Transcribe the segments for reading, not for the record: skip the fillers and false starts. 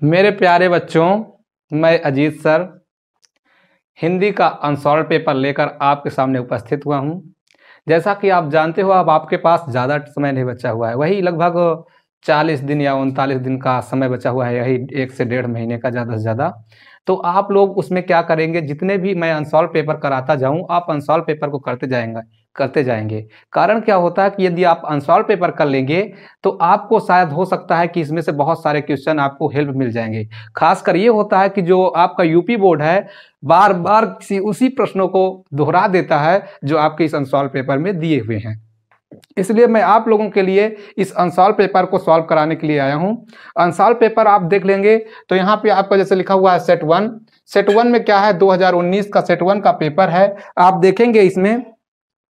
मेरे प्यारे बच्चों, मैं अजीत सर हिंदी का अनसॉल्व पेपर लेकर आपके सामने उपस्थित हुआ हूं। जैसा कि आप जानते हो, अब आपके पास ज़्यादा समय नहीं बचा हुआ है, वही लगभग 40 दिन या 39 दिन का समय बचा हुआ है, यही 1 से 1.5 महीने का ज़्यादा से ज़्यादा। तो आप लोग उसमें क्या करेंगे, जितने भी मैं अनसॉल्व पेपर कराता जाऊं, आप अनसॉल्व पेपर को करते जाएंगे। कारण क्या होता है कि यदि आप अनसॉल्व पेपर कर लेंगे तो आपको शायद हो सकता है कि इसमें से बहुत सारे क्वेश्चन आपको हेल्प मिल जाएंगे। खासकर ये होता है कि जो आपका यूपी बोर्ड है बार बार उसी प्रश्नों को दोहरा देता है जो आपके इस अनसॉल्व पेपर में दिए हुए हैं। इसलिए मैं आप लोगों के लिए इस अनसॉल्व पेपर को सॉल्व कराने के लिए आया हूं। अनसॉल्व पेपर आप देख लेंगे तो यहाँ पे आपका जैसे लिखा हुआ है सेट वन में क्या है, 2019 का सेट वन का पेपर है। आप देखेंगे इसमें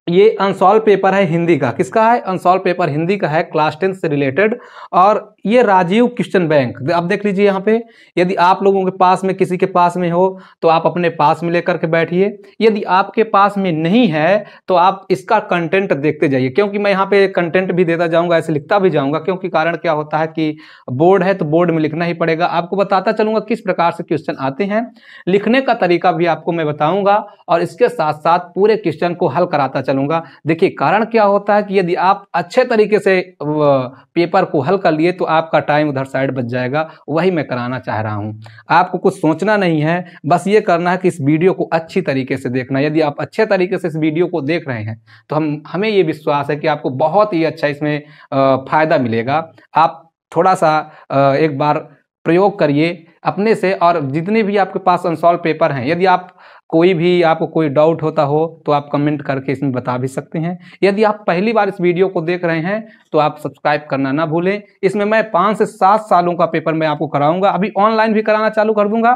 ये अनसॉल्व पेपर है हिंदी का। किसका है? अनसॉल्व पेपर हिंदी का है, क्लास 10 से रिलेटेड। और ये राजीव क्वेश्चन बैंक, आप देख लीजिए यहाँ पे। यदि आप लोगों के पास में, किसी के पास में हो तो आप अपने पास में लेकर के बैठिए। यदि आपके पास में नहीं है तो आप इसका कंटेंट देखते जाइए, क्योंकि मैं यहाँ पे कंटेंट भी देता जाऊंगा, ऐसे लिखता भी जाऊंगा। क्योंकि कारण क्या होता है कि बोर्ड है तो बोर्ड में लिखना ही पड़ेगा। आपको बताता चलूंगा किस प्रकार से क्वेश्चन आते हैं, लिखने का तरीका भी आपको मैं बताऊंगा, और इसके साथ साथ पूरे क्वेश्चन को हल कराता चलूंगा। देखिए, कारण क्या होता है कि यदि आप अच्छे तरीके से पेपर को हल कर लिए तो आपका टाइम उधर साइड बच जाएगा। वही मैं कराना चाह रहा हूं। आपको कुछ सोचना नहीं है, बस ये करना है कि इस वीडियो को अच्छी तरीके से देखना। यदि आप अच्छे तरीके से इस वीडियो को देख रहे हैं तो हमें ये विश्वास है कि आपको बहुत ही अच्छा इसमें फायदा मिलेगा। आप थोड़ा सा एक बार प्रयोग करिए अपने से, और जितने भी आपके पास अनसॉल्व पेपर हैं, यदि आपको कोई डाउट होता हो तो आप कमेंट करके इसमें बता भी सकते हैं। यदि आप पहली बार इस वीडियो को देख रहे हैं तो आप सब्सक्राइब करना ना भूलें। इसमें मैं 5 से 7 सालों का पेपर मैं आपको कराऊंगा। अभी ऑनलाइन भी कराना चालू कर दूंगा।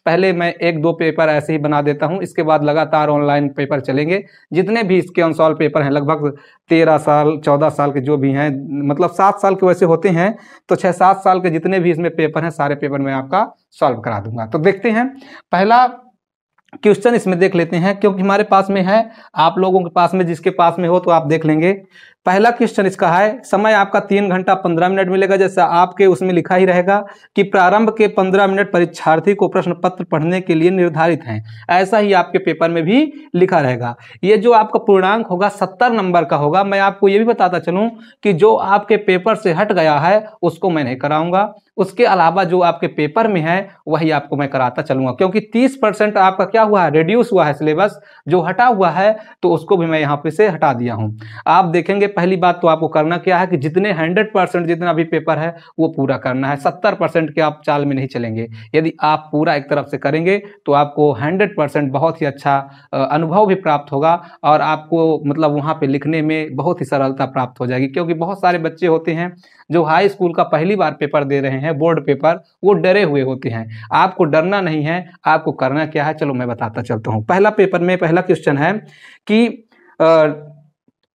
पहले मैं 1-2 पेपर ऐसे ही बना देता हूं, इसके बाद लगातार ऑनलाइन पेपर चलेंगे। जितने भी इसके अनसॉल्व पेपर हैं, लगभग 13 साल 14 साल के जो भी हैं, मतलब 7 साल के वैसे होते हैं, तो 6-7 साल के जितने भी इसमें पेपर हैं, सारे पेपर मैं आपका सॉल्व करा दूंगा। तो देखते हैं, पहला क्वेश्चन इसमें देख लेते हैं, क्योंकि हमारे पास में है, आप लोगों के पास में, जिसके पास में हो तो आप देख लेंगे। पहला क्वेश्चन इसका है, समय आपका 3 घंटा 15 मिनट मिलेगा। जैसा आपके उसमें लिखा ही रहेगा कि प्रारंभ के 15 मिनट परीक्षार्थी को प्रश्न पत्र पढ़ने के लिए निर्धारित हैं। ऐसा ही आपके पेपर में भी लिखा रहेगा। ये जो आपका पूर्णांक होगा 70 नंबर का होगा। मैं आपको ये भी बताता चलूं कि जो आपके पेपर से हट गया है उसको मैं नहीं कराऊंगा। उसके अलावा जो आपके पेपर में है वही आपको मैं कराता चलूंगा, क्योंकि 30% आपका क्या हुआ है, रिड्यूस हुआ है सिलेबस, जो हटा हुआ है तो उसको भी मैं यहाँ पे से हटा दिया हूँ। आप देखेंगे, पहली बात तो आपको करना क्या है कि जितने 100% जितना भी पेपर है वो पूरा करना है। 70% के आप चाल में नहीं चलेंगे। यदि आप पूरा एक तरफ से करेंगे तो आपको 100% बहुत ही अच्छा अनुभव भी प्राप्त होगा, और आपको मतलब वहाँ पे लिखने में बहुत ही सरलता प्राप्त हो जाएगी। क्योंकि बहुत सारे बच्चे होते हैं जो हाई स्कूल का पहली बार पेपर दे रहे हैं, बोर्ड पेपर, वो डरे हुए होते हैं। आपको डरना नहीं है, आपको करना क्या है, चलो मैं बताता चलता हूँ। पहला पेपर में पहला क्वेश्चन है कि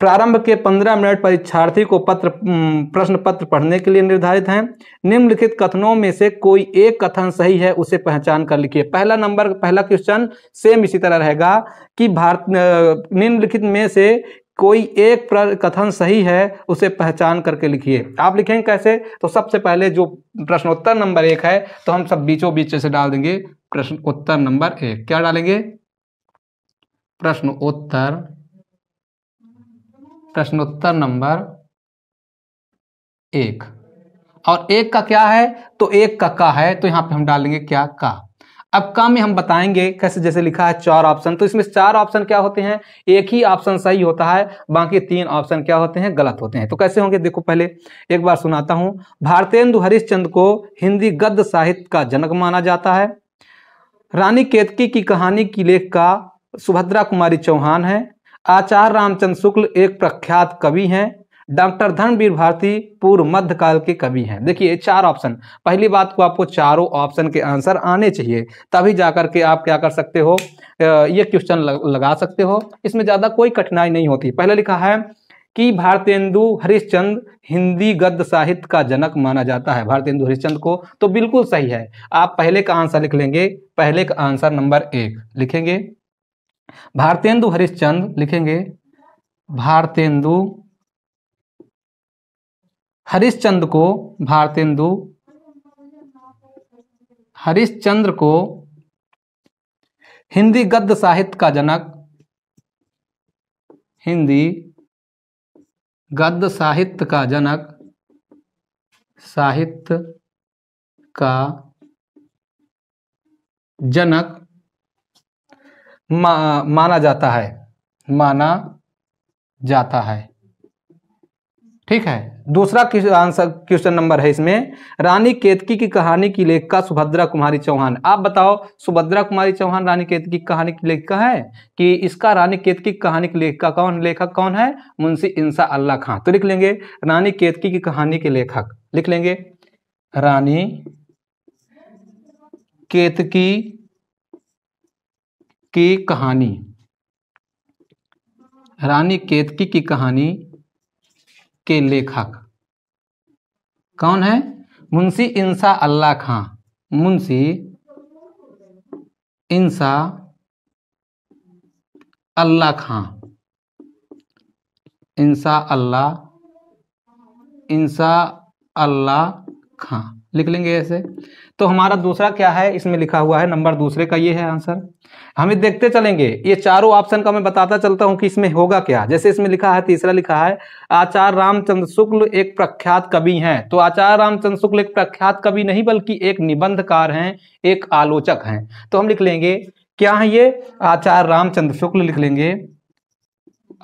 प्रारंभ के 15 मिनट परीक्षार्थी को प्रश्न पत्र पढ़ने के लिए निर्धारित हैं। निम्नलिखित कथनों में से कोई एक कथन सही है, उसे पहचान कर लिखिए। पहला क्वेश्चन सेम इसी तरह रहेगा कि निम्नलिखित में से कोई एक कथन सही है, उसे पहचान करके लिखिए। आप लिखेंगे कैसे? तो सबसे पहले जो प्रश्नोत्तर नंबर 1 है तो हम सब बीचों बीच से डाल देंगे प्रश्नोत्तर नंबर 1। क्या डालेंगे? प्रश्नोत्तर नंबर 1। और 1 का क्या है? तो 1 का है, तो यहां पे हम डालेंगे क्या? का। अब का में हम बताएंगे कैसे। जैसे लिखा है 4 ऑप्शन, तो इसमें 4 ऑप्शन क्या होते हैं? एक ही ऑप्शन सही होता है, बाकी 3 ऑप्शन क्या होते हैं? गलत होते हैं। तो कैसे होंगे, देखो पहले एक बार सुनाता हूं। भारतेंदु हरिश्चंद्र को हिंदी गद्य साहित्य का जनक माना जाता है। रानी केतकी की कहानी की लेखिका सुभद्रा कुमारी चौहान है। आचार्य रामचंद्र शुक्ल एक प्रख्यात कवि हैं। डॉक्टर धर्मवीर भारती पूर्व मध्यकाल के कवि हैं। देखिए 4 ऑप्शन, पहली बात को आपको चारों ऑप्शन के आंसर आने चाहिए, तभी जाकर के आप क्या कर सकते हो, ये क्वेश्चन लगा सकते हो। इसमें ज्यादा कोई कठिनाई नहीं होती। पहले लिखा है कि भारतेंदु हरिश्चंद्र हिंदी गद्य साहित्य का जनक माना जाता है, भारतेंदु हरिश्चंद्र को, तो बिल्कुल सही है। आप पहले का आंसर लिख लेंगे। पहले का आंसर नंबर 1 लिखेंगे, भारतेंदु हरिश्चंद्र लिखेंगे। भारतेंदु हरिश्चंद्र को भारतेंदु हरिश्चंद्र को हिंदी गद्य साहित्य का जनक, हिंदी गद्य साहित्य का जनक, साहित्य का जनक माना जाता है, माना जाता है। ठीक है। दूसरा आंसर क्वेश्चन नंबर है इसमें, रानी केतकी की कहानी की लेखिका सुभद्रा कुमारी चौहान। आप बताओ, सुभद्रा कुमारी चौहान रानी केतकी की कहानी की लेखिका है कि इसका रानी केतकी की कहानी की लेखिका कौन, लेखक कौन है? मुंशी इंसा अल्लाह खां। तो लिख लेंगे रानी केतकी की कहानी के लेखक, लिख लेंगे रानी केतकी की कहानी, रानी केतकी की कहानी के लेखक कौन है? मुंशी इंसा अल्लाह खां, मुंशी इंसा अल्लाह खां, इंसा अल्लाह खां, लिख लेंगे ऐसे। तो हमारा दूसरा क्या है इसमें लिखा हुआ है, नंबर दूसरे का ये है आंसर। हम देखते चलेंगे, ये चारों ऑप्शन का मैं बताता चलता हूं कि इसमें होगा क्या। जैसे इसमें लिखा है, तीसरा लिखा है आचार्य रामचंद्र शुक्ल एक प्रख्यात कवि हैं। तो आचार्य रामचंद्र शुक्ल एक प्रख्यात कवि नहीं बल्कि एक निबंधकार हैं, एक आलोचक हैं। तो हम लिख लेंगे क्या है ये? आचार्य रामचंद्र शुक्ल लिख लेंगे,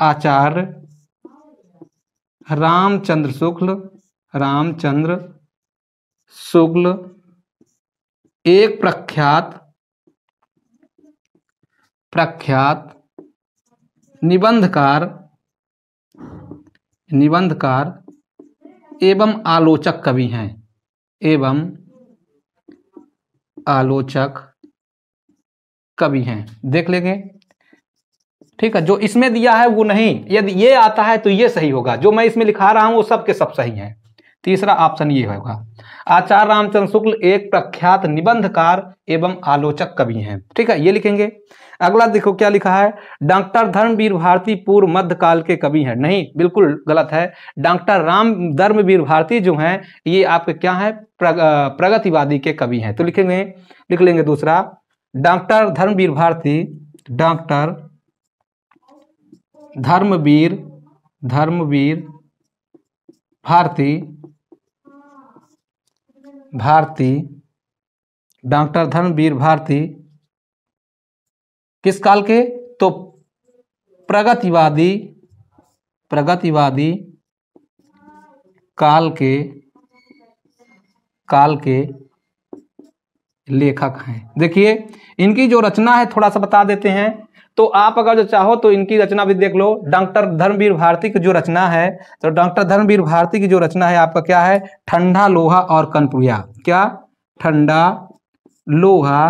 आचार्य रामचंद्र शुक्ल, रामचंद्र शुक्ल एक प्रख्यात निबंधकार एवं आलोचक कवि हैं, एवं आलोचक कवि हैं। देख लेंगे। ठीक है, जो इसमें दिया है वो नहीं, यदि ये आता है तो ये सही होगा, जो मैं इसमें लिखा रहा हूं वो सब के सब सही हैं। तीसरा ऑप्शन ये होगा, आचार्य रामचंद्र शुक्ल एक प्रख्यात निबंधकार एवं आलोचक कवि हैं। ठीक है, ये लिखेंगे। अगला देखो क्या लिखा है, डॉक्टर धर्मवीर भारती पूर्व मध्यकाल के कवि हैं। नहीं, बिल्कुल गलत है। डॉक्टर धर्मवीर भारती जो हैं ये आपके क्या है? प्रगतिवादी के कवि हैं। तो लिखेंगे, लिख लेंगे दूसरा, doctor Dharamvir Bharati, doctor Dharamvir Bharati, doctor Dharamvir Bharati किस काल के? तो प्रगतिवादी काल के लेखक हैं। देखिए इनकी जो रचना है थोड़ा सा बता देते हैं, तो आप अगर जो चाहो तो इनकी रचना भी देख लो। डॉक्टर धर्मवीर भारती की जो रचना है, तो डॉक्टर धर्मवीर भारती की जो रचना है आपका क्या है? ठंडा लोहा और कनपुड़िया। क्या? ठंडा लोहा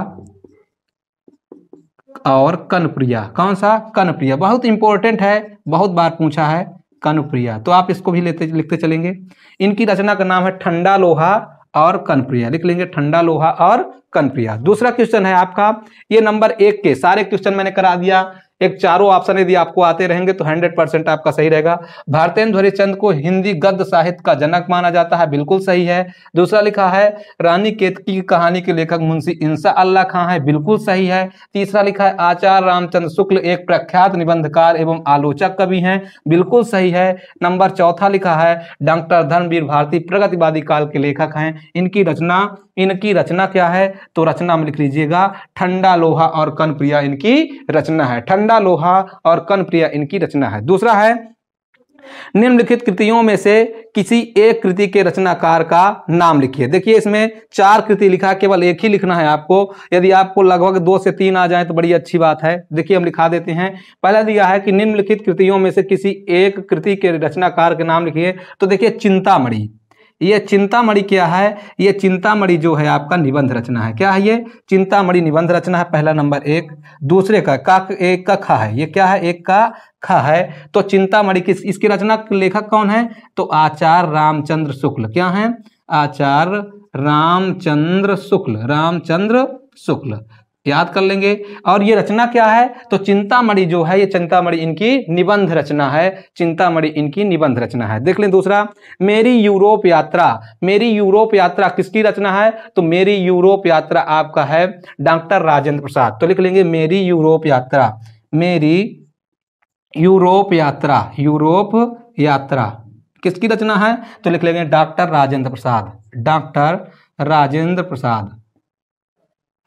और कनप्रिया। कौन सा? कनप्रिया। बहुत इंपॉर्टेंट है, बहुत बार पूछा है कनप्रिया, तो आप इसको भी लिखते चलेंगे। इनकी रचना का नाम है ठंडा लोहा और कनप्रिया, लिख लेंगे ठंडा लोहा और कनप्रिया। दूसरा क्वेश्चन है आपका, ये नंबर 1 के सारे क्वेश्चन मैंने करा दिया। एक चारों ऑप्शन यदि आपको आते रहेंगे तो 100% आपका सही रहेगा। भारतेंदु हरिश्चंद्र को हिंदी गद्य साहित्य का जनक माना जाता है, बिल्कुल सही है। दूसरा लिखा है रानी केतकी की कहानी के लेखक मुंशी इंसा अल्लाह खां है, बिल्कुल सही है। तीसरा लिखा है आचार्य रामचंद्र शुक्ल एक प्रख्यात निबंधकार एवं आलोचक कवि हैं, बिल्कुल सही है। नंबर चौथा लिखा है डॉक्टर धर्मवीर भारती प्रगतिवादी काल के लेखक हैं। इनकी रचना क्या है? तो रचना में लिख लीजिएगा ठंडा लोहा और कनप्रिया इनकी रचना है। ठंडा लोहा और कनप्रिया इनकी रचना है। दूसरा है निम्नलिखित कृतियों में से किसी एक कृति के रचनाकार का नाम लिखिए। देखिए इसमें 4 कृति लिखा है, केवल एक ही लिखना है आपको। यदि आपको लगभग 2 से 3 आ जाए तो बड़ी अच्छी बात है। देखिए हम लिखा देते हैं। पहला दिया है कि निम्नलिखित कृतियों में से किसी एक कृति के रचनाकार के नाम लिखिए। तो देखिए चिंतामणि, ये चिंतामणि क्या है? ये चिंतामणि जो है आपका निबंध रचना है। क्या है ये? चिंतामणि निबंध रचना है, पहला नंबर 1। दूसरे का एक का खा है, ये क्या है? एक का खा है। तो चिंतामणि इसकी रचना लेखक कौन है? तो आचार्य रामचंद्र शुक्ल। क्या है? आचार्य रामचंद्र शुक्ल, रामचंद्र शुक्ल। याद कर लेंगे। और ये रचना क्या है, तो चिंतामणि जो है, ये चिंतामणि इनकी निबंध रचना है, चिंतामणि इनकी निबंध रचना है। देख लें दूसरा, मेरी यूरोप यात्रा। मेरी यूरोप यात्रा किसकी रचना है, तो मेरी यूरोप यात्रा आपका है डॉक्टर राजेंद्र प्रसाद। तो लिख लेंगे मेरी यूरोप यात्रा, मेरी यूरोप यात्रा, यूरोप यात्रा किसकी रचना है, तो लिख लेंगे डॉक्टर राजेंद्र प्रसाद, डॉक्टर राजेंद्र प्रसाद,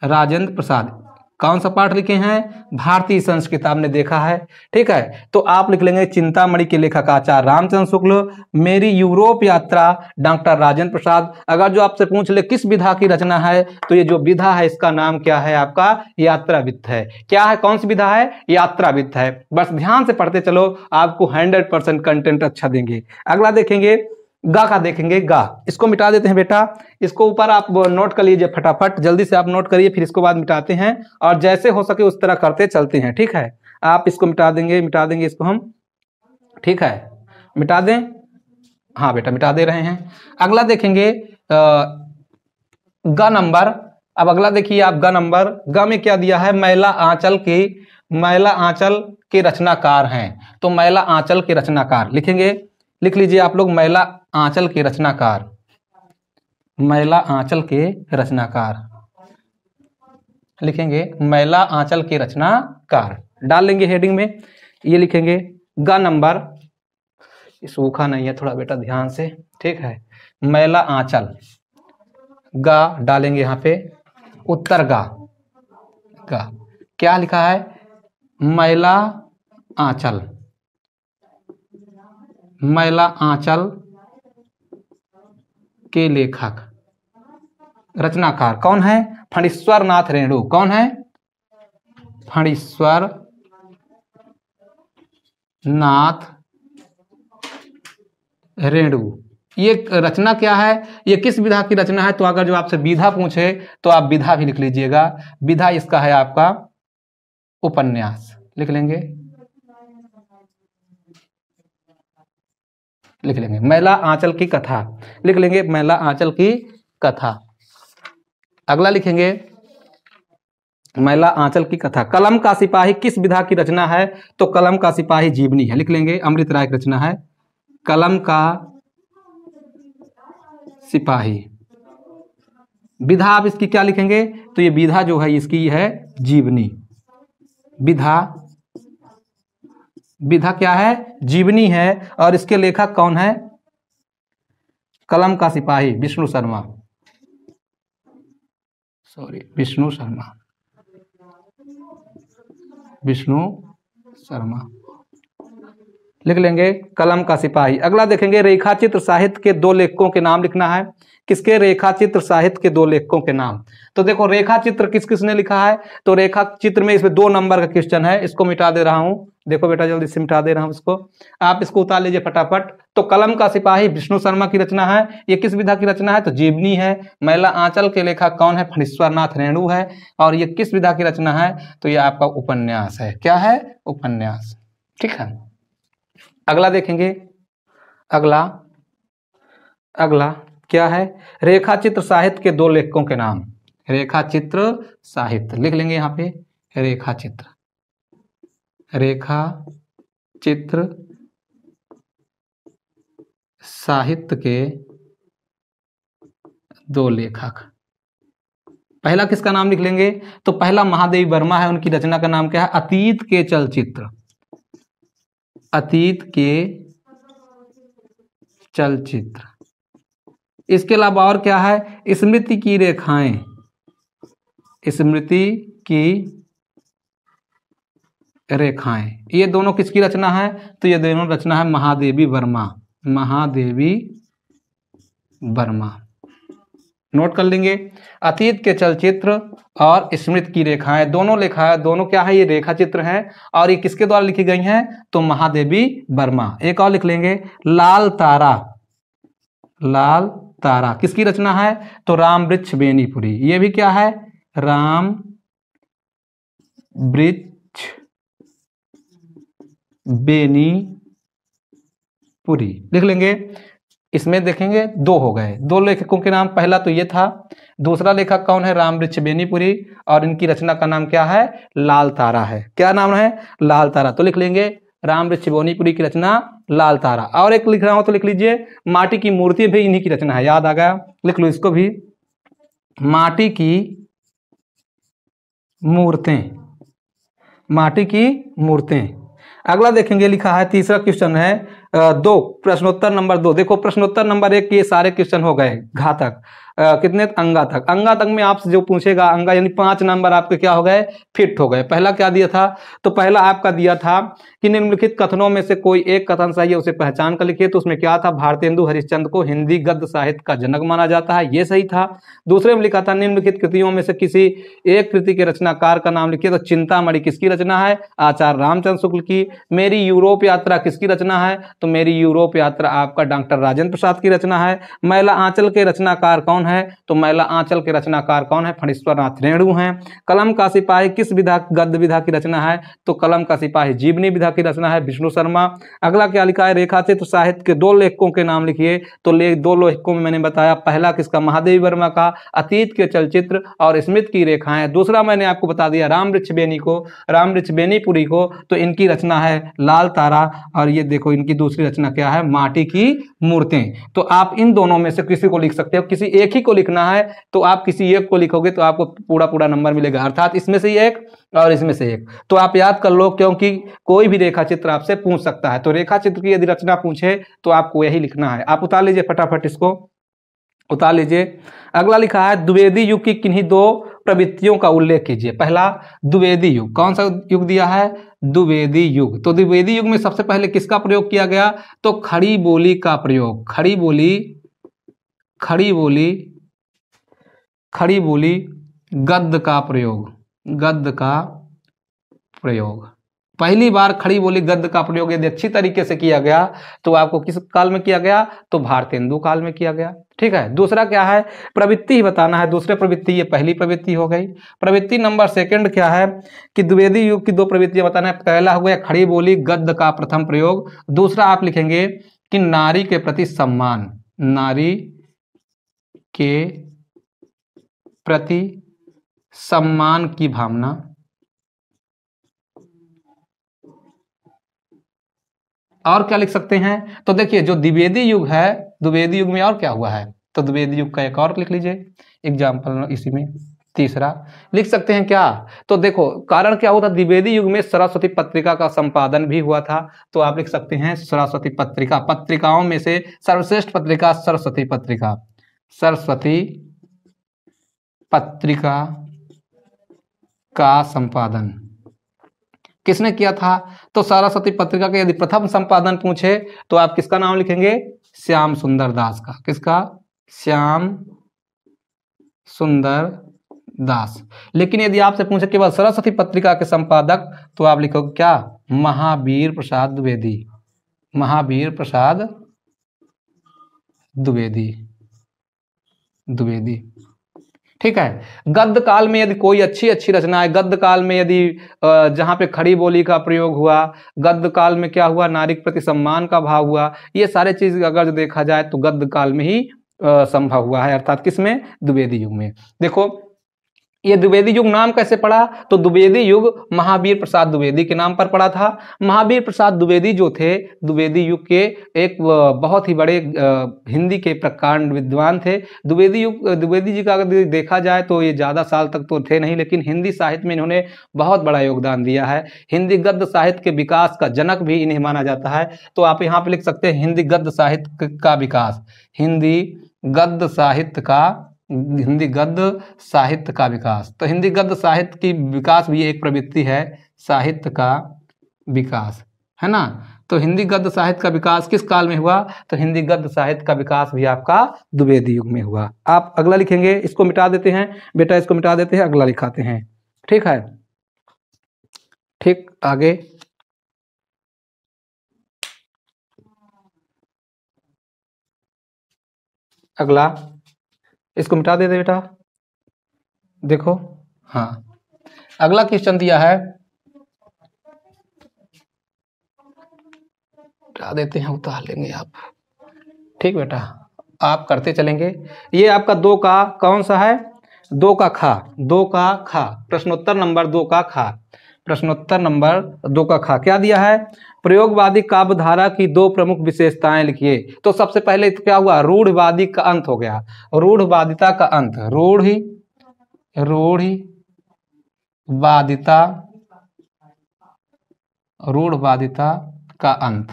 राजेंद्र प्रसाद। कौन सा पाठ लिखे हैं, भारतीय संस्कृत, आपने देखा है। ठीक है, तो आप लिख लेंगे चिंतामणि के लेखक आचार्य रामचंद्र शुक्ल, मेरी यूरोप यात्रा डॉक्टर राजेंद्र प्रसाद। अगर जो आपसे पूछ ले किस विधा की रचना है, तो ये जो विधा है इसका नाम क्या है आपका, यात्रा वित्त है। क्या है, कौन सी विधा है, यात्रा वित्त है। बस ध्यान से पढ़ते चलो, आपको 100% कंटेंट अच्छा देंगे। अगला देखेंगे गा का, देखेंगे गा, इसको मिटा देते हैं बेटा, इसको ऊपर आप नोट कर लीजिए फटाफट, जल्दी से आप नोट करिए, फिर इसको बाद मिटाते हैं और जैसे हो सके उस तरह करते चलते हैं। ठीक है, आप इसको मिटा देंगे इसको हम, ठीक है, मिटा दें, हाँ बेटा मिटा दे रहे हैं। अगला देखेंगे ग नंबर। अब अगला देखिए आप ग नंबर, ग में क्या दिया है, मैला आंचल के रचनाकार हैं। तो मैला आंचल के रचनाकार लिखेंगे, लिख लीजिए आप लोग, मैला आंचल के रचनाकार, मैला आंचल के रचनाकार लिखेंगे, मैला आंचल के रचनाकार डाल लेंगे हेडिंग में, ये लिखेंगे। ग नंबर, सूखा नहीं है थोड़ा बेटा ध्यान से, ठीक है, मैला आंचल, गा डालेंगे यहाँ पे, उत्तर गा, गा क्या लिखा है, मैला आंचल, मैला आंचल के लेखक रचनाकार कौन है, फणीश्वर नाथ रेणु। कौन है, फणीश्वर नाथ रेणु। ये रचना क्या है, ये किस विधा की रचना है, तो अगर जो आपसे विधा पूछे तो आप विधा भी लिख लीजिएगा। विधा इसका है आपका उपन्यास, लिख लेंगे, लिख लेंगे मैला आंचल की कथा, लिख लेंगे मैला आंचल की कथा। अगला लिखेंगे मैला आंचल की कथा। कलम का सिपाही किस विधा की रचना है, तो कलम का सिपाही जीवनी है, लिख लेंगे, अमृत राय की रचना है, कलम का सिपाही। विधा आप इसकी क्या लिखेंगे, तो ये विधा जो है इसकी है जीवनी, विधा, विधा क्या है, जीवनी है। और इसके लेखक कौन है, कलम का सिपाही विष्णु शर्मा, सॉरी विष्णु शर्मा, विष्णु शर्मा लिख लेंगे, कलम का सिपाही। अगला देखेंगे रेखा चित्र साहित्य के दो लेखकों के नाम लिखना है। किसके, रेखा चित्र साहित्य के दो लेखकों के नाम। तो देखो रेखा चित्र किस किसने लिखा है, तो रेखा चित्र में इसमें 2 नंबर का क्वेश्चन है, इसको मिटा दे रहा हूं, देखो बेटा जल्दी से मिटा दे रहा हूं इसको, आप इसको उतार लीजिए फटाफट। तो कलम का सिपाही विष्णु शर्मा की रचना है, ये किस विधा की रचना है, तो जीवनी है। मैला आंचल के लेखक कौन है, फणीश्वर नाथ रेणु है, और ये किस विधा की रचना है, तो ये आपका उपन्यास है। क्या है, उपन्यास, ठीक है। अगला देखेंगे, अगला क्या है, रेखा चित्र साहित्य के 2 लेखकों के नाम, रेखा चित्र साहित्य लिख लेंगे यहाँ पे, रेखा चित्र, रेखा चित्र साहित्य के 2 लेखक। पहला किसका नाम लिख लेंगे, तो पहला महादेवी वर्मा है, उनकी रचना का नाम क्या है, अतीत के चलचित्र, अतीत के चलचित्र। इसके अलावा और क्या है, स्मृति की रेखाएं, स्मृति की रेखाएं, ये दोनों किसकी रचना है, तो ये दोनों रचना है महादेवी वर्मा, महादेवी वर्मा। नोट कर लेंगे, अतीत के चलचित्र और स्मृति की रेखाएं, दोनों लेखा, दोनों क्या है, ये रेखा चित्र हैं, और ये किसके द्वारा लिखी गई हैं, तो महादेवी वर्मा। एक और लिख लेंगे, लाल तारा, लाल तारा किसकी रचना है, तो राम वृक्ष बेनीपुरी। ये भी क्या है, राम वृक्ष बेनीपुरी लिख लेंगे। इसमें देखेंगे दो हो गए, दो लेखकों के नाम, पहला तो ये था, दूसरा लेखक कौन है, रामवृक्ष बेनीपुरी, और इनकी रचना का नाम क्या है, लाल तारा है। क्या नाम है, लाल तारा। तो लिख लेंगे रामवृक्ष बेनीपुरी की रचना लाल तारा। और एक लिख रहा हूं तो लिख लीजिए माटी की मूर्ति भी इन्हीं की रचना है, याद आ गया, लिख लो इसको भी, माटी की मूर्तें, माटी की मूर्तें। अगला देखेंगे, लिखा है तीसरा क्वेश्चन है दो, प्रश्नोत्तर नंबर 2। देखो प्रश्नोत्तर नंबर 1 ये सारे क्वेश्चन हो गए घातक, कितने, अंगा तक। अंगा तक में आपसे जो पूछेगा, अंगा यानी 5 नंबर आपके क्या हो गए, फिट हो गए। पहला क्या दिया था, तो पहला आपका दिया था कि निम्नलिखित कथनों में से कोई एक कथन सही है, उसे पहचान कर लिखिए। तो उसमें क्या था, भारतेंदु हरिश्चंद्र को हिंदी गद्य साहित्य का जनक माना जाता है, ये सही था। दूसरे में लिखा था निम्नलिखित कृतियों में से किसी एक कृति के रचनाकार का नाम लिखिए। तो चिंतामणि किसकी रचना है, आचार्य रामचंद्र शुक्ल की। मेरी यूरोप यात्रा किसकी रचना है, तो मेरी यूरोप यात्रा आपका डॉक्टर राजेंद्र प्रसाद की रचना है। मैला आंचल के रचनाकार कौन है, तो मैला आंचल के रचनाकार कौन है, फणीश्वर नाथ रेणु हैं। कलम का सिपाही किस विधा, गद्य विधा की रचना है, तो कलम का सिपाही जीवनी विधा की रचना है, विष्णु शर्मा। अगला क्या लिखा है, रेखा चित्र साहित्य के 2 लेखकों के नाम लिखिए। तो 2 लेखकों में मैंने बताया, पहला किसका, महादेवी वर्मा का अतीत के चलचित्र और स्मृति की रेखाएं। दूसरा मैंने आपको बता दिया रामवृक्ष बेनी को, रामवृक्ष बेनीपुरी को, तो इनकी रचना है लाल तारा। और ये देखो इनकी दूसरी रचना क्या है, माटी की मूर्तें। तो आप इन दोनों में से किसी को लिख सकते हो, किसी एक ही को लिखना है तो आप किसी एक को लिखोगे तो आपको पूरा नंबर मिलेगा, अर्थात इसमें से एक और इसमें से एक। तो आप याद कर लो, क्योंकि कोई भी रेखा चित्र आपसे पूछ सकता है। तो रेखा चित्र की यदि रचना पूछे तो आपको यही लिखना है। आप उतार लीजिए फटाफट, इसको उतार लीजिए। अगला लिखा है द्विवेदी युग की किन्हीं 2 प्रवृत्तियों का उल्लेख कीजिए। पहला द्विवेदी युग, कौन सा युग दिया है, द्विवेदी युग। तो द्विवेदी युग में सबसे पहले किसका प्रयोग किया गया, तो खड़ी बोली का प्रयोग, खड़ी बोली, खड़ी बोली, खड़ी बोली गद्य का प्रयोग, गद्य का प्रयोग। पहली बार खड़ी बोली गद्य का प्रयोग यदि अच्छी तरीके से किया गया तो आपको किस काल में किया गया, तो भारतेंदु काल में किया गया। ठीक है। दूसरा क्या है, प्रवृत्ति ही बताना है, दूसरे प्रवृत्ति, ये पहली प्रवृत्ति हो गई। प्रवृत्ति नंबर सेकंड क्या है कि द्विवेदी युग की 2 प्रवृत्तियां बताना है। पहला हो गया खड़ी बोली गद्य का प्रथम प्रयोग। दूसरा आप लिखेंगे कि नारी के प्रति सम्मान, नारी के प्रति सम्मान की भावना। और क्या लिख सकते हैं, तो देखिए जो द्विवेदी युग है, द्विवेदी युग में और क्या हुआ है, तो द्विवेदी युग का एक और लिख लीजिए एग्जाम्पल इसी में। तीसरा लिख सकते हैं क्या, तो देखो कारण क्या हुआ था, द्विवेदी युग में सरस्वती पत्रिका का संपादन भी हुआ था। तो आप लिख सकते हैं सरस्वती पत्रिका, पत्रिकाओं में से सर्वश्रेष्ठ पत्रिका सरस्वती पत्रिका, सरस्वती पत्रिका का संपादन किसने किया था, तो सरस्वती पत्रिका के यदि प्रथम संपादन पूछे तो आप किसका नाम लिखेंगे, श्याम सुंदर दास का। किसका, श्याम सुंदर दास। लेकिन यदि आपसे पूछे केवल सरस्वती पत्रिका के संपादक तो आप लिखोगे क्या, महावीर प्रसाद द्विवेदी, महावीर प्रसाद द्विवेदी, द्विवेदी। ठीक है। गद्य काल में यदि कोई अच्छी अच्छी रचना है, गद्य काल में यदि जहां पे खड़ी बोली का प्रयोग हुआ, गद्य काल में क्या हुआ, नारी के प्रति सम्मान का भाव हुआ, ये सारे चीज अगर जो देखा जाए तो गद्य काल में ही संभव हुआ है, अर्थात किसमें, द्विवेदी युग में। देखो ये द्विवेदी युग नाम कैसे पड़ा, तो द्विवेदी युग महावीर प्रसाद द्विवेदी के नाम पर पड़ा था। महावीर प्रसाद द्विवेदी जो थे द्विवेदी युग के एक बहुत ही बड़े हिंदी के प्रकांड विद्वान थे। द्विवेदी जी का अगर देखा जाए तो ये ज़्यादा साल तक तो थे नहीं, लेकिन हिंदी साहित्य में इन्होंने बहुत बड़ा योगदान दिया है। हिंदी गद्य साहित्य के विकास का जनक भी इन्हें माना जाता है। तो आप यहाँ पे लिख सकते हैं हिंदी गद्य साहित्य का विकास, हिंदी गद्य साहित्य का, हिंदी गद्य साहित्य का विकास। तो हिंदी गद्य साहित्य की विकास भी एक प्रवृत्ति है, साहित्य का विकास, है ना। तो हिंदी गद्य साहित्य का विकास किस काल में हुआ, तो हिंदी गद्य साहित्य का विकास भी आपका द्विवेदी युग में हुआ। आप अगला लिखेंगे, इसको मिटा देते हैं बेटा, इसको मिटा देते हैं, अगला लिखाते हैं। ठीक है, ठीक, आगे अगला, इसको मिटा देते बेटा। देखो हाँ, अगला क्वेश्चन दिया है, मिटा देते हैं, उतार लेंगे आप। ठीक बेटा, आप करते चलेंगे। ये आपका 2 का कौन सा है? 2 का खा, 2 का खा, प्रश्नोत्तर नंबर 2 का खा, प्रश्नोत्तर नंबर 2 का खा क्या दिया है? प्रयोगवादी काव्यधारा की 2 प्रमुख विशेषताएं लिखिए। तो सबसे पहले क्या हुआ? रूढ़वादी का अंत हो गया, रूढ़वादिता का अंत, रूढ़वादिता का अंत।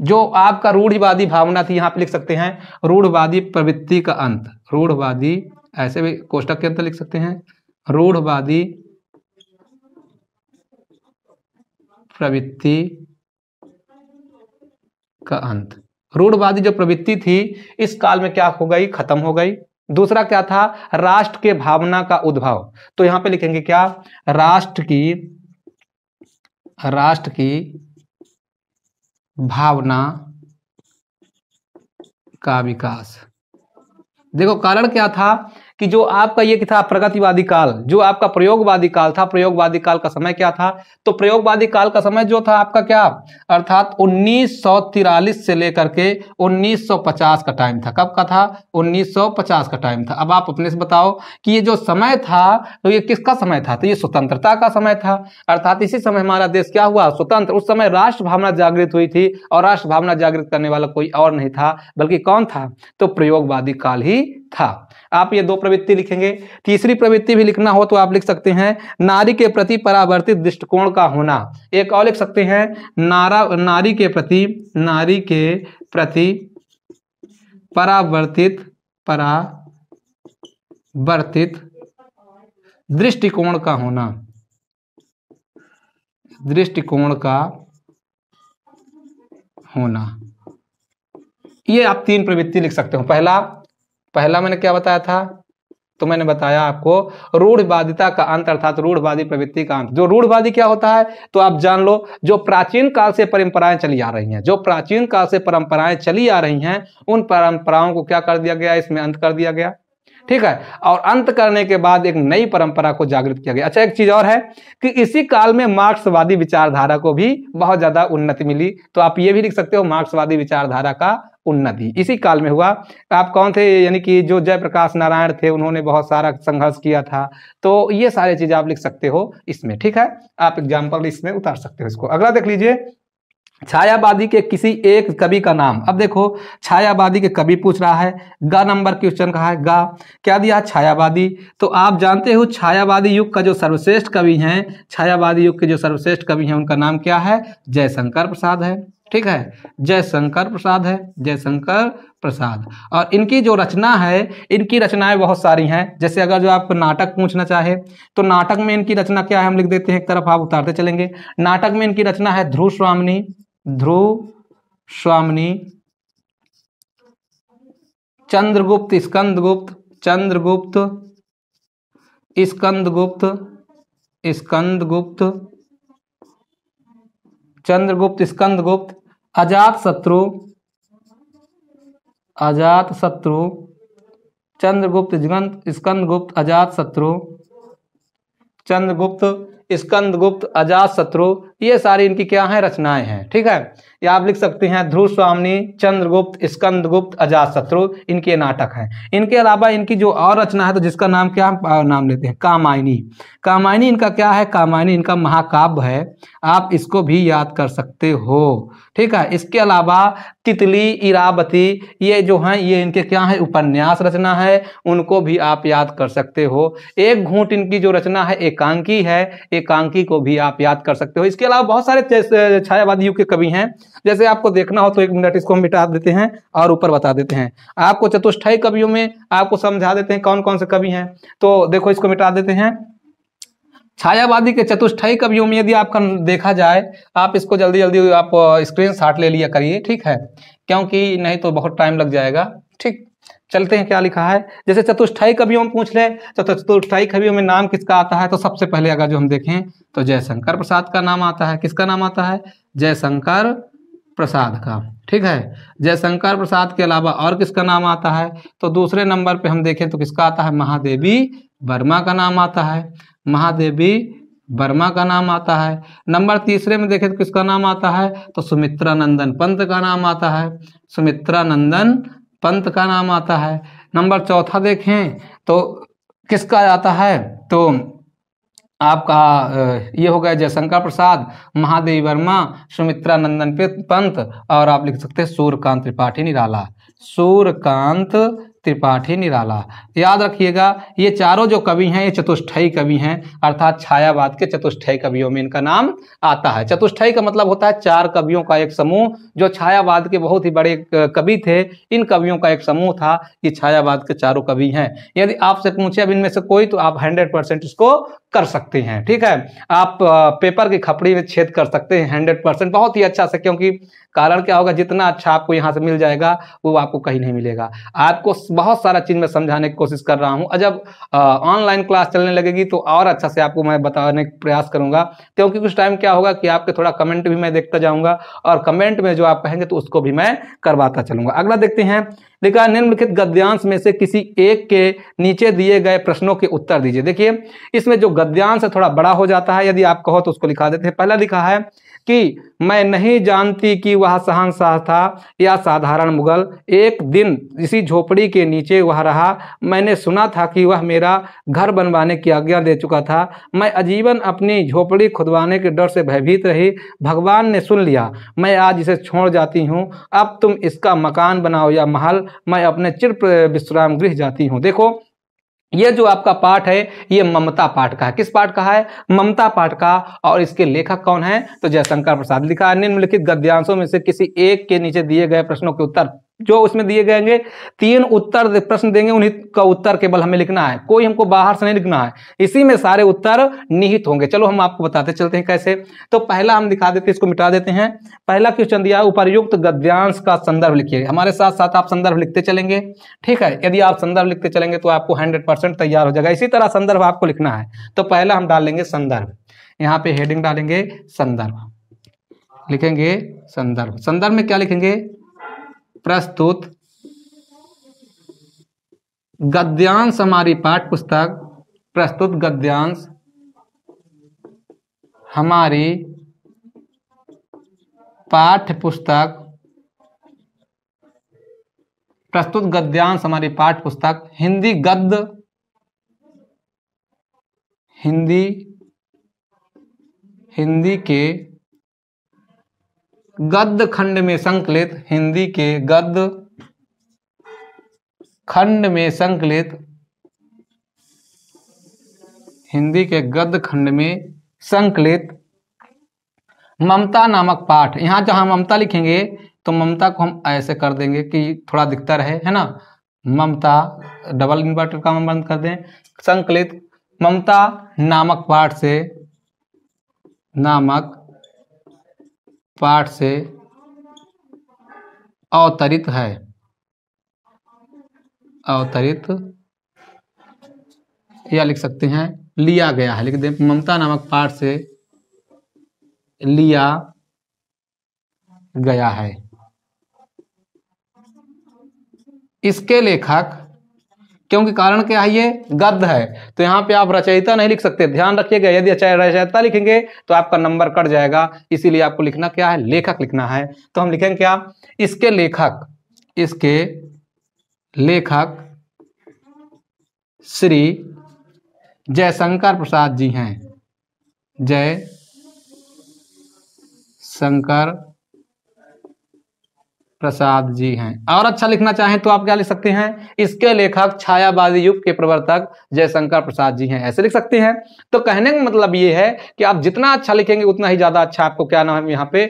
जो आपका रूढ़िवादी भावना थी, यहां पे लिख सकते हैं रूढ़वादी प्रवृत्ति का अंत, रूढ़वादी, ऐसे भी कोष्टक के अंदर लिख सकते हैं, रूढ़वादी प्रवृत्ति का अंत। रूढ़वादी जो प्रवृत्ति थी इस काल में क्या हो गई? खत्म हो गई। दूसरा क्या था? राष्ट्र के भावना का उद्भव। तो यहां पे लिखेंगे क्या? राष्ट्र की भावना का विकास। देखो कारण क्या था कि जो आपका ये था प्रगतिवादी काल, जो आपका प्रयोगवादी काल था, प्रयोगवादी काल का समय क्या था? तो प्रयोगवादी काल का समय जो था आपका क्या, अर्थात 1943 से लेकर के 1950 का टाइम था। कब का था? 1950 का टाइम था। अब आप अपने से बताओ कि ये जो समय था तो ये किसका समय था? तो ये स्वतंत्रता का समय था, अर्थात इसी समय हमारा देश क्या हुआ? स्वतंत्र। उस समय राष्ट्र भावना जागृत हुई थी और राष्ट्र भावना जागृत करने वाला कोई और नहीं था बल्कि कौन था? तो प्रयोगवादी काल ही था। आप ये 2 प्रवृत्ति लिखेंगे। तीसरी प्रवृत्ति भी लिखना हो तो आप लिख सकते हैं नारी के प्रति परावर्तित दृष्टिकोण का होना। एक और लिख सकते हैं नारी के प्रति परावर्तित दृष्टिकोण का होना, दृष्टिकोण का होना। ये आप 3 प्रवृत्ति लिख सकते हो। पहला मैंने क्या बताया था? तो मैंने बताया आपको रूढ़वादिता का अंत, अर्थात रूढ़वादी प्रवृत्ति का अंत। जो रूढ़वादी क्या होता है तो आप जान लो, जो प्राचीन काल से परंपराएं चली आ रही हैं, जो प्राचीन काल से परंपराएं चली आ रही हैं, उन परंपराओं को क्या कर दिया गया? इसमें अंत कर दिया गया। ठीक है, और अंत करने के बाद एक नई परंपरा को जागृत किया गया। अच्छा, एक चीज और है कि इसी काल में मार्क्सवादी विचारधारा को भी बहुत ज्यादा उन्नति मिली। तो आप ये भी लिख सकते हो मार्क्सवादी विचारधारा का उन्नति इसी काल में हुआ। आप कौन थे? यानी कि जो जयप्रकाश नारायण थे, उन्होंने बहुत सारा संघर्ष किया था। तो ये सारी चीजें आप लिख सकते हो इसमें। ठीक है, आप एग्जाम्पल इसमें उतार सकते हो इसको। अगला देख लीजिए, छायावादी के किसी एक कवि का नाम। अब देखो, छायावादी के कवि पूछ रहा है, गा नंबर क्वेश्चन का है, गा क्या दिया? छायावादी। तो आप जानते हो छायावादी युग का जो सर्वश्रेष्ठ कवि हैं, छायावादी युग के जो सर्वश्रेष्ठ कवि हैं, उनका नाम क्या है? जयशंकर प्रसाद है। ठीक है, जयशंकर प्रसाद है, जयशंकर प्रसाद। और इनकी जो रचना है, इनकी रचनाएं बहुत सारी हैं। जैसे अगर जो आपको नाटक पूछना चाहे तो नाटक में इनकी रचना क्या है, हम लिख देते हैं एक तरफ, आप उतारते चलेंगे। नाटक में इनकी रचना है ध्रुव स्वामिनी, चंद्रगुप्त, स्कंदगुप्त, चंद्रगुप्त, स्कंदगुप्त, अजातशत्रु, चंद्रगुप्त, स्कंदगुप्त, अजातशत्रु, चंद्रगुप्त, स्कंदगुप्त, अजातशत्रु, ये सारी इनकी क्या है? रचनाएं हैं। ठीक है, या आप लिख सकते हैं ध्रुव स्वामिनी, चंद्रगुप्त, स्कंदगुप्त, अजातशत्रु, इनके नाटक हैं। इनके अलावा इनकी जो और रचना है तो जिसका नाम क्या हम नाम लेते हैं? कामायनी। कामायनी इनका क्या है? कामायनी इनका महाकाव्य है, आप इसको भी याद कर सकते हो। ठीक है, इसके अलावा तितली, इरावती, ये जो हैं ये इनके क्या है? उपन्यास रचना है, उनको भी आप याद कर सकते हो। एक घूंट इनकी जो रचना है एकांकी है, एकांकी को भी आप याद कर सकते हो। इसके अलावा बहुत सारे छायावादी युग के कवि हैं। जैसे आपको देखना हो तो 1 मिनट इसको हम मिटा देते हैं और ऊपर बता देते हैं आपको। चतुष्टयी कवियों में आपको समझा देते हैं कौन कौन से कवि हैं। तो देखो, इसको मिटा देते हैं। छायावादी के चतुष्टयी कवियों में यदि आपका देखा जाए, आप इसको जल्दी जल्दी आप स्क्रीनशॉट ले लिया करिए। ठीक है, क्योंकि नहीं तो बहुत टाइम लग जाएगा। ठीक, चलते हैं क्या लिखा है। जैसे चतुष्टयी कवियों में पूछ ले तो चतुष्टयी कवियों में नाम किसका आता है? तो सबसे पहले अगर जो हम देखें तो जयशंकर प्रसाद का नाम आता है। किसका नाम आता है? जयशंकर प्रसाद का। ठीक है, जयशंकर प्रसाद के अलावा और किसका नाम आता है? तो दूसरे नंबर पे हम देखें तो किसका आता है? महादेवी वर्मा का नाम आता है। महादेवी वर्मा का नाम आता है। नंबर तीसरे में देखें तो किसका नाम आता है, तो सुमित्रा नंदन पंत का नाम आता है, सुमित्रा नंदन पंत का नाम आता है। नंबर चौथा देखें तो किसका आता है, तो आपका ये हो गया जयशंकर प्रसाद, महादेवी वर्मा, सुमित्रा नंदन पंत, और आप लिख सकते हैं सूर्यकांत त्रिपाठी निराला, सूर्यकांत त्रिपाठी निराला। याद रखिएगा ये चारों जो कवि हैं ये चतुष्टयी कवि हैं, अर्थात छायावाद के चतुष्टयी कवियों में इनका नाम आता है। चतुष्टयी का मतलब होता है चार कवियों का एक समूह। जो छायावाद के बहुत ही बड़े कवि थे, इन कवियों का एक समूह था, ये छायावाद के चारों कवि हैं। यदि आपसे पूछे अब इनमें से कोई, तो आप 100% इसको कर सकते हैं। ठीक है, आप पेपर की खपड़ी में छेद कर सकते हैं 100%, बहुत ही अच्छा से, क्योंकि कारण क्या होगा, जितना अच्छा आपको यहाँ से मिल जाएगा वो आपको कहीं नहीं मिलेगा। आपको बहुत सारा चीज मैं समझाने की कोशिश कर रहा हूँ, और जब ऑनलाइन क्लास चलने लगेगी तो और अच्छा से आपको मैं बताने का प्रयास करूंगा, क्योंकि कुछ टाइम क्या होगा कि आपके थोड़ा कमेंट भी मैं देखता जाऊंगा, और कमेंट में जो आप कहेंगे तो उसको भी मैं करवाता चलूंगा। अगला देखते हैं, लिखा निम्नलिखित गद्यांश में से किसी एक के नीचे दिए गए प्रश्नों के उत्तर दीजिए। देखिए इसमें जो गद्यांश है थोड़ा बड़ा हो जाता है, यदि आप कहो तो उसको लिखा देते हैं। पहला लिखा है कि मैं नहीं जानती कि वह शहंशाह था या साधारण मुगल, एक दिन इसी झोपड़ी के नीचे वह रहा, मैंने सुना था कि वह मेरा घर बनवाने की आज्ञा दे चुका था, मैं आजीवन अपनी झोपड़ी खुदवाने के डर से भयभीत रही, भगवान ने सुन लिया, मैं आज इसे छोड़ जाती हूँ, अब तुम इसका मकान बनाओ या महल, मैं अपने चिर विश्राम गृह जाती हूँ। देखो ये जो आपका पाठ है ये ममता पाठ का है। किस पाठ का है, ममता पाठ का, और इसके लेखक कौन है, तो जयशंकर प्रसाद। लिखा है निम्नलिखित गद्यांशों में से किसी एक के नीचे दिए गए प्रश्नों के उत्तर, जो उसमें दिए गए 3 उत्तर प्रश्न देंगे, उन्हीं का उत्तर केवल हमें लिखना है, कोई हमको बाहर से नहीं लिखना है, इसी में सारे उत्तर निहित होंगे। चलो हम आपको बताते चलते हैं कैसे। तो पहला हम दिखा देते हैं, इसको मिटा देते हैं। पहला क्वेश्चन दिया है, उपर्युक्त गद्यांश का संदर्भ लिखिए। हमारे साथ साथ आप संदर्भ लिखते चलेंगे, ठीक है। यदि आप संदर्भ लिखते चलेंगे तो आपको 100% तैयार हो जाएगा। इसी तरह संदर्भ आपको लिखना है। तो पहला हम डालेंगे संदर्भ, यहाँ पे हेडिंग डालेंगे संदर्भ, लिखेंगे संदर्भ। संदर्भ में क्या लिखेंगे, प्रस्तुत गद्यांश हमारी पाठ्य पुस्तक, प्रस्तुत गद्यांश हमारी पाठ्य पुस्तक, प्रस्तुत गद्यांश हमारी पाठ्य पुस्तक हिंदी गद्य, हिंदी के गद्य खंड में संकलित, हिंदी के गद्य खंड में संकलित, हिंदी के गद्य खंड में संकलित ममता नामक पाठ। यहां जहां ममता लिखेंगे तो ममता को हम ऐसे कर देंगे कि थोड़ा दिखता रहे, है ना, ममता, डबल इन्वर्टेड कॉमा बंद कर दें, संकलित ममता नामक पाठ से, नामक पाठ से अवतरित है, अवतरित या लिख सकते हैं लिया गया है, लिख दें ममता नामक पाठ से लिया गया है। इसके लेखक, क्योंकि कारण क्या है, ये गद्य है, तो यहाँ पे आप रचयिता नहीं लिख सकते, ध्यान रखिएगा। यदि रचयिता लिखेंगे तो आपका नंबर कट जाएगा, इसीलिए आपको लिखना क्या है, लेखक लिखना है। तो हम लिखेंगे क्या, इसके लेखक, इसके लेखक श्री जयशंकर प्रसाद जी हैं, जयशंकर प्रसाद जी हैं। और अच्छा लिखना चाहें तो आप क्या लिख सकते हैं, इसके लेखक छायावादी युग के प्रवर्तक जयशंकर प्रसाद जी हैं, ऐसे लिख सकते हैं। तो कहने का मतलब ये है कि आप जितना अच्छा लिखेंगे उतना ही ज्यादा अच्छा आपको क्या नाम है, यहाँ पे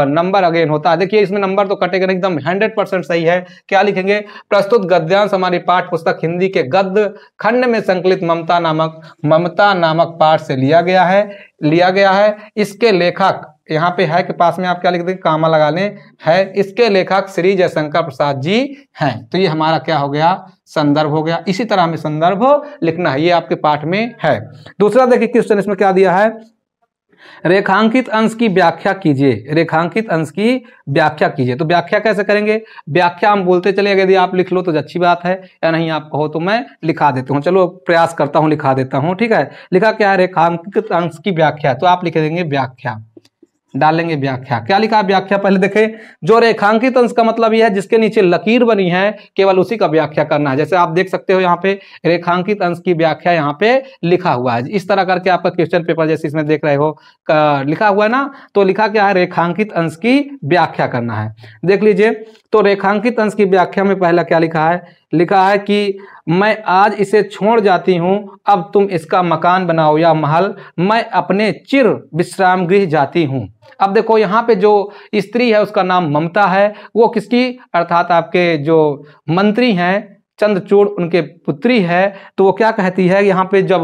नंबर अगेन होता है। देखिए इसमें नंबर तो कटेगा नहीं, एकदम 100% सही है। क्या लिखेंगे, प्रस्तुत गद्यांश हमारी पाठ्य पुस्तक हिंदी के गद्य खंड में संकलित ममता नामक पाठ से लिया गया है। इसके लेखक, यहाँ पे है के पास में आप क्या लिख देंगे, कामा लगा लें, है, इसके लेखक श्री जयशंकर प्रसाद जी हैं। तो ये हमारा क्या हो गया, संदर्भ हो गया। इसी तरह हमें संदर्भ लिखना है, ये आपके पाठ में है। दूसरा देखिए क्वेश्चन इसमें क्या दिया है, रेखांकित अंश की व्याख्या कीजिए, रेखांकित अंश की व्याख्या कीजिए। तो व्याख्या कैसे करेंगे? व्याख्या हम बोलते चले, यदि आप लिख लो तो अच्छी बात है, या नहीं आप कहो तो मैं लिखा देता हूँ। चलो प्रयास करता हूँ, लिखा देता हूँ। ठीक है, लिखा क्या है? रेखांकित अंश की व्याख्या। तो आप लिख देंगे व्याख्या, डालेंगे व्याख्या। क्या लिखा है व्याख्या? पहले देखें, जो रेखांकित अंश का मतलब यह है जिसके नीचे लकीर बनी है, केवल उसी का व्याख्या करना है। जैसे आप देख सकते हो यहाँ पे रेखांकित अंश की व्याख्या यहाँ पे लिखा हुआ है। इस तरह करके आपका क्वेश्चन पेपर जैसे इसमें देख रहे हो लिखा हुआ है ना, तो लिखा क्या है? रेखांकित अंश की व्याख्या करना है। देख लीजिए, तो रेखांकित अंश की व्याख्या में पहला क्या लिखा है? लिखा है कि मैं आज इसे छोड़ जाती हूं, अब तुम इसका मकान बनाओ या महल, मैं अपने चिर विश्राम गृह जाती हूं। अब देखो यहाँ पे जो स्त्री है उसका नाम ममता है, वो किसकी, अर्थात आपके जो मंत्री हैं चंद्रचूड़, उनके पुत्री है। तो वो क्या कहती है यहाँ पे, जब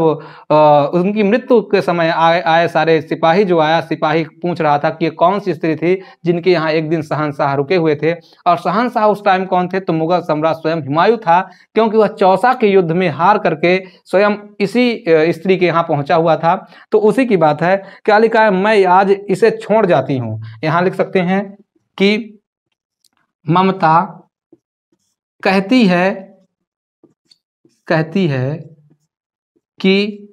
उनकी मृत्यु के समय आए सारे सिपाही, जो आया सिपाही पूछ रहा था कि ये कौन सी स्त्री थी जिनके यहाँ एक दिन शहंशाह रुके हुए थे। और शहंशाह उस टाइम कौन थे? तो मुगल सम्राट स्वयं हुमायूं था, क्योंकि वह चौसा के युद्ध में हार करके स्वयं इसी स्त्री के यहाँ पहुंचा हुआ था। तो उसी की बात है। क्या लिखा है? मैं आज इसे छोड़ जाती हूँ। यहाँ लिख सकते हैं कि ममता कहती है कि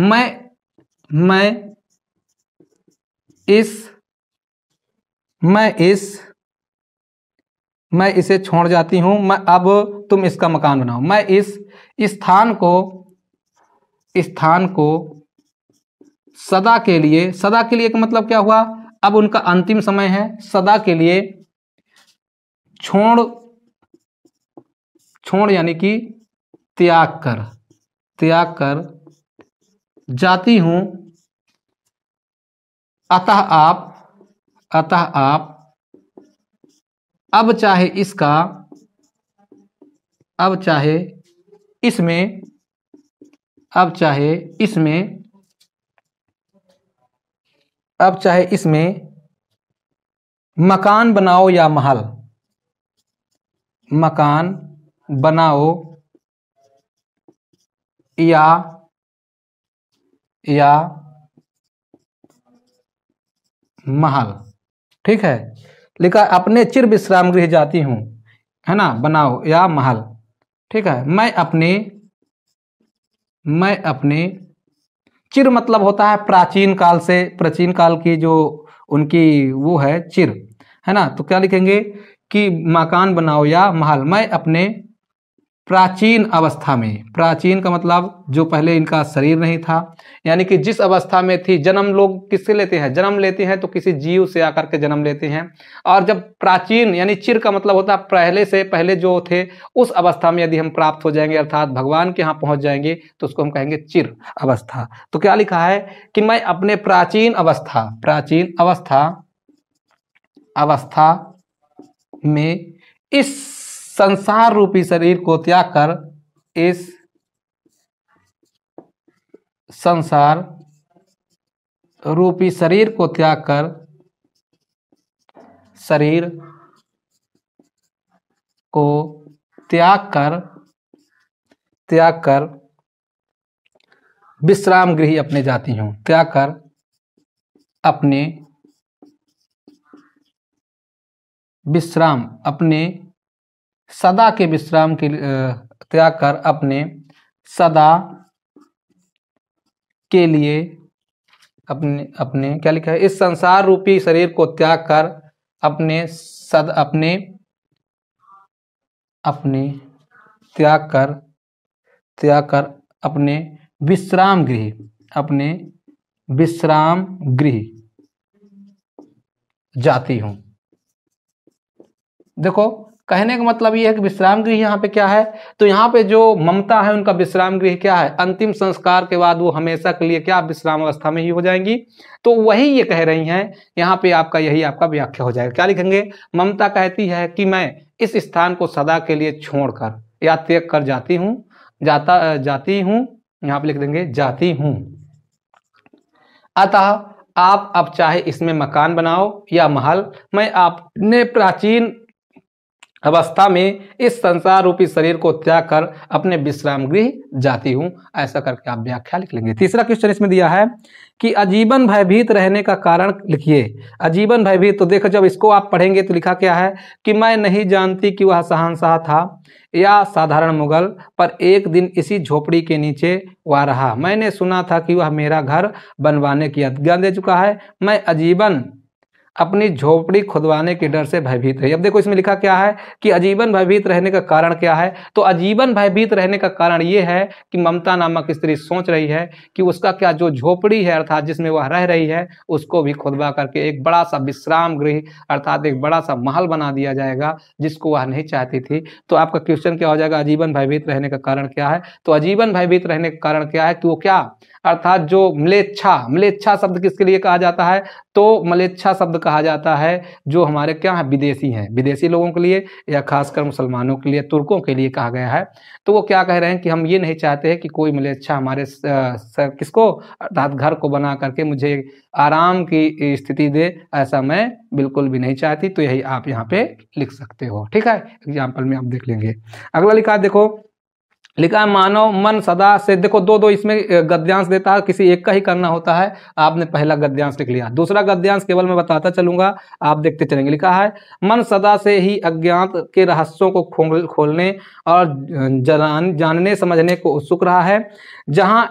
मैं इसे छोड़ जाती हूं, मैं अब तुम इसका मकान बनाओ। मैं इस स्थान को सदा के लिए का मतलब क्या हुआ? अब उनका अंतिम समय है, सदा के लिए छोड़ यानी कि त्याग कर जाती हूं। अतः आप अब चाहे इसमें मकान बनाओ या महल, मकान बनाओ या महल। ठीक है, लिखा अपने चिर विश्राम गृह जाती हूं, है ना, बनाओ या महल। ठीक है, मैं अपने चिर मतलब होता है प्राचीन काल की जो उनकी वो है चिर, है ना। तो क्या लिखेंगे कि मकान बनाओ या महल, मैं अपने प्राचीन अवस्था में, प्राचीन का मतलब जो पहले इनका शरीर नहीं था, यानी कि जिस अवस्था में थी। जन्म लोग किससे लेते हैं? जन्म लेते हैं तो किसी जीव से आकर के जन्म लेते हैं। और जब प्राचीन यानी चिर का मतलब होता है पहले से पहले जो थे, उस अवस्था में यदि हम प्राप्त हो जाएंगे, अर्थात भगवान के यहाँ पहुंच जाएंगे, तो उसको हम कहेंगे चिर अवस्था। तो क्या लिखा है कि मैं अपने प्राचीन अवस्था में इस संसार रूपी शरीर को त्याग कर, इस संसार रूपी शरीर को त्याग कर विश्राम गृह अपने जाती हूँ, त्याग कर अपने विश्राम, अपने सदा के विश्राम के त्याग कर अपने सदा के लिए अपने क्या लिखा है? इस संसार रूपी शरीर को त्याग कर अपने त्याग कर अपने विश्राम गृह जाती हूं। देखो, कहने का मतलब ये है कि विश्राम गृह यहाँ पे क्या है? तो यहाँ पे जो ममता है उनका विश्राम गृह क्या है? अंतिम संस्कार के बाद वो हमेशा के लिए क्या विश्राम अवस्था में ही हो जाएंगी। तो वही ये कह रही हैं यहाँ पे, आपका यही आपका व्याख्या हो जाएगा। क्या लिखेंगे? ममता कहती है कि मैं इस स्थान को सदा के लिए छोड़कर या त्याग कर जाती हूँ, यहाँ पे लिख देंगे जाती हूँ। अतः आप अब चाहे इसमें मकान बनाओ या महल, मैं अपने प्राचीन अवस्था में इस संसार रूपी शरीर को त्याग कर अपने विश्राम गृह जाती हूं। ऐसा करके आप व्याख्या लिख लेंगे। तीसरा क्वेश्चन इसमें दिया है कि आजीवन भयभीत रहने का कारण लिखिए। आजीवन भयभीत, तो देखो जब इसको आप पढ़ेंगे तो लिखा क्या है कि मैं नहीं जानती कि वह शहंशाह था या साधारण मुगल, पर एक दिन इसी झोपड़ी के नीचे वह रहा। मैंने सुना था कि वह मेरा घर बनवाने की आज्ञा दे चुका है। मैं आजीवन अपनी झोपड़ी खुदवाने के डर से भयभीत रही। अब देखो इसमें लिखा क्या है कि आजीवन भयभीत रहने का कारण क्या है। तो आजीवन भयभीत रहने का कारण ये है कि ममता नामक स्त्री सोच रही है कि उसका क्या जो झोपड़ी है अर्थात जिसमें वह रह रही है उसको भी खुदवा करके एक बड़ा सा विश्राम गृह अर्थात एक बड़ा सा महल बना दिया जाएगा, जिसको वह नहीं चाहती थी। तो आपका क्वेश्चन क्या हो जाएगा, आजीवन भयभीत रहने का कारण क्या है। तो आजीवन भयभीत रहने का कारण क्या है कि वो क्या अर्थात जो म्लेच्छा, म्लेच्छा शब्द किसके लिए कहा जाता है, तो म्लेच्छा शब्द कहा जाता है जो हमारे क्या है विदेशी हैं, विदेशी लोगों के लिए या खासकर मुसलमानों के लिए, तुर्कों के लिए कहा गया है। तो वो क्या कह रहे हैं कि हम ये नहीं चाहते हैं कि कोई म्लेच्छा हमारे किसको अर्थात घर को बना करके मुझे आराम की स्थिति दे, ऐसा मैं बिल्कुल भी नहीं चाहती। तो यही आप यहाँ पे लिख सकते हो। ठीक है, एग्जाम्पल में आप देख लेंगे। अगला लिखा देखो, लिखा है मानव मन सदा से, देखो दो दो इसमें गद्यांश देता है, किसी एक का ही करना होता है। आपने पहला गद्यांश लिख लिया, दूसरा गद्यांश केवल मैं बताता चलूंगा, आप देखते चलेंगे। लिखा है मन सदा से ही अज्ञात के रहस्यों को खोलने और जानने समझने को उत्सुक रहा है। जहां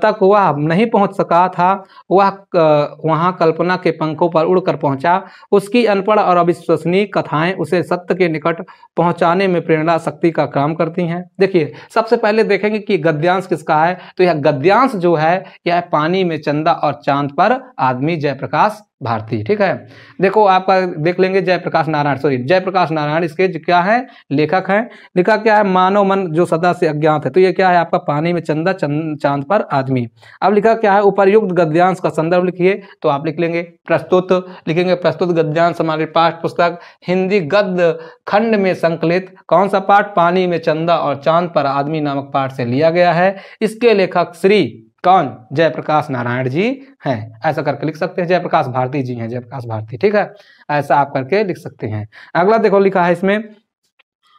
तक वह नहीं पहुंच सका था वहां कल्पना के पंखों पर उड़कर पहुंचा। उसकी अनपढ़ और अविश्वसनीय कथाएं उसे सत्य के निकट पहुंचाने में प्रेरणा शक्ति का काम करती हैं। देखिए सबसे पहले देखेंगे कि गद्यांश किसका है। तो यह गद्यांश जो है यह पानी में चंदा और चांद पर आदमी जयप्रकाश भारती। ठीक है, देखो आपका देख लेंगे जयप्रकाश नारायण, सॉरी जयप्रकाश नारायण इसके क्या है लेखक हैं। लिखा क्या है मानव मन जो सदा से अज्ञात है, तो ये क्या है आपका पानी में चंदा चांद पर आदमी। अब लिखा क्या है उपर्युक्त गद्यांश का संदर्भ लिखिए, तो आप लिख लेंगे प्रस्तुत, लिखेंगे प्रस्तुत गद्यांश हमारे पाठ पुस्तक हिंदी गद्य खंड में संकलित कौन सा पाठ, पानी में चंदा और चांद पर आदमी नामक पाठ से लिया गया है। इसके लेखक श्री कौन, जयप्रकाश नारायण जी हैं। ऐसा करके लिख सकते हैं, जयप्रकाश भारती जी हैं, जयप्रकाश भारती। ठीक है, ऐसा आप करके लिख सकते हैं। अगला देखो लिखा है इसमें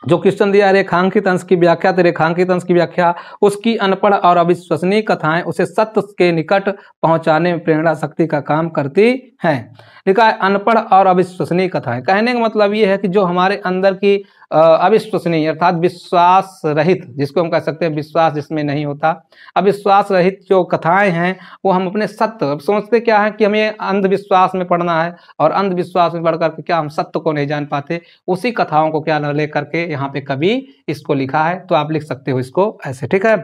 जो क्वेश्चन दिया रेखांकित अंश की व्याख्या, तो रेखांकित अंश की व्याख्या उसकी अनपढ़ और अविश्वसनीय कथाएं उसे सत्य के निकट पहुंचाने में प्रेरणा शक्ति का काम करती हैं। लिखा है अनपढ़ और अविश्वसनीय कथाएं, कहने का मतलब ये है कि जो हमारे अंदर की अविश्वसनीय अर्थात विश्वास रहित, जिसको हम कह सकते हैं विश्वास जिसमें नहीं होता, अविश्वास रहित जो कथाएं हैं वो हम अपने सत्य सोचते क्या है कि हमें अंधविश्वास में पढ़ना है और अंधविश्वास में पढ़ करके क्या हम सत्य को नहीं जान पाते, उसी कथाओं को क्या ले करके यहाँ पे कभी इसको लिखा है। तो आप लिख सकते हो इसको ऐसे। ठीक है,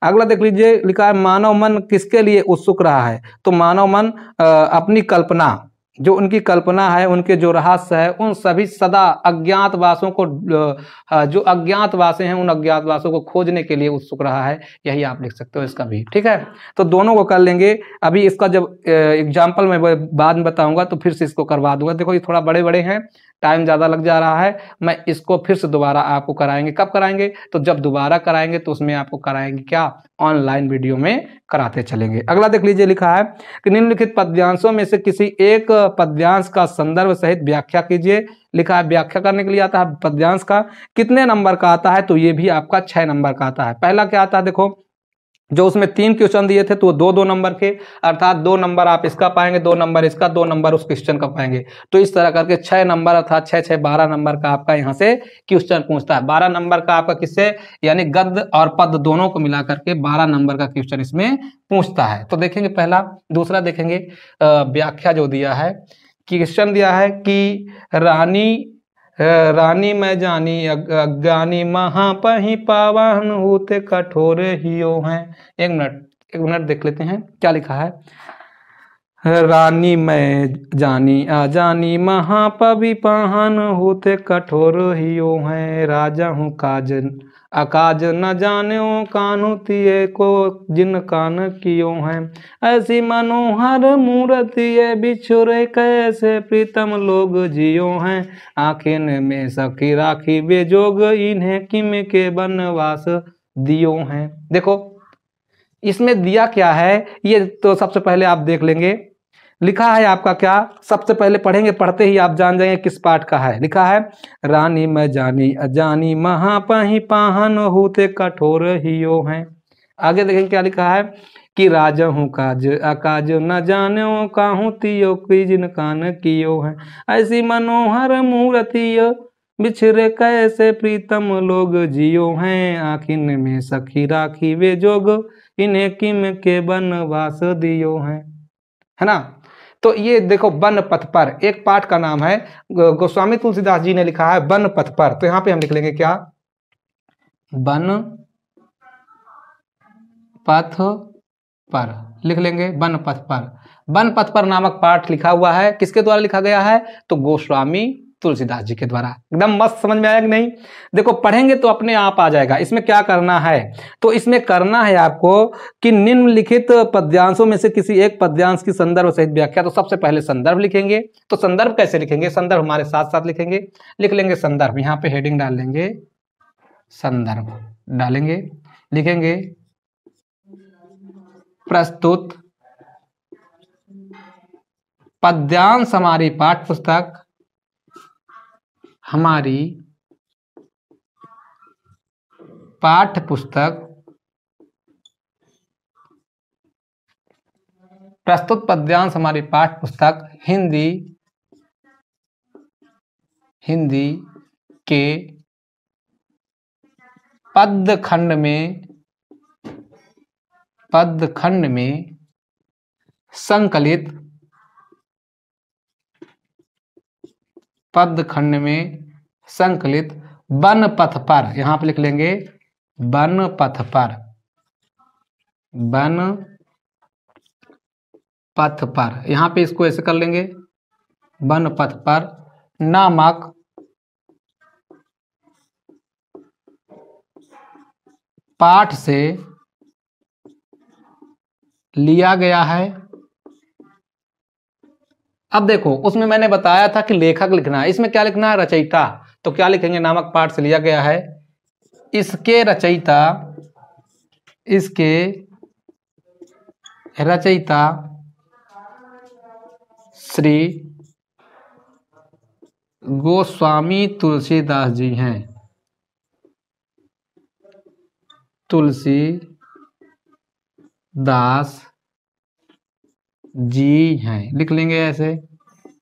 अगला देख लीजिए, लिखा है मानव मन किसके लिए उत्सुक रहा है। तो मानव मन अपनी कल्पना, जो उनकी कल्पना है, उनके जो रहस्य है, उन सभी सदा अज्ञातवासों को, जो अज्ञातवासी हैं उन अज्ञातवासों को खोजने के लिए उत्सुक रहा है। यही आप लिख सकते हो इसका भी। ठीक है, तो दोनों को कर लेंगे। अभी इसका जब एग्जाम्पल मैं बाद में बताऊंगा तो फिर से इसको करवा दूंगा। देखो ये थोड़ा बड़े बड़े हैं, टाइम ज़्यादा लग जा रहा है, मैं इसको फिर से दोबारा आपको कराएंगे। कब कराएंगे, तो जब दोबारा कराएंगे तो उसमें आपको कराएंगे क्या, ऑनलाइन वीडियो में कराते चलेंगे। अगला देख लीजिए, लिखा है कि निम्नलिखित पद्यांशों में से किसी एक पद्यांश का संदर्भ सहित व्याख्या कीजिए। लिखा है व्याख्या करने के लिए आता है पद्यांश का कितने नंबर का आता है, तो ये भी आपका 6 नंबर का आता है। पहला क्या आता है, देखो जो उसमें 3 क्वेश्चन दिए थे तो वो 2-2 नंबर के, अर्थात 2 नंबर आप इसका पाएंगे, 2 नंबर इसका, 2 नंबर उस क्वेश्चन का पाएंगे। तो इस तरह करके 6 नंबर अर्थात 6-6 12 नंबर का आपका यहाँ से क्वेश्चन पूछता है। 12 नंबर का आपका किससे, यानी गद्य और पद दोनों को मिला करके 12 नंबर का क्वेश्चन इसमें पूछता है। तो देखेंगे पहला, दूसरा देखेंगे व्याख्या जो दिया है, क्वेश्चन दिया है कि रानी मैं जानी अज्ञानी महापहि पावन होते कठोर हियो हैं। एक मिनट देख लेते हैं क्या लिखा है। रानी मैं जानी अजानी महापवि पाहन होते कठोर हियो हैं। राजा हूँ काज अकाज न जाने कान्हू तिये को जिन कान कियो हैं। ऐसी मनोहर मूर्ति बिछुरे कैसे प्रीतम लोग जियो हैं। आखिन में सखी राखी बेजोग इन्हें किम के बनवास दियो हैं। देखो इसमें दिया क्या है, ये तो सबसे पहले आप देख लेंगे लिखा है आपका क्या, सबसे पहले पढ़ेंगे, पढ़ते ही आप जान जाएंगे किस पाठ का है। लिखा है रानी मैं जानी अजानी महापही पाहन होते कठोर हियो हैं। आगे देखेंगे क्या लिखा है कि राजा हूँ काज अकाज न जानो काहू तियो की जिन कान कियो है। ऐसी मनोहर मूर्तियो बिछरे कैसे प्रीतम लोग जियो हैं। आखिन में सखी राखी वे जोग इन्हें किम के बनवास दियो हैं, है ना। तो ये देखो वन पथ पर एक पाठ का नाम है, गोस्वामी तुलसीदास जी ने लिखा है वन पथ पर। तो यहां पे हम लिख लेंगे क्या, वन पथ पर लिख लेंगे, वन पथ पर। वन पथ पर नामक पाठ लिखा हुआ है, किसके द्वारा लिखा गया है, तो गोस्वामी तुलसीदास जी के द्वारा। एकदम मस्त, समझ में आया कि नहीं। देखो पढ़ेंगे तो अपने आप आ जाएगा। इसमें क्या करना है, तो इसमें करना है आपको कि निम्नलिखित पद्यांशों में से किसी एक पद्यांश की संदर्भ सहित व्याख्या। तो सबसे पहले संदर्भ लिखेंगे। तो संदर्भ कैसे लिखेंगे, संदर्भ हमारे साथ साथ लिखेंगे, लिख लेंगे संदर्भ। यहाँ पे हेडिंग डाल लेंगे संदर्भ, डालेंगे, लिखेंगे प्रस्तुत पद्यांश हमारी पाठ्य पुस्तक, हमारी पाठ्य पुस्तक, प्रस्तुत पद्यांश हमारी पाठ्य पुस्तक हिंदी के पद खंड में संकलित, पद खंड में संकलित वन पथ पर, यहां पे लिख लेंगे वन पथ पर, वन पथ पर, यहां पे इसको ऐसे कर लेंगे वन पथ पर नामक पाठ से लिया गया है। अब देखो उसमें मैंने बताया था कि लेखक लिखना है, इसमें क्या लिखना है, रचयिता। तो क्या लिखेंगे, नामक पाठ से लिया गया है, इसके रचयिता श्री गोस्वामी तुलसीदास जी हैं, तुलसीदास जी हैं, लिख लेंगे ऐसे,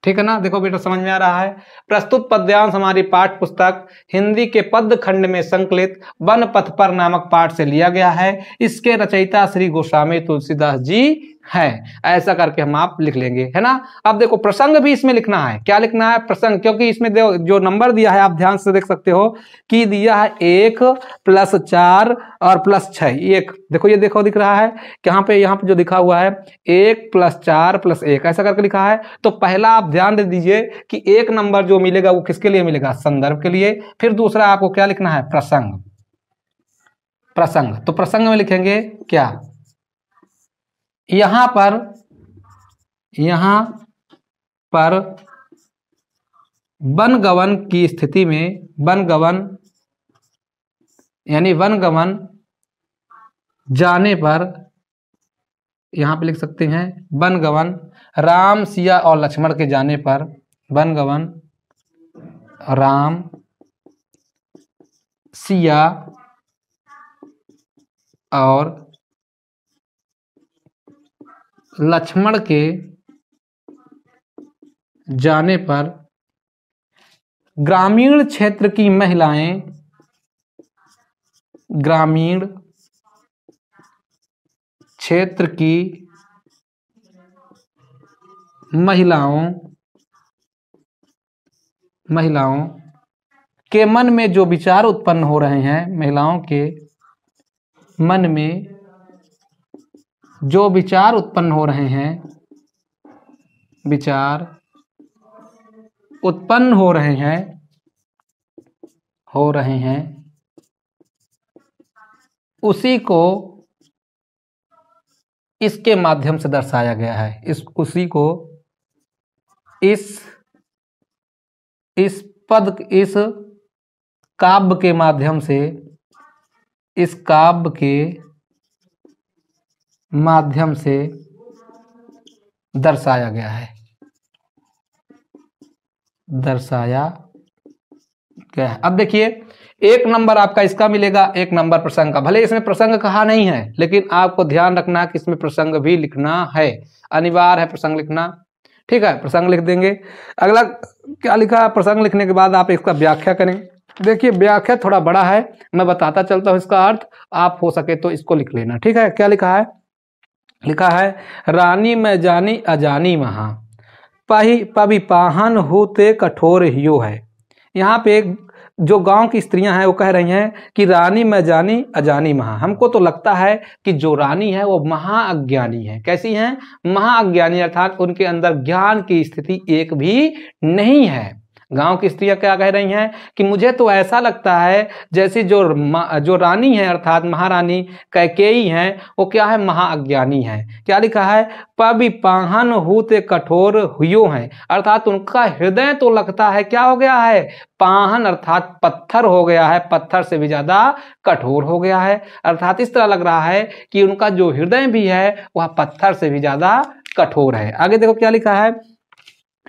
ठीक है ना। देखो बेटा समझ में आ रहा है। प्रस्तुत पद्यांश हमारी पाठ्य पुस्तक हिंदी के पद खंड में संकलित वन पथ पर नामक पाठ से लिया गया है, इसके रचयिता श्री गोस्वामी तुलसीदास जी है। ऐसा करके हम आप लिख लेंगे, है ना। अब देखो प्रसंग भी इसमें लिखना है, क्या लिखना है, प्रसंग, क्योंकि इसमें जो नंबर दिया है आप ध्यान से देख सकते हो कि दिया है 1 + 4 और +6। एक देखो, ये देखो दिख रहा है कि यहाँ पे जो लिखा हुआ है 1 + 4 + 1 ऐसा करके लिखा है। तो पहला आप ध्यान दे दीजिए कि 1 नंबर जो मिलेगा वो किसके लिए मिलेगा, संदर्भ के लिए। फिर दूसरा आपको क्या लिखना है, प्रसंग। तो प्रसंग में लिखेंगे क्या, यहां पर वनगमन की स्थिति में, वनगमन यानी वनगमन जाने पर, यहां पे लिख सकते हैं वनगमन राम सिया और लक्ष्मण के जाने पर, वनगमन राम सिया और लक्ष्मण के जाने पर ग्रामीण क्षेत्र की महिलाएं, ग्रामीण क्षेत्र की महिलाओं के मन में जो विचार उत्पन्न हो रहे हैं, महिलाओं के मन में जो विचार उत्पन्न हो रहे हैं, विचार उत्पन्न हो रहे हैं, उसी को इसके माध्यम से दर्शाया गया है। उसी को इस काव्य के माध्यम से, इस काव्य के माध्यम से दर्शाया गया है, दर्शाया गया है। अब देखिए 1 नंबर आपका इसका मिलेगा, 1 नंबर प्रसंग का। भले इसमें प्रसंग कहा नहीं है, लेकिन आपको ध्यान रखना कि इसमें प्रसंग भी लिखना है, अनिवार्य है प्रसंग लिखना। ठीक है, प्रसंग लिख देंगे। अगला क्या लिखा है, प्रसंग लिखने के बाद आप इसका व्याख्या करें। देखिए व्याख्या थोड़ा बड़ा है, मैं बताता चलता हूँ इसका अर्थ, आप हो सके तो इसको लिख लेना। ठीक है, क्या लिखा है, लिखा है रानी मैं जानी अजानी महा, पवि पाहन होते कठोर हियो है। यहाँ पे जो गांव की स्त्रियां हैं वो कह रही हैं कि रानी मैं जानी अजानी महा। हमको तो लगता है कि जो रानी है वो महाअज्ञानी है। कैसी हैं, महाअज्ञानी, अर्थात उनके अंदर ज्ञान की स्थिति एक भी नहीं है। गांव की स्त्रियां क्या कह रही हैं कि मुझे तो ऐसा लगता है जैसी जो रानी है अर्थात महारानी कैकेयी हैं वो क्या है, महाअज्ञानी है। क्या लिखा है, पवि पाहन होते कठोर हुयो हैं, अर्थात उनका हृदय तो लगता है क्या हो गया है, पाहन अर्थात पत्थर हो गया है, पत्थर से भी ज्यादा कठोर हो गया है। अर्थात इस तरह लग रहा है कि उनका जो हृदय भी है वह पत्थर से भी ज्यादा कठोर है। आगे देखो क्या लिखा है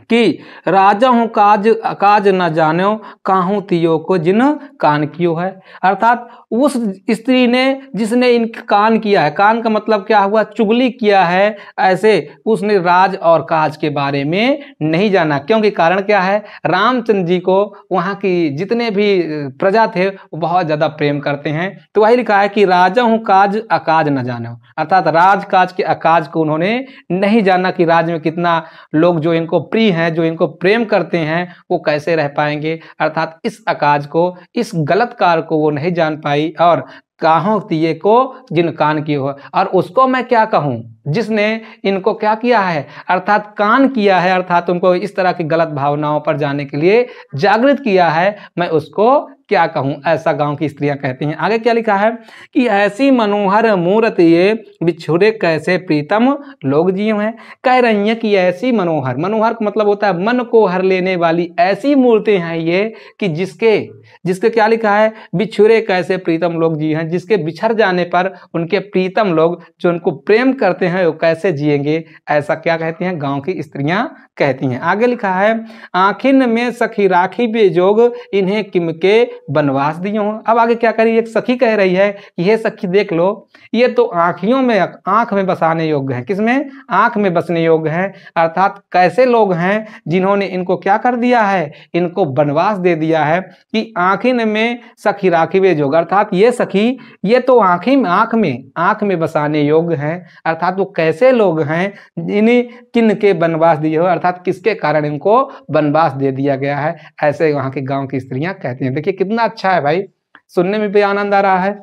कि राजा हूं काज काज न जानो काहू तियो को जिन कान कियो है। अर्थात उस स्त्री ने जिसने इनका कान किया है, कान का मतलब क्या हुआ, चुगली किया है, ऐसे उसने राज और काज के बारे में नहीं जाना। क्योंकि कारण क्या है, रामचंद्र जी को वहां की जितने भी प्रजा थे वो बहुत ज्यादा प्रेम करते हैं। तो वही लिखा है कि राजा हूं काज अकाज न जानो, अर्थात राज काज के अकाज को उन्होंने नहीं जाना कि राज में कितना लोग जो इनको प्रिय हैं, जो इनको प्रेम करते हैं, वो कैसे रह पाएंगे। अर्थात इस अकाज को, इस गलत कार्य को वो नहीं जान पाई। और काहों तिये को जिन कान किए हो, और उसको मैं क्या कहूं जिसने इनको क्या किया है, अर्थात कान किया है, अर्थात उनको इस तरह की गलत भावनाओं पर जाने के लिए जागृत किया है, मैं उसको क्या कहूं, ऐसा गांव की स्त्रियां कहती हैं। आगे क्या लिखा है कि ऐसी मनोहर मूर्त ये बिछुड़े कैसे प्रीतम लोग जीव हैं। कह रही हैं कि ऐसी मनोहर, मनोहर का मतलब होता है मन को हर लेने वाली ऐसी मूर्तें हैं ये कि जिसके क्या लिखा है, बिछुड़े कैसे प्रीतम लोग जी हैं, जिसके बिछड़ जाने पर उनके प्रीतम लोग जो उनको प्रेम करते हैं वो कैसे जिएंगे, ऐसा क्या कहती हैं गांव की स्त्रियां कहती हैं। आगे लिखा है आखिन में सखी राखी बेजोग इन्हें किम के बनवास दियो। अब आगे क्या करी, एक सखी कह रही है कि ये सखी देख लो, ये तो आंखियों में, आंख में बसाने योग्य है। किसमें, आंख में बसने योग्य है। अर्थात कैसे लोग हैं जिन्होंने इनको क्या कर दिया है, इनको बनवास दे दिया है कि आखिन में सखी राखी बेजोग, अर्थात ये सखी ये तो आंख में बसाने योग्य है। अर्थात वो कैसे लोग हैं इन्हें किन के बनवास दिए हो, अर्थात किसके कारण इनको बनवास दे दिया गया है, ऐसे वहां के गांव की स्त्रियां कहती हैं। देखिए कितना अच्छा है भाई, सुनने में भी आनंद आ रहा है।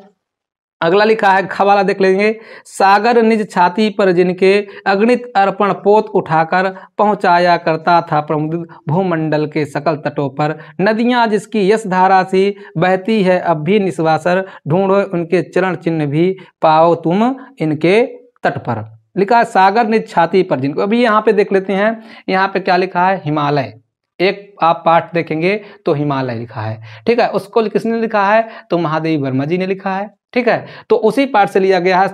अगला लिखा है, हवाला देख लेंगे, सागर निज छाती पर जिनके अगणित अर्पण पोत उठाकर पहुंचाया करता था प्रमुदित भूमंडल के सकल तटों पर, नदियां जिसकी यश धारा सी बहती है अब भी निस्वासर, ढूंढो उनके चरण चिन्ह भी पाओ तुम इनके तट पर। लिखा है सागर निज छाती पर जिनको। अभी यहाँ पे देख लेते हैं, यहाँ पे क्या लिखा है, हिमालय। एक आप पाठ देखेंगे तो हिमालय लिखा है, ठीक है। उसको किसने लिखा है, तो महादेवी वर्मा जी ने लिखा है, ठीक है। तो उसी पाठ से लिया गया है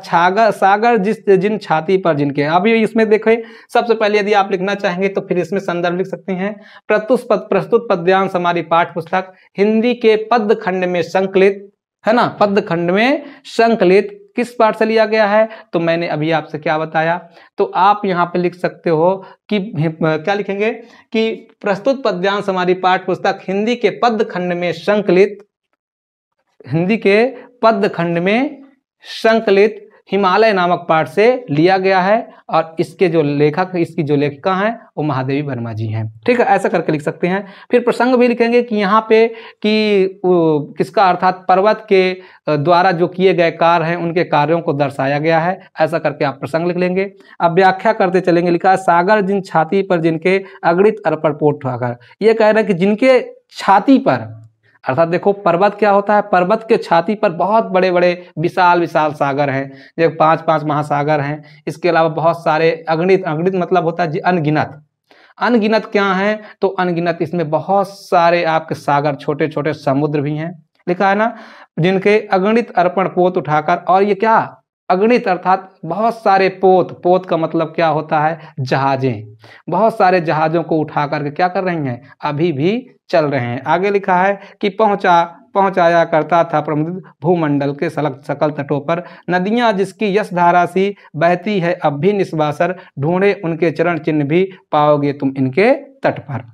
सागर जिन छाती पर जिनके। अभी इसमें देखें, सबसे पहले यदि आप लिखना चाहेंगे तो फिर इसमें संदर्भ लिख सकते हैं। प्रस्तुत पद्यांश हमारी पाठ्य पुस्तक हिंदी के पद्य खंड में संकलित है ना, पद्य खंड में संकलित किस पाठ से लिया गया है, तो मैंने अभी आपसे क्या बताया। तो आप यहाँ पे लिख सकते हो कि क्या लिखेंगे कि प्रस्तुत पद्यांश हमारी पाठ्य पुस्तक हिंदी के पद्य खंड में संकलित, हिंदी के पद्य खंड में संकलित हिमालय नामक पाठ से लिया गया है, और इसके जो लेखक, इसकी जो लेखिका हैं वो महादेवी वर्मा जी हैं, ठीक है। ऐसा करके लिख सकते हैं। फिर प्रसंग भी लिखेंगे कि यहाँ पे कि किसका, अर्थात पर्वत के द्वारा जो किए गए कार्य हैं उनके कार्यों को दर्शाया गया है, ऐसा करके आप प्रसंग लिख लेंगे। अब व्याख्या करते चलेंगे। लिखा है सागर जिन छाती पर जिनके अगणित अर्पण पोत उठाकर, ये कह रहे हैं कि जिनके छाती पर, अर्थात देखो पर्वत क्या होता है, पर्वत के छाती पर बहुत बड़े बड़े विशाल विशाल सागर हैं, जैसे 5 महासागर हैं। इसके अलावा बहुत सारे अगणित, अगणित मतलब होता है अनगिनत, अनगिनत क्या हैं, तो अनगिनत इसमें बहुत सारे आपके सागर, छोटे छोटे समुद्र भी हैं। लिखा है ना, जिनके अगणित अर्पण पोत उठाकर, और ये क्या, अगणित अर्थात बहुत सारे पोत, पोत का मतलब क्या होता है, जहाजें, बहुत सारे जहाजों को उठा करके क्या कर रही हैं, अभी भी चल रहे हैं। आगे लिखा है कि पहुंचाया करता था प्रमुख भूमंडल के सकल तटों पर, नदियां जिसकी यश धारा सी बहती है अब भी निस्वासर, ढूंढे उनके चरण चिन्ह भी पाओगे तुम इनके तट पर।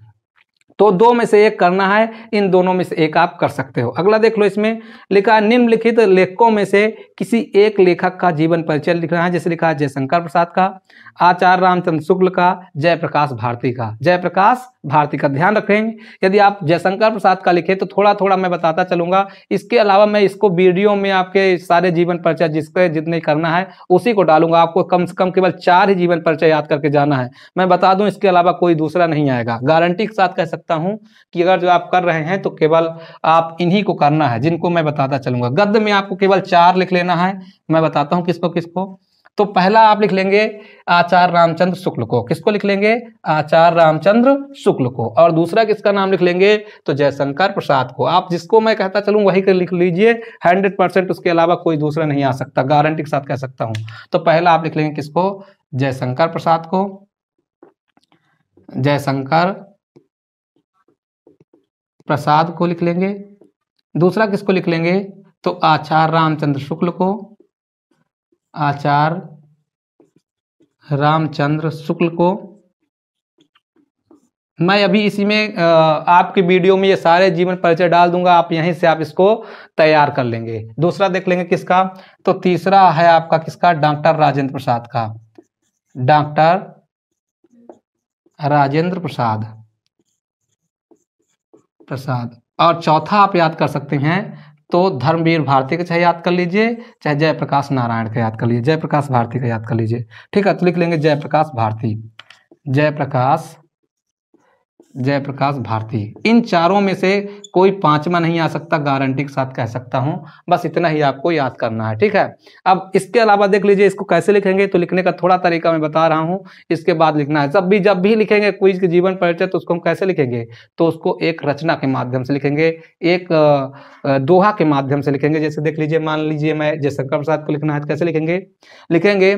तो दो में से एक करना है, इन दोनों में से एक आप कर सकते हो। अगला देख लो, इसमें लिखा है निम्नलिखित लेखकों में से किसी एक लेखक का जीवन परिचय लिखना है। जैसे लिखा है जयशंकर प्रसाद का, आचार्य रामचंद्र शुक्ल का, जयप्रकाश भारती का। जयप्रकाश भारती का ध्यान रखें, यदि आप जयशंकर प्रसाद का लिखे तो थोड़ा थोड़ा मैं बताता चलूंगा, इसके अलावा मैं इसको वीडियो में आपके सारे जीवन परिचय जिसके जितने करना है उसी को डालूंगा। आपको कम से कम केवल 4 ही जीवन परिचय याद करके जाना है। मैं बता दूं इसके अलावा कोई दूसरा नहीं आएगा, गारंटी के साथ कह सकता हूं कि अगर जो आप कर रहे हैं तो केवल आप इन्हीं को करना है जिनको मैं बताता चलूंगा। गद्य में आपको केवल 4 लिख लेना है, मैं बताता हूं किसको किसको। तो पहला आप लिख लेंगे आचार्य रामचंद्र शुक्ल को। किसको लिख लेंगे, आचार्य रामचंद्र शुक्ल को। और दूसरा किसका नाम लिख लेंगे, तो जयशंकर प्रसाद को। आप जिसको मैं कहता चलूं वही कर लिख लीजिए, 100% उसके अलावा कोई दूसरा नहीं आ सकता, गारंटी के साथ कह सकता हूं। तो पहला आप लिख लेंगे किसको, जयशंकर प्रसाद को, जयशंकर प्रसाद को लिख लेंगे। दूसरा किसको लिख लेंगे, तो आचार्य रामचंद्र शुक्ल को, आचार्य रामचंद्र शुक्ल को। मैं अभी इसी में आपकी वीडियो में ये सारे जीवन परिचय डाल दूंगा, आप यहीं से आप इसको तैयार कर लेंगे। दूसरा देख लेंगे किसका, तो तीसरा है आपका किसका, डॉक्टर राजेंद्र प्रसाद का, डॉक्टर राजेंद्र प्रसाद। और चौथा आप याद कर सकते हैं तो धर्मवीर भारती का चाहे याद कर लीजिए, चाहे जयप्रकाश नारायण का याद कर लीजिए, जयप्रकाश भारती का याद कर लीजिए। ठीक है, तो लिख लेंगे जयप्रकाश भारती, जयप्रकाश भारती। इन चारों में से कोई पांचवा नहीं आ सकता, गारंटी के साथ कह सकता हूं। बस इतना ही आपको याद करना है, ठीक है। अब इसके अलावा देख लीजिए इसको कैसे लिखेंगे, तो लिखने का थोड़ा तरीका मैं बता रहा हूं, इसके बाद लिखना है। जब भी लिखेंगे क्विज के जीवन परिचय तो उसको हम कैसे लिखेंगे, तो उसको एक रचना के माध्यम से लिखेंगे, एक दोहा के माध्यम से लिखेंगे। जैसे देख लीजिए, मान लीजिए मैं जयशंकर प्रसाद को लिखना है तो कैसे लिखेंगे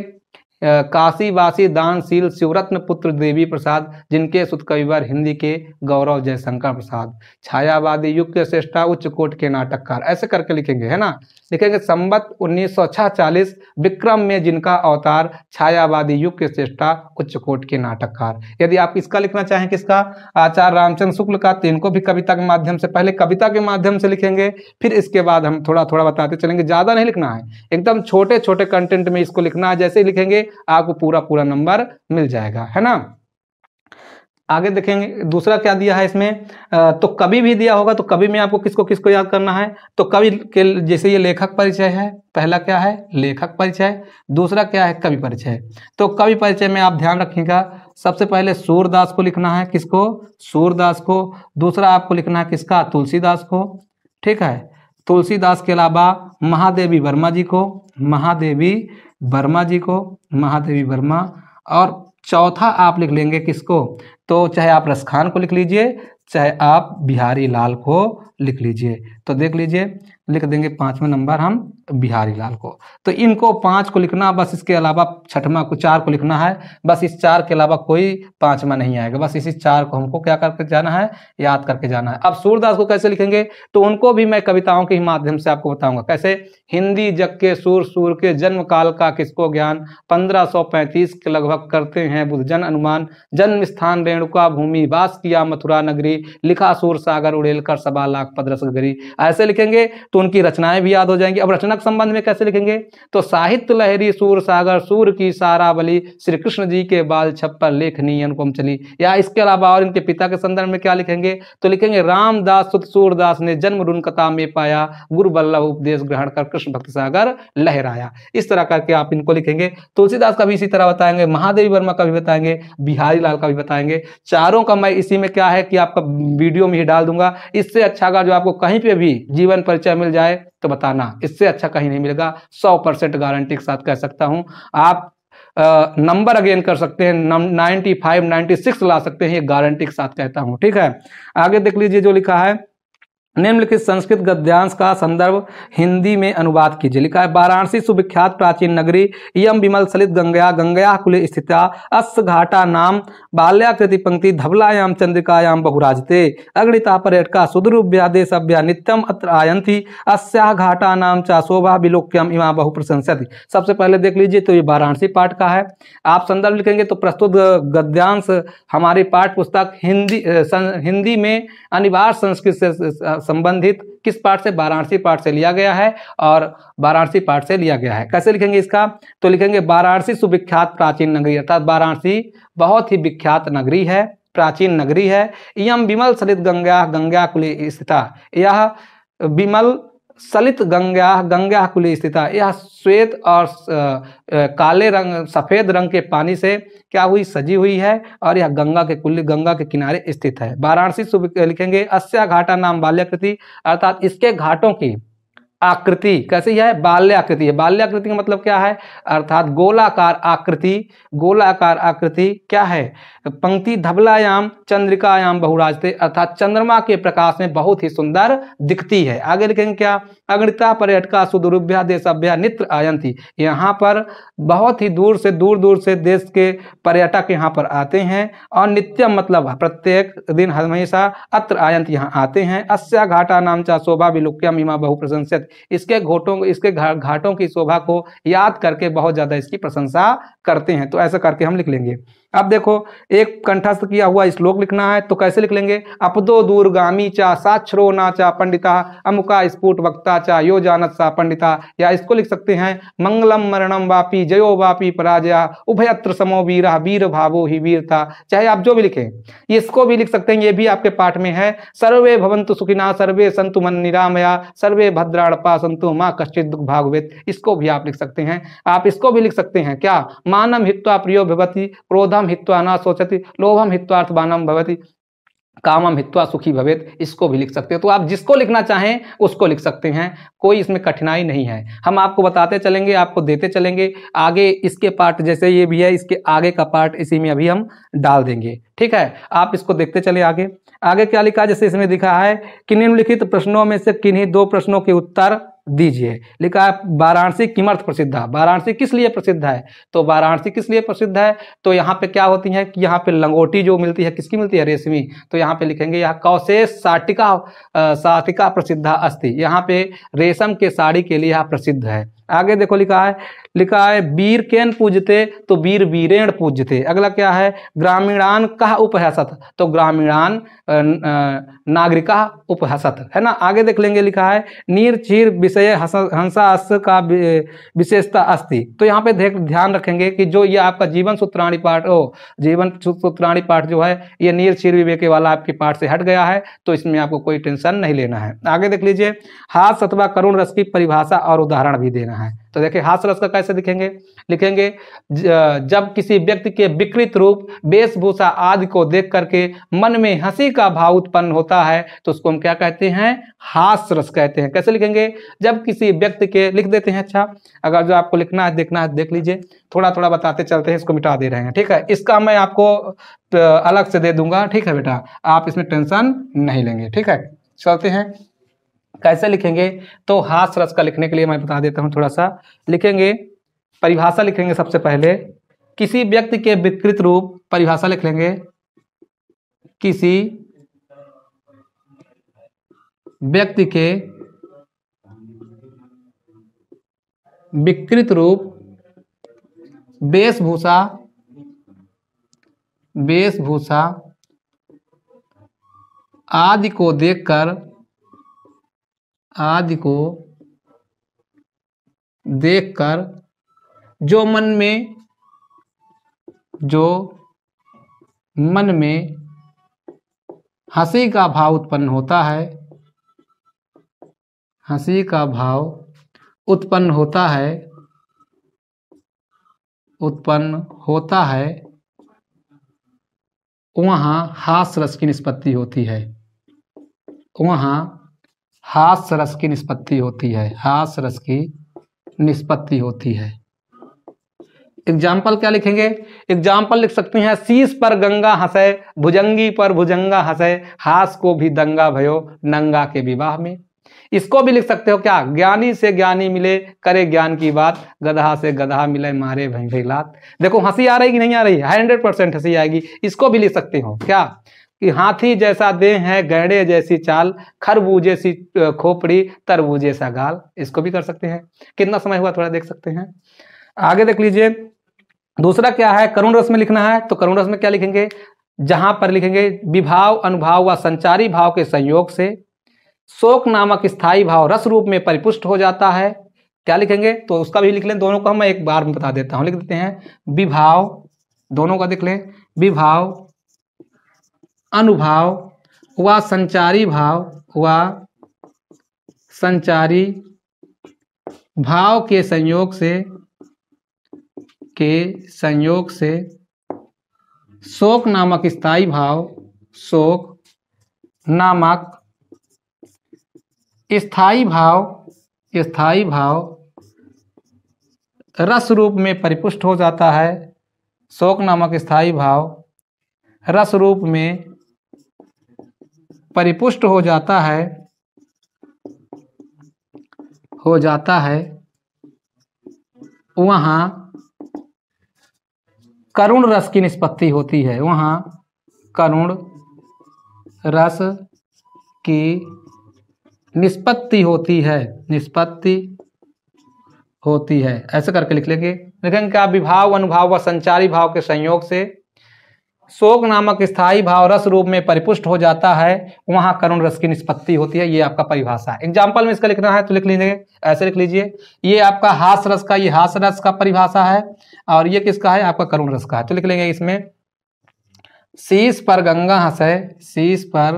काशीवासी दानशील शिवरत्न पुत्र देवी प्रसाद, जिनके सुत कविवर हिंदी के गौरव जयशंकर प्रसाद, छायावादी युग के श्रेष्ठा उच्च कोट के नाटककार, ऐसे करके लिखेंगे, है ना। लिखेंगे संवत 1946 विक्रम में जिनका अवतार, छायावादी युग के श्रेष्ठा उच्च कोट के नाटककार। यदि आप इसका लिखना चाहें किसका, आचार्य रामचंद्र शुक्ल का, तो इनको भी कविता के माध्यम से, पहले कविता के माध्यम से लिखेंगे, फिर इसके बाद हम थोड़ा थोड़ा बताते चलेंगे। ज्यादा नहीं लिखना है, एकदम छोटे छोटे कंटेंट में इसको लिखना है। जैसे ही लिखेंगे आपको पूरा नंबर मिल जाएगा, है ना। आगे देखेंगे दूसरा क्या दिया है इसमें, तो कवि भी दिया होगा, तो कवि में आपको किसको किसको याद करना है, तो कवि के जैसे ये लेखक परिचय है, पहला क्या है लेखक परिचय, दूसरा क्या है कवि परिचय। तो कवि परिचय में आप ध्यान रखिएगा, सबसे पहले सूरदास को लिखना है, किसको, सूरदास को। दूसरा आपको लिखना है किसका, तुलसीदास को, ठीक है। तुलसीदास के अलावा महादेवी वर्मा जी को, महादेवी वर्मा। और चौथा आप लिख लेंगे किसको, तो चाहे आप रसखान को लिख लीजिए, चाहे आप बिहारी लाल को लिख लीजिए। तो देख लीजिए, लिख देंगे 5वां नंबर हम बिहारी लाल को। तो इनको 5 को लिखना, बस इसके अलावा छठवां को 4 को लिखना है, बस इस 4 के अलावा कोई 5वां नहीं आएगा। बस इसी 4 को हमको क्या करके जाना है, याद करके जाना है। अब सूरदास को कैसे लिखेंगे, तो उनको भी मैं कविताओं के माध्यम से आपको बताऊंगा कैसे। हिंदी जग के सूर के जन्म काल का किसको ज्ञान, 1535 के लगभग करते हैं बुद्ध जन अनुमान, जन्म स्थान रेणुका भूमि, वास किया मथुरा नगरी, लिखा सूर सागर उड़ेल कर 1.25 लाख पदरस गरी। ऐसे लिखेंगे तो उनकी रचनाएं भी याद हो जाएंगी। अब रचना के संबंध में कैसे लिखेंगे, तो साहित्य लहरी सूर सागर, सूर की सारावली, श्री कृष्ण जी के बाल छप्पर लेखनी अनुपम चली। या इसके अलावा और इनके पिता के संदर्भ में क्या लिखेंगे, तो लिखेंगे रामदास सुत सूरदास ने जन्म रुन कथा में पाया, गुरु बल्लभ उपदेश ग्रहण कर कृष्ण भक्ति सागर लहराया। इस तरह करके आप इनको लिखेंगे। तुलसीदास का भी इसी तरह बताएंगे, महादेवी वर्मा का भी बताएंगे, बिहारी लाल का भी बताएंगे। चारों का मैं इसी में क्या है कि आपका वीडियो में ही डाल दूंगा। इससे अच्छा अगर जो आपको कहीं पे भी जीवन परिचय मिल जाए तो बताना, इससे अच्छा कहीं नहीं मिलेगा, 100% गारंटी के साथ कह सकता हूं। आप नंबर अगेन कर सकते हैं, 95 96 ला सकते हैं, ये गारंटी के साथ कहता हूं, ठीक है। आगे देख लीजिए जो लिखा है, निम्नलिखित संस्कृत गद्यांश का संदर्भ हिंदी में अनुवाद कीजिए। लिखा है वाराणसी सुविख्यात प्राचीन नगरी इयं विमल सलित गंगया गंगया कुले स्थिता अस्य घाटा नाम बाल्याकृति पंक्ति धवलायाम चंद्रिकायाम बहुराजते अगणिता पर्यटका सुदुर्भ्या देशभ्या नित्यम अत्र आयन्ति अस्या घाटा नाम च शोभा विलोक्यम इमा बहु प्रशंसति। सबसे पहले देख लीजिए तो ये वाराणसी पाठ का है। आप संदर्भ लिखेंगे तो प्रस्तुत गद्यांश हमारी पाठ्य पुस्तक हिंदी में अनिवार्य संस्कृत से संबंधित किस पाठ से, वाराणसी पाठ से लिया गया है और वाराणसी पाठ से लिया गया है। कैसे लिखेंगे इसका, तो लिखेंगे वाराणसी सुविख्यात प्राचीन नगरी, अर्थात वाराणसी बहुत ही विख्यात नगरी है, प्राचीन नगरी है। इयं विमल सलित गंगा गंगा कुले स्थिता, यह विमल सलित गंगा गंगा कुले स्थिता, यह श्वेत और काले रंग सफेद रंग के पानी से क्या हुई, सजी हुई है और यह गंगा के किनारे स्थित है। वाराणसी लिखेंगे अस्या घाटा नाम बाल्याकृति, अर्थात इसके घाटों की आकृति कैसी है, बाल्याकृति है। बाल्याकृति का मतलब क्या है, अर्थात गोलाकार आकृति, गोलाकार आकृति क्या है, पंक्ति धवलायाम चंद्रिकायाम बहुराजते, अर्थात चंद्रमा के प्रकाश में बहुत ही सुंदर दिखती है। आगे लिखेंगे क्या, अगणिता पर्यटका सुदुर्भ्या देशभ्या नित्र आयन्ति, यहाँ पर बहुत ही दूर से देश के पर्यटक यहाँ पर आते हैं और नित्यम मतलब प्रत्येक दिन हमेशा अत्र आयन्ति यहाँ आते हैं। अस्या घाटा नाम चा शोभा विलोक्यम इमा बहु प्रशंसित, इसके घाटों की शोभा को याद करके बहुत ज्यादा इसकी प्रशंसा करते हैं। तो ऐसा करके हम लिख लेंगे। अब देखो एक कंठस्थ किया हुआ श्लोक लिखना है, तो कैसे लिख लेंगे, अपदो दूरगामी चा साक्षरो ना चा पंडिता अमुका स्फुट वक्ता चा यो जानत सा पंडिता, या इसको लिख सकते हैं मंगलम मरणम वापी जयो वापी पराजया उभयत्र समो वीरा वीर भावो ही वीरता। चाहे आप जो भी लिखें, इसको भी लिख सकते हैं, ये भी आपके पाठ में है। सर्वे भवन्तु सुखिना सर्वे संतु मन निरामया सर्वे भद्राण पासन्तु मां कश्चित् दुख भागवेत, इसको भी आप लिख सकते हैं। आप इसको भी लिख सकते हैं क्या, मानम हित्वा प्रियो भवति क्रोधम हित्वा न सोचति लोभम हित्वा अर्थवानम भवति कामम हित्वा सुखी भवेत, इसको भी लिख सकते हो। तो आप जिसको लिखना चाहें उसको लिख सकते हैं, कोई इसमें कठिनाई नहीं है। हम आपको बताते चलेंगे, आपको देते चलेंगे। आगे इसके पार्ट जैसे ये भी है, इसके आगे का पार्ट इसी में अभी हम डाल देंगे, ठीक है। आप इसको देखते चले आगे। आगे क्या लिखा है, जैसे इसमें लिखा है कि निम्नलिखित प्रश्नों में से किन्हीं दो प्रश्नों के उत्तर दीजिए। लिखा है वाराणसी किमर्थ प्रसिद्ध है, वाराणसी किस लिए प्रसिद्ध है, तो वाराणसी किस लिए प्रसिद्ध है, तो यहाँ पे क्या होती है कि यहाँ पे लंगोटी जो मिलती है, किसकी मिलती है, रेशमी। तो यहाँ पे लिखेंगे यहाँ कौशेष साटिका प्रसिद्ध अस्ति, यहाँ पे रेशम के साड़ी के लिए यहाँ प्रसिद्ध है। आगे देखो लिखा है वीर केन पूजते, तो वीर वीरेण पूजते। अगला क्या है, ग्रामीणान कह उपहसत, तो ग्रामीणान नागरिका उपहसत, है ना। आगे देख लेंगे, लिखा है नीर चीर विषय हंसा अस्य का विशेषता अस्ति, तो यहाँ पे ध्यान रखेंगे कि जो ये आपका जीवन सूत्राणी पाठ जो है ये नीर चीर विवेके वाला आपके पाठ से हट गया है, तो इसमें आपको कोई टेंशन नहीं लेना है। आगे देख लीजिए, हास्य अथवा करुण रस की परिभाषा और उदाहरण भी देना है। तो देखिए हास्य रस का कैसे लिखेंगे जब किसी व्यक्ति के विकृत रूप वेशभूषा आदि को देख करके मन में हंसी का भाव उत्पन्न होता है तो उसको हम क्या कहते हैं, हास्य रस कहते हैं। कैसे लिखेंगे, जब किसी व्यक्ति के, लिख देते हैं। अच्छा, अगर जो आपको लिखना है देखना है देख लीजिए, थोड़ा थोड़ा बताते चलते हैं, इसको मिटा दे रहे हैं, ठीक है। इसका मैं आपको अलग से दे दूंगा, ठीक है बेटा, आप इसमें टेंशन नहीं लेंगे, ठीक है। चलते हैं कैसे लिखेंगे, तो हास्य रस का लिखने के लिए मैं बता देता हूं थोड़ा सा। लिखेंगे, परिभाषा लिखेंगे सबसे पहले, किसी व्यक्ति के विकृत रूप, परिभाषा लिख लेंगे, किसी व्यक्ति के विकृत रूप वेशभूषा आदि को देखकर जो मन में हंसी का भाव उत्पन्न होता है वहाँ हास्य रस की निष्पत्ति होती है। हास्य रस की निष्पत्ति होती है। एग्जाम्पल क्या लिखेंगे? एग्जाम्पल लिख सकते हैं, शीश पर गंगा हंसे, भुजंगी पर भुजंगा हंसे, हास को भी दंगा भयो नंगा के विवाह में। इसको भी लिख सकते हो क्या? ज्ञानी से ज्ञानी मिले करे ज्ञान की बात, गधा से गधा मिले मारे भई भई लात। देखो हंसी आ रही कि नहीं आ रही? 100% हंसी आएगी। इसको भी लिख सकते हो क्या कि हाथी जैसा देह है, गैंडे जैसी चाल, खरबूजे सी खोपड़ी, तरबूजे सा गाल। इसको भी कर सकते हैं। कितना समय हुआ थोड़ा देख सकते हैं। आगे देख लीजिए, दूसरा क्या है? करुण रस में लिखना है, तो करुण रस में क्या लिखेंगे? जहां पर लिखेंगे विभाव अनुभाव व संचारी भाव के संयोग से शोक नामक स्थायी भाव रस रूप में परिपुष्ट हो जाता है। क्या लिखेंगे? तो उसका भी लिख लें, दोनों को मैं एक बार में बता देता हूं। लिख देते हैं विभाव, दोनों का देख लें, विभाव अनुभाव व संचारी भाव के संयोग से शोक नामक स्थायी भाव, शोक नामक स्थायी भाव रस रूप में परिपुष्ट हो जाता है। शोक नामक स्थायी भाव रस रूप में परिपुष्ट हो जाता है, वहाँ करुण रस की निष्पत्ति होती है। वहाँ करुण रस की निष्पत्ति होती है। ऐसे करके लिख लेंगे। लिखेंगे क्या? विभाव अनुभाव व संचारी भाव के संयोग से शोक नामक स्थायी भाव रस रूप में परिपुष्ट हो जाता है, वहां करुण रस की निष्पत्ति होती है। ये आपका परिभाषा है। एग्जाम्पल में इसका लिखना है तो लिख लीजिए, ऐसे लिख लीजिए। ये आपका हास रस का, ये हास रस का परिभाषा है, और ये किसका है? आपका करुण रस का है। तो लिख लेंगे इसमें, शीश पर गंगा हंसे, शीश पर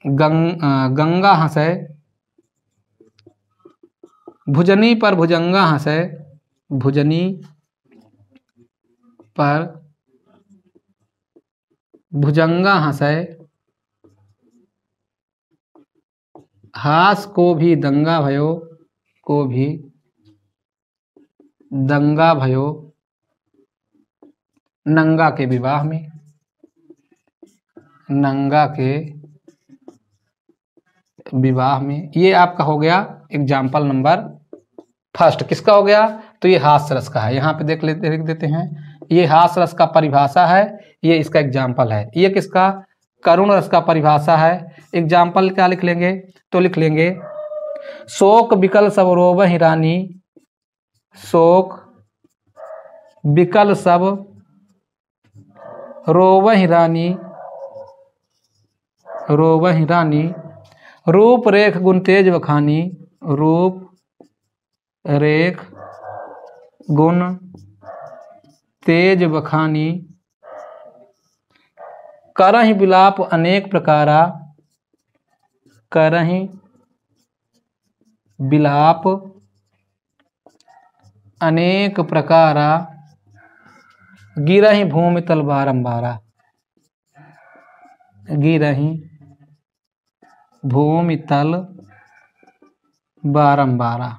गंगा हंसे, भुजनी पर भुजंगा हंसे, भुजनी पर भुजंगा हंसे, हास को भी दंगा भयो नंगा के विवाह में। नंगा के विवाह में। ये आपका हो गया एग्जाम्पल नंबर फर्स्ट। किसका हो गया? तो ये हास रस का है। यहाँ पे लिख देते हैं, ये हास रस का परिभाषा है, ये इसका एग्जाम्पल है। ये किसका? करुण रस का परिभाषा है। एग्जाम्पल क्या लिख लेंगे? तो लिख लेंगे, शोक विकल सब रोवहि रानी, शोक विकल सब रोवहि रानी, रूप रेख गुण तेज बखानी, रूप रेख गुण तेज बखानी, करहि विलाप अनेक प्रकारा, करहि विलाप अनेक प्रकारा, गिरहि भूमि तल बारंबारा, गिरहि भूमि तल बारंबारा।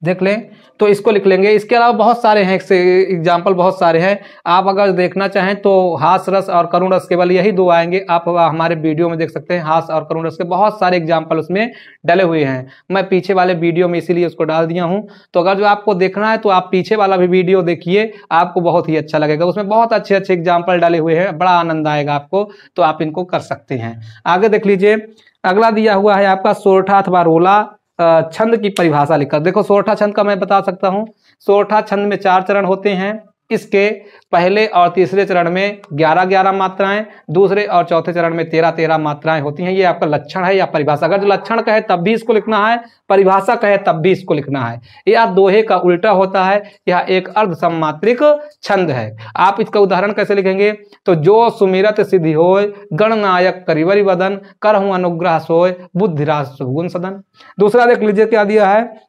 देख लें, तो इसको लिख लेंगे। इसके अलावा बहुत सारे हैं, एग्जाम्पल बहुत सारे हैं। आप अगर देखना चाहें तो हास रस और करुण रस केवल यही दो आएंगे। आप हमारे वीडियो में देख सकते हैं, हास और करुण रस के बहुत सारे एग्जाम्पल उसमें डले हुए हैं। मैं पीछे वाले वीडियो में इसीलिए उसको डाल दिया हूं। तो अगर जो आपको देखना है तो आप पीछे वाला भी वीडियो देखिए, आपको बहुत ही अच्छा लगेगा। उसमें बहुत अच्छे अच्छे एग्जाम्पल डाले हुए हैं, बड़ा आनंद आएगा आपको। तो आप इनको कर सकते हैं। आगे देख लीजिए, अगला दिया हुआ है आपका सोरठा अथवा रोला छंद की परिभाषा लिखकर। देखो, सोरठा छंद का मैं बता सकता हूं। सोरठा छंद में 4 चरण होते हैं। इसके पहले और तीसरे चरण में 11-11 मात्राएं, दूसरे और चौथे चरण में 13-13 मात्राएं होती हैं। ये आपका लक्षण है या परिभाषा। अगर जो लक्षण कहे तब भी इसको लिखना है, परिभाषा कहे तब भी इसको लिखना है। यह दोहे का उल्टा होता है। यह एक अर्ध सम्मात्रिक छंद है। आप इसका उदाहरण कैसे लिखेंगे? तो जो सुमिरत सिद्धि होय, गणनायक करिवरि वदन, करहु अनुग्रह सोय, बुद्धिराज सुगुण सदन। दूसरा देख लीजिए क्या दिया है,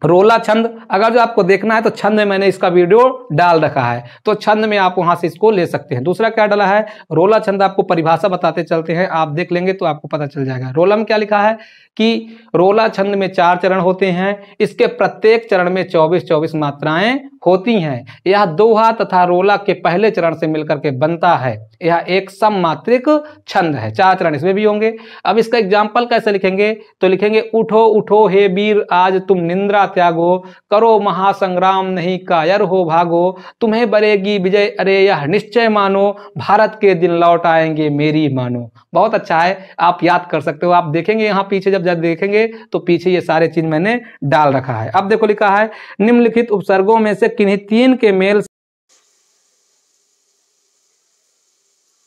रोला छंद। अगर जो आपको देखना है तो छंद में मैंने इसका वीडियो डाल रखा है, तो छंद में आप वहां से इसको ले सकते हैं। दूसरा क्या डाला है, रोला छंद। आपको परिभाषा बताते चलते हैं, आप देख लेंगे तो आपको पता चल जाएगा। रोला में क्या लिखा है कि रोला छंद में 4 चरण होते हैं, इसके प्रत्येक चरण में 24-24 मात्राएं होती हैं। यह दोहा तथा रोला के पहले चरण से मिलकर के बनता है। यह एक सममात्रिक छंद है, 4 चरण इसमें भी होंगे। अब इसका एग्जाम्पल कैसे लिखेंगे, तो लिखेंगे उठो उठो हे वीर आज तुम निंद्रा त्यागो, करो महासंग्राम नहीं कायर हो भागो, तुम्हें बरेगी विजय अरे यह निश्चय मानो, भारत के दिन लौट आएंगे मेरी मानो। बहुत अच्छा है, आप याद कर सकते हो। आप देखेंगे यहाँ पीछे जब देखेंगे तो पीछे ये सारे चीज मैंने डाल रखा है। अब देखो लिखा है निम्नलिखित उपसर्गों में से किन्हीं 3 के मेल।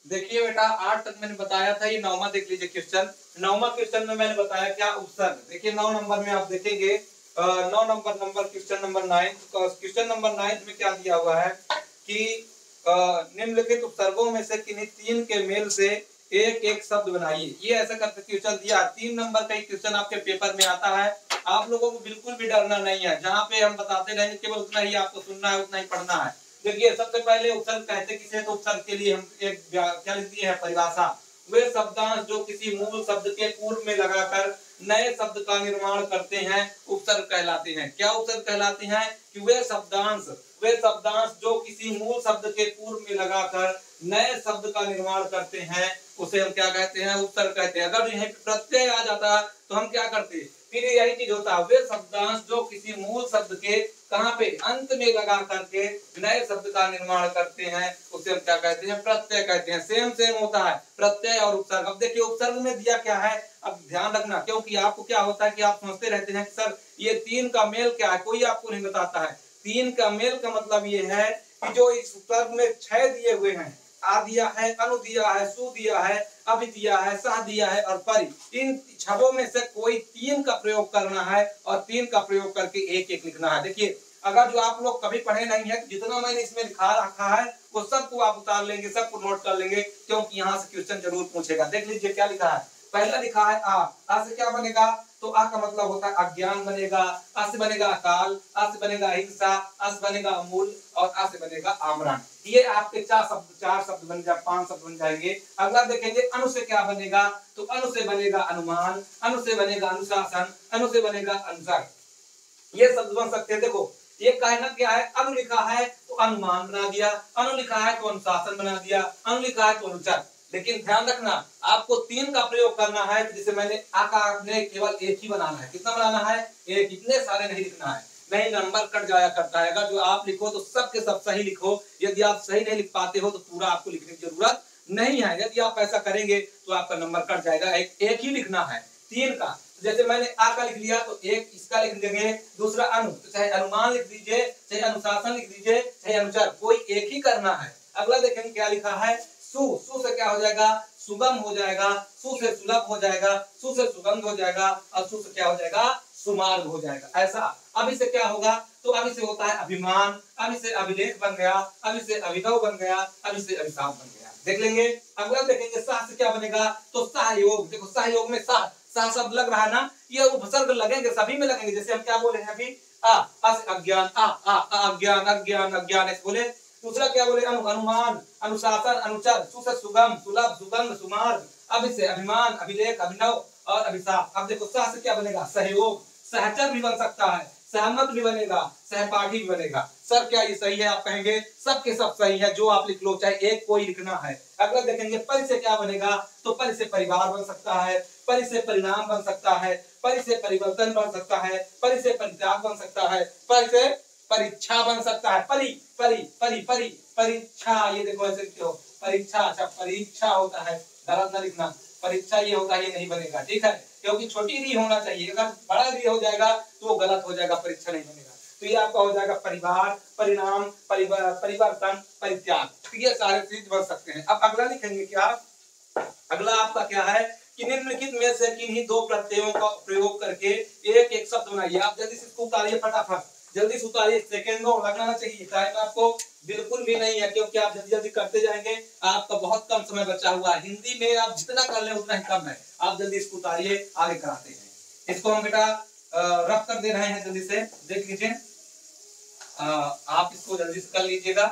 देखिए बेटा 8 तक मैंने बताया था, ये 9वां देख लीजिए क्वेश्चन। 9वां क्वेश्चन में मैंने बताया क्या उपसर्ग। देखिए 9 नंबर में आप देखेंगे 9 number question number 9। Question number 9 में क्या दिया हुआ है कि निम्नलिखित उपसर्गों में से किन्हीं 3 के मेल से एक एक शब्द बनाइए। ये ऐसा करके क्वेश्चन दिया। 3 नंबर का क्वेश्चन आपके पेपर में आता है। आप लोगों को बिल्कुल भी डरना नहीं है, जहाँ पे हम बताते रहेंगे केवल उतना ही आपको सुनना है, उतना ही पढ़ना है। देखिए सबसे पहले उपसर्ग कहते किसे, तो उपसर्ग के लिए हम एक क्या लिख दिए है परिभाषा। वे शब्दांश जो किसी मूल शब्द के पूर्व में लगाकर नए शब्द का निर्माण करते हैं उपसर्ग कहलाते हैं। क्या उपसर्ग कहलाते हैं कि वे शब्दांश जो किसी मूल शब्द के पूर्व में लगाकर नए शब्द का निर्माण करते हैं उसे हम क्या कहते हैं, उपसर्ग कहते हैं। अगर यहीं प्रत्यय आ जाता तो हम क्या करते, फिर यही चीज होता है। वे शब्दांश जो किसी मूल शब्द के कहाँ पे अंत में लगा करके नए शब्द का निर्माण करते हैं उसे हम क्या कहते हैं, प्रत्यय कहते हैं। सेम होता है प्रत्यय और उपसर्ग। अब देखिए उपसर्ग में दिया क्या है, अब ध्यान रखना, क्योंकि आपको क्या होता है कि आप समझते रहते हैं कि सर ये 3 का मेल क्या है, कोई आपको नहीं बताता है। 3 का मेल का मतलब ये है कि जो इस उपसर्ग में 6 दिए हुए हैं, आ दिया है, अनु दिया है, सु दिया है, अभि दिया है, सह दिया है और परि, इन 6 में से कोई 3 का प्रयोग करना है और 3 का प्रयोग करके एक एक लिखना है। देखिए अगर जो आप लोग कभी पढ़े नहीं है, जितना मैंने इसमें लिखा रखा है वो सबको आप उतार लेंगे, सबको नोट कर लेंगे, क्योंकि यहाँ से क्वेश्चन जरूर पूछेगा। देख लीजिए क्या लिखा है। पहला लिखा है आ से क्या बनेगा, तो आ का मतलब होता है अज्ञान बनेगा, आ से बनेगा काल, आ से बनेगा हिंसा, आ से बनेगा अमूल और आ से बनेगा आमरण। ये आपके 4 शब्द बन जाए, 5 शब्द बन जाएंगे। अगला देखेंगे अनु से क्या बनेगा, तो अनु से बनेगा अनुमान, अनु से बनेगा अनुशासन, अनु से बनेगा अनुसर। ये शब्द बन सकते हैं। देखो ये कहना क्या है, अनु लिखा है तो अनुमान बना दिया, अनु लिखा है तो अनुशासन बना दिया, अनु लिखा है तो अनुचर। लेकिन ध्यान रखना आपको 3 का प्रयोग करना है। जैसे मैंने आका आपने केवल एक ही बनाना है। कितना बनाना है, एक। इतने सारे नहीं लिखना है, नहीं नंबर कट जाया करता है। अगर जो आप लिखो तो सब के सब सही लिखो। यदि आप सही नहीं लिख पाते हो तो पूरा आपको लिखने की जरूरत नहीं है। यदि आप ऐसा करेंगे तो आपका नंबर कट जाएगा। एक ही लिखना है 3 का। जैसे मैंने आ का लिख लिया तो एक इसका लिख देंगे, दूसरा अनु, तो चाहे अनुमान लिख दीजिए, चाहे अनुशासन लिख दीजिए, चाहे अनुचर, कोई एक ही करना है। अगला देखेंगे क्या लिखा है, सु से क्या हो जाएगा, सुगम हो जाएगा, सु से सुलभ हो जाएगा, सु से सुगंध हो जाएगा और सु से क्या हो जाएगा, सुमार्ग हो जाएगा। ऐसा अभी से क्या होगा, तो अभी से होता है अभिमान, अभी से अभिलेख बन गया, अभी से अभिनव बन गया, अभी से अभिशाप बन गया। देख लेंगे। अगला देखेंगे सह से क्या बनेगा, तो सहयोग। देखो सहयोग में सह शब्द लग रहा है ना, ये उपसर्ग लगेंगे, सभी में लगेंगे। जैसे हम क्या बोले हैं अभी, आ से अज्ञान, अज्ञान अज्ञान अज्ञान ऐसे बोले। दूसरा क्या बोले, अनुमान, अनुशासन, अनुचर, सु से सुगम, सुलभ, सुगंध, सुमार्ग, अभि से अभिमान, अभिलेख, अभिनव और अभिशाप। अब देखो सह से क्या बनेगा, सहयोग, सहचर भी बन सकता है, सहमत भी बनेगा, सहपाठी भी बनेगा। सर क्या ये सही है, आप कहेंगे सबके सब सही है, जो आप लिख लो, चाहे एक कोई लिखना है। अगला देखेंगे परि से क्या बनेगा, तो परि से परिवार बन सकता है, परि से परिणाम बन सकता है, परि से परिवर्तन बन सकता है, परि से परित्याग बन सकता है, परि से परीक्षा बन सकता है। परि परि परि परि परीक्षा, ये देखो ऐसे क्यों परीक्षा, अच्छा परीक्षा होता है, गलत न लिखना, परीक्षा ये होता है, ये नहीं बनेगा, ठीक है, क्योंकि छोटी री होना चाहिए। अगर बड़ा री हो जाएगा तो वो गलत हो जाएगा, परीक्षा नहीं बनेगा। तो ये आपका हो जाएगा परिवार, परिणाम, परिवर्तन, परित्याग। तो ये सारे चीज बन सकते हैं। अब अगला लिखेंगे क्या, अगला आपका क्या है कि निम्नलिखित में से किन्हीं 2 प्रत्ययों का प्रयोग करके एक एक शब्द बनाइए। आप जल्दी से इसको उतारिए, फटाफट जल्दी से उतारिए, सेकेंडों लगना चाहिए, टाइम आपको बिल्कुल भी नहीं है, क्योंकि आप जल्दी जल्दी करते जाएंगे, आपका बहुत कम समय बचा हुआ है। हिंदी में आप जितना कर ले उतना ही कम है। आप जल्दी इसको उतारिए, आगे कराते हैं। इसको हम बेटा रफ कर दे रहे हैं, जल्दी से देख लीजिए। आप इसको जल्दी से कर लीजिएगा।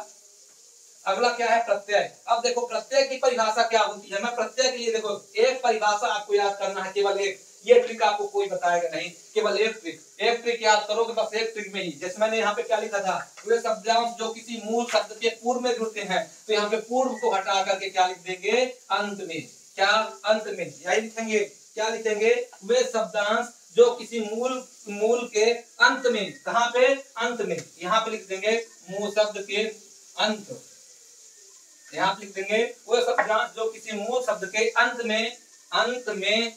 अगला क्या है, प्रत्यय। अब देखो प्रत्यय की परिभाषा क्या होती है। मैं प्रत्यय के लिए देखो एक परिभाषा आपको याद करना है, केवल एक, ये ट्रिक आपको कोई बताएगा नहीं, केवल एक ट्रिक याद करोगे बस, एक ट्रिक में ही। जैसे मैंने यहाँ पे क्या लिखा था, वे शब्दांश जो किसी मूल शब्द के पूर्व में जुड़ते हैं, तो यहाँ पे पूर्व को हटा करके क्या लिख देंगे, अंत में। क्या अंत में, यही लिखेंगे। क्या लिखेंगे, वे शब्दांश जो किसी मूल के अंत में, कहाँ पे, अंत में, यहाँ पे लिख देंगे मूल शब्द के अंत, यहाँ पे लिख देंगे वो शब्दांश जो किसी मूल शब्द के अंत में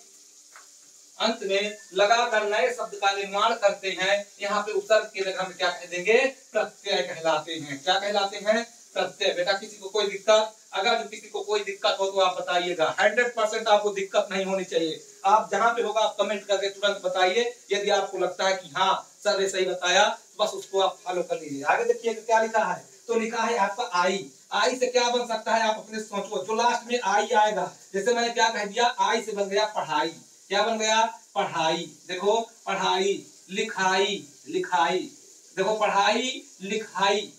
लगाकर नए शब्द का निर्माण करते हैं, यहाँ पे उपसर्ग के जगह में क्या कह देंगे, प्रत्यय कहलाते हैं। क्या कहलाते हैं, प्रत्यय। बेटा किसी को कोई दिक्कत, अगर किसी को कोई दिक्कत हो तो आप बताइएगा, 100% आपको दिक्कत नहीं होनी चाहिए। आप जहाँ पे होगा आप कमेंट करके तुरंत बताइए। यदि आपको लगता है कि हाँ सर ने सही बताया, बस उसको आप फॉलो कर लीजिए। आगे देखिए क्या लिखा है, तो लिखा है आपका आई से क्या बन सकता है, आप अपने सोचो। जो लास्ट में आई आएगा, जैसे मैंने क्या कह दिया, आई से बन गया पढ़ाई। क्या बन गया, पढ़ाई। देखो पढ़ाई, लिखाई, देखो पढ़ाई लिखाई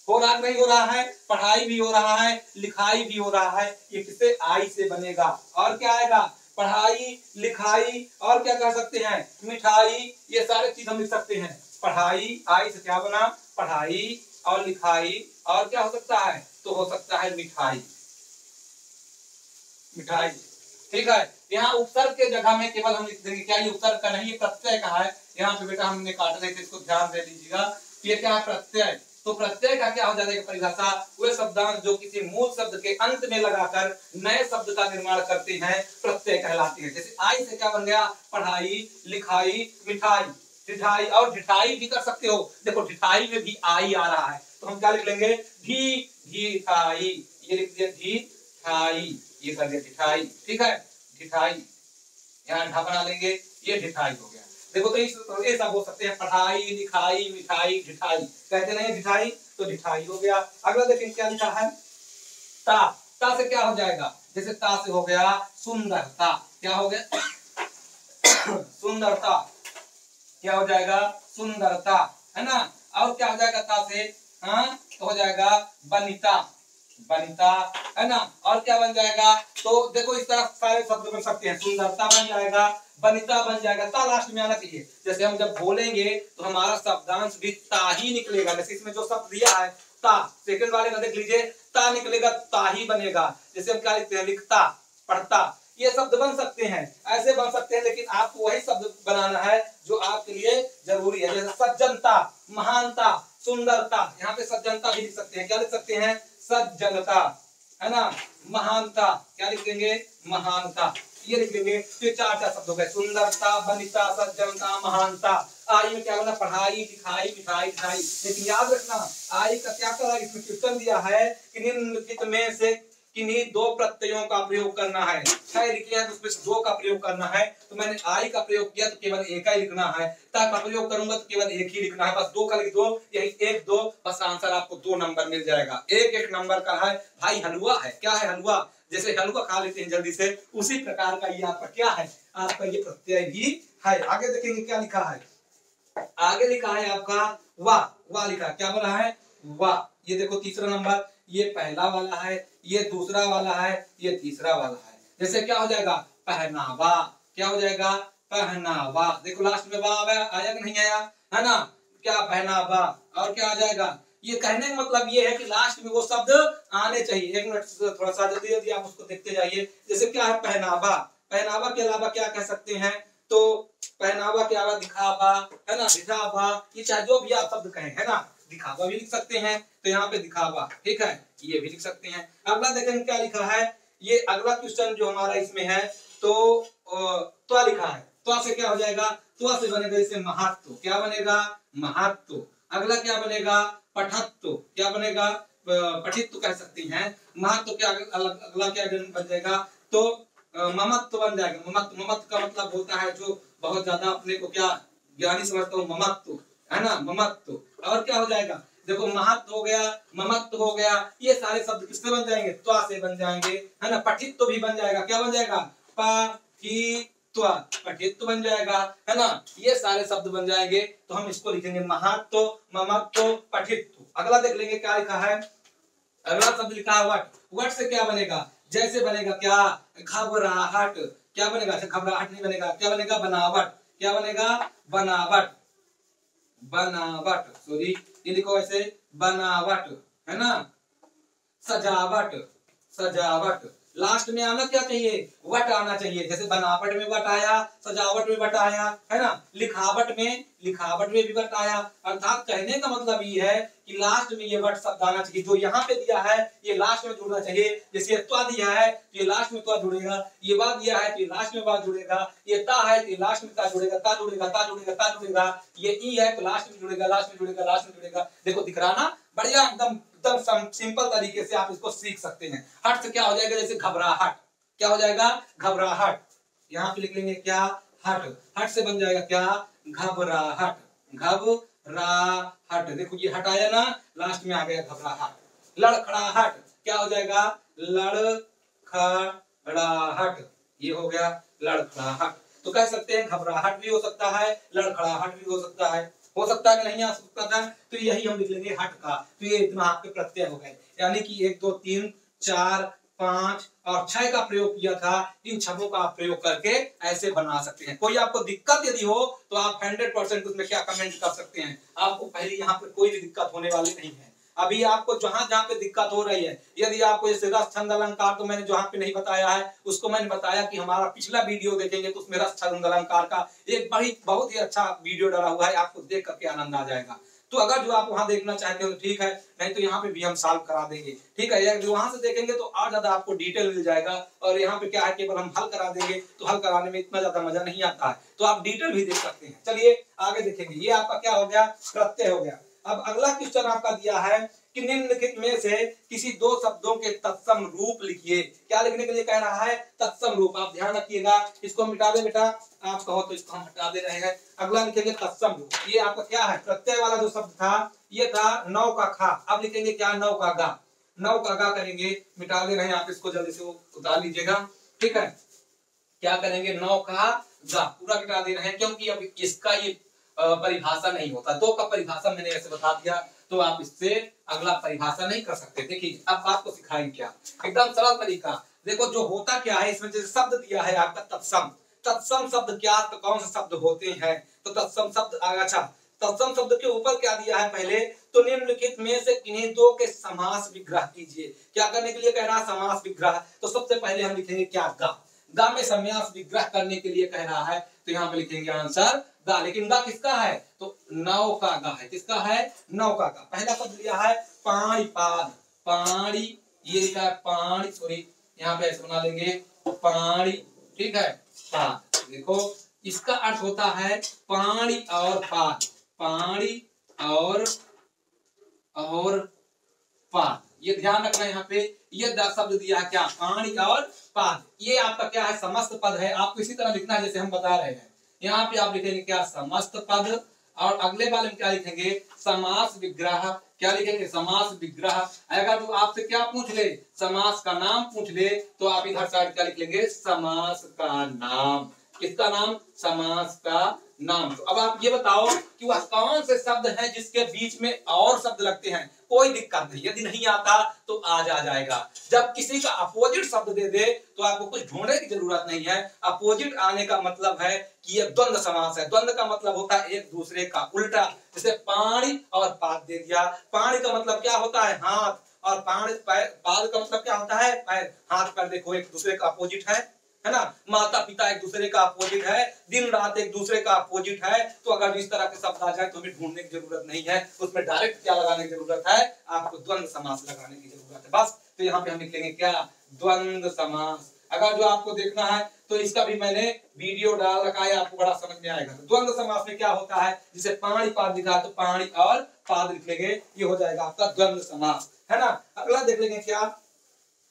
हो रहा नहीं हो रहा है, पढ़ाई भी हो रहा है, लिखाई भी हो रहा है। ये किससे, आई से बनेगा। और क्या आएगा, पढ़ाई लिखाई, और क्या कह सकते हैं, मिठाई। ये सारे चीज हम लिख सकते हैं। पढ़ाई, आई से क्या बना, पढ़ाई और लिखाई, और क्या हो सकता है, तो हो सकता है मिठाई। ठीक है। यहाँ उपसर्ग के जगह में केवल हम लिख देंगे, क्या ये उपसर्ग का नहीं, ये प्रत्यय का है। यहाँ पे बेटा हमने काटने से इसको ध्यान दे लीजिएगा, ये क्या है, प्रत्यय। तो प्रत्यय का क्या हो जाएगा परिभाषा, वे शब्दांश जो किसी मूल शब्द के अंत में लगाकर नए शब्द का निर्माण करते हैं, प्रत्यय कहलाते हैं। जैसे आई से क्या बन गया, पढ़ाई लिखाई मिठाई, ढिठाई, और ढिठाई भी कर सकते हो। देखो ढिठाई में भी आई आ रहा है, तो हम क्या लिख लेंगे, ढिठाई, ये लिख दिया ढिठाई, ये कर दिया ढिठाई। ठीक है, ढिठाई, यहाँ ढा बना लेंगे, ये ढिठाई हो गया। देखो तो ऐसा बोल सकते हैं, पढ़ाई लिखाई मिठाई ढिठाई, कहते नहीं ढिठाई, तो ढिठाई हो गया। अगला देखें क्या लिखा है, ता से क्या हो जाएगा, जैसे ता से हो गया सुंदरता। क्या हो गया सुंदरता, क्या हो जाएगा, सुंदरता, है ना। और क्या हो जाएगा ता से, हाँ तो हो जाएगा बनिता, बनिता, है ना। और क्या बन जाएगा, तो देखो इस तरह सारे शब्द बन सकते हैं। सुंदरता बन जाएगा, बनिता बन जाएगा, ता लास्ट में आना चाहिए। जैसे हम जब बोलेंगे तो हमारा शब्दांश भी ता ही निकलेगा। जैसे इसमें जो शब्द दिया है ता, सेकंड वाले में देख लीजिए, ता निकलेगा, ता ही बनेगा। जैसे हम क्या लिखते हैं, लिखता, पढ़ता, ये शब्द बन सकते हैं, ऐसे बन सकते हैं, लेकिन आपको वही शब्द बनाना है जो आपके लिए जरूरी है। जैसे सज्जनता, महानता, सुंदरता, यहाँ पे सज्जनता भी लिख सकते हैं। क्या लिख सकते हैं, सज्जनता, है ना। महानता, क्या लिख देंगे, महानता, ये लिख देंगे। तो ये चार शब्द हो गए, सुंदरता, बनिता, सज्जनता, महानता। आई में क्या होना, पढ़ाई लिखाई मिठाई ढिठाई। लेकिन याद रखना आई का क्या करा, इसमें क्वेश्चन दिया है कि निम्नलिखित में से किन्हीं दो प्रत्ययों का प्रयोग करना है। 6 लिखे हैं तो उसमें 2 का प्रयोग करना है। तो मैंने आई का प्रयोग किया तो केवल एक ही लिखना है, ता का प्रयोग करूंगा तो केवल एक ही लिखना है, बस 2 का लिख दो, यही 1 2, बस आंसर आपको 2 नंबर मिल जाएगा। एक नंबर का है भाई, हलवा है। क्या है, हलवा। जैसे हलवा खा लेते हैं जल्दी से, उसी प्रकार का ये आपका क्या है, आपका ये प्रत्यय भी है। आगे देखेंगे क्या लिखा है, आगे लिखा है आपका वाह, वाह लिखा है। क्या बोला है, वाह। ये देखो तीसरा नंबर, ये पहला वाला है, ये दूसरा वाला है, ये तीसरा वाला है। जैसे क्या हो जाएगा, पहनावा। क्या हो जाएगा, पहनावा। देखो लास्ट में वाह आया कि नहीं आया, है ना। क्या पहनावा, और क्या आ जाएगा। ये कहने का मतलब ये है कि लास्ट में वो शब्द आने चाहिए। एक मिनट थोड़ा सा जल्दी आप उसको देखते जाइए। जैसे क्या है, पहनावा, पहनावा के अलावा क्या कह सकते हैं, तो पहनावा के अलावा दिखावा, है ना, दिखावा, ये चाहे जो भी आप शब्द कहें, है ना। दिखावा भी लिख सकते हैं, तो यहाँ पे दिखावा, ठीक है, ये भी लिख सकते हैं। अगला देखें क्या लिखा है, ये अगला क्वेश्चन जो हमारा इसमें है, तो लिखा है, तो से क्या हो जाएगा, तो से बनेगा इसे महत्व। क्या बनेगा, महत्व। अगला क्या बनेगा, पठत्व। क्या बनेगा, पठित्व कह सकती हैं। महत्व क्या, अगला क्या बन जाएगा, तो ममत्व बन जाएगा। ममत्व, ममत्व का मतलब होता है जो बहुत ज्यादा अपने को क्या ज्ञानी समझता हूँ, ममत्व, है ना, ममत्व। और क्या हो जाएगा, देखो महत्व हो गया, ममत्व हो गया, ये सारे शब्द किससे बन जाएंगे, त्वा से बन जाएंगे, है ना। पठित्व भी बन जाएगा। क्या बन जाएगा, पठित्व, पठित्व बन जाएगा, है ना। ये सारे शब्द बन जाएंगे, तो हम इसको लिखेंगे महत्व, ममत्व, पठित्व। अगला देख लेंगे क्या लिखा है, अगला शब्द लिखा है वट। वट से क्या बनेगा, जैसे बनेगा क्या, घबराहट, क्या बनेगा, घबराहट नहीं बनेगा, क्या बनेगा, बनावट, क्या बनेगा, बनावट, बनावट, सॉरी ये लिखो ऐसे, बनावट, है ना, सजावट, सजावट, लास्ट में आना क्या चाहिए, वट आना चाहिए, जैसे बनावट में वट आया, सजावट में वट आया, है ना, लिखावट में भी वट आया। अर्थात कहने का मतलब ये है कि लास्ट में ये वट शब्द आना चाहिए, जो यहाँ पे दिया है ये लास्ट में जुड़ना चाहिए। जैसे त्वा दिया है तो ये लास्ट में त्वा जुड़ेगा, ये वा दिया है तो ये लास्ट में वा जुड़ेगा, ये ता है तो ये लास्ट में ता जुड़ेगा, ता जुड़ेगा, ता जुड़ेगा, ता जुड़ेगा, ये ई है तो लास्ट में जुड़ेगा, लास्ट में जुड़ेगा, लास्ट में जुड़ेगा। देखो दिख रहा ना, बढ़िया एकदम एकदम सिंपल तरीके से आप इसको सीख सकते हैं। हट से क्या हो जाएगा, जैसे घबराहट, क्या हो जाएगा, घबराहट, यहाँ पे लिख लेंगे क्या, हट, हट से बन जाएगा क्या, घबराहट, घबराहट, देखो ये हटाया ना, लास्ट में आ गया घबराहट। लड़खड़ाहट क्या हो जाएगा, लड़खड़ाहट, ये हो गया लड़खड़ाहट। तो कह सकते हैं घबराहट भी हो सकता है, लड़खड़ाहट भी हो सकता है कि नहीं आ सकता था, तो यही हम लिख लेंगे हट का। तो ये इतना आपके प्रत्यय हो गए, यानी कि 1 2 3 4 5 और 6 का प्रयोग किया था। इन छबों का आप प्रयोग करके ऐसे बना सकते हैं। कोई आपको दिक्कत यदि हो तो आप 100% उसमें क्या कमेंट कर सकते हैं, आपको पहले यहाँ पे कोई भी दिक्कत होने वाली नहीं है। अभी आपको जहां जहां पे दिक्कत हो रही है, यदि आपको जैसे रस छंद अलंकार तो मैंने जहां पे नहीं बताया है उसको मैंने बताया कि हमारा पिछला वीडियो देखेंगे तो उसमें रस छंद अलंकार का एक बहुत ही अच्छा वीडियो डाला हुआ है, आपको देख करके आनंद आ जाएगा। तो अगर जो आप वहां देखना चाहते हो तो ठीक है, नहीं तो यहाँ पे भी हम सॉल्व करा देंगे, ठीक है। जो वहां से देखेंगे तो और ज्यादा आपको डिटेल मिल जाएगा, और यहाँ पे क्या है केवल हम हल करा देंगे, तो हल कराने में इतना ज्यादा मजा नहीं आता है, तो आप डिटेल भी देख सकते हैं। चलिए आगे देखेंगे, ये आपका क्या हो गया, प्रत्यय हो गया। अब अगला क्वेश्चन आपका दिया है कि निम्नलिखित में से किसी दो शब्दों के तत्सम रूप लिखिए। क्या लिखने के लिए कह रहा है, तत्सम रूप। आप ध्यान रखिएगा, इसको हम मिटा दे बेटा, आप कहो तो इसको हम हटा दे रहे हैं। अगला लिखेंगे तत्सम रूप। ये आपका क्या है, प्रत्यय वाला जो शब्द था ये था नौ का खा, अब लिखेंगे क्या, नौ का गा, नौ का गा करेंगे, मिटा दे रहे हैं, आप इसको जल्दी से वो उतार लीजिएगा, ठीक है। क्या करेंगे, नौ का गा पूरा मिटा दे रहे हैं, क्योंकि अब इसका ये परिभाषा नहीं होता। दो का परिभाषा मैंने ऐसे बता दिया, तो आप इससे अगला परिभाषा नहीं कर सकते। देखिए अब आपको सिखाएंगे क्या, एकदम सरल तरीका। देखो जो होता क्या है, इसमें जैसे शब्द दिया है आपका तत्सम, तत्सम शब्द क्या, तो कौन से शब्द होते हैं, तो तत्सम शब्द। अच्छा, तत्सम शब्द के ऊपर क्या दिया है पहले, तो निम्नलिखित में से किन्हीं दो के समास विग्रह कीजिए। क्या करने के लिए कह रहा है, समास विग्रह। तो सबसे पहले हम लिखेंगे क्या, गा, गा में समास विग्रह करने के लिए कह रहा है, तो यहाँ पे लिखेंगे आंसर गा। लेकिन गा किसका है, तो नौ का गा है, किसका है, नौ का गा। पहला शब्द लिया है पाणी पाद, पाणी, ये लिखा है पाणी, सॉरी यहाँ पे ऐसे बना लेंगे पाणी, ठीक है, पाद। देखो इसका अर्थ होता है पाणी और पाद, पाणी और पाद, ये ध्यान रखना। यहाँ पे ये शब्द दिया है क्या, पाणी और पाद, ये आपका क्या है, समस्त पद है। आपको इसी तरह लिखना है जैसे हम बता रहे हैं। यहाँ पे आप लिखेंगे क्या, समस्त पद, और अगले वाले में क्या लिखेंगे, समास विग्रह। क्या लिखेंगे, समास विग्रह। अगर तो आपसे क्या पूछ ले, समास का नाम पूछ ले, तो आप इधर साइड क्या लिख लेंगे, समास का नाम। किसका नाम, समास का नाम। तो अब आप ये बताओ कि वह कौन से शब्द हैं जिसके बीच में और शब्द लगते हैं। कोई दिक्कत नहीं, यदि नहीं आता तो आज आ जाएगा। जब किसी का अपोजिट शब्द दे दे तो आपको कुछ ढूंढने की जरूरत नहीं है। अपोजिट आने का मतलब है कि ये द्वंद्व समास है। द्वंद्व का मतलब होता है एक दूसरे का उल्टा। जैसे पाणी और पाद दे दिया, पाणी का मतलब क्या होता है, हाथ, और पाद का मतलब क्या होता है, पैर। हाथ पैर देखो एक दूसरे का अपोजिट है ना। माता पिता एक दूसरे का अपोजिट है, दिन रात एक दूसरे का अपोजिट है। तो अगर इस तरह के शब्द आ जाए तो हमें ढूंढने की जरूरत नहीं है, उसमें डायरेक्ट क्या लगाने की जरूरत है, आपको द्वंद्व समास लगाने की जरूरत है, बस। तो यहाँ पे हम लिख लेंगे क्या, द्वंद्व समास। अगर जो आपको देखना है तो इसका भी मैंने वीडियो डाल रखा है, आपको बड़ा समझ में आएगा। तो द्वंद्व समास में क्या होता है, जिसे पाणी पाद लिखा है तो पाणी और पाद लिख लेंगे, ये हो जाएगा आपका द्वंद्व समास, है ना। अगला देख लेंगे क्या,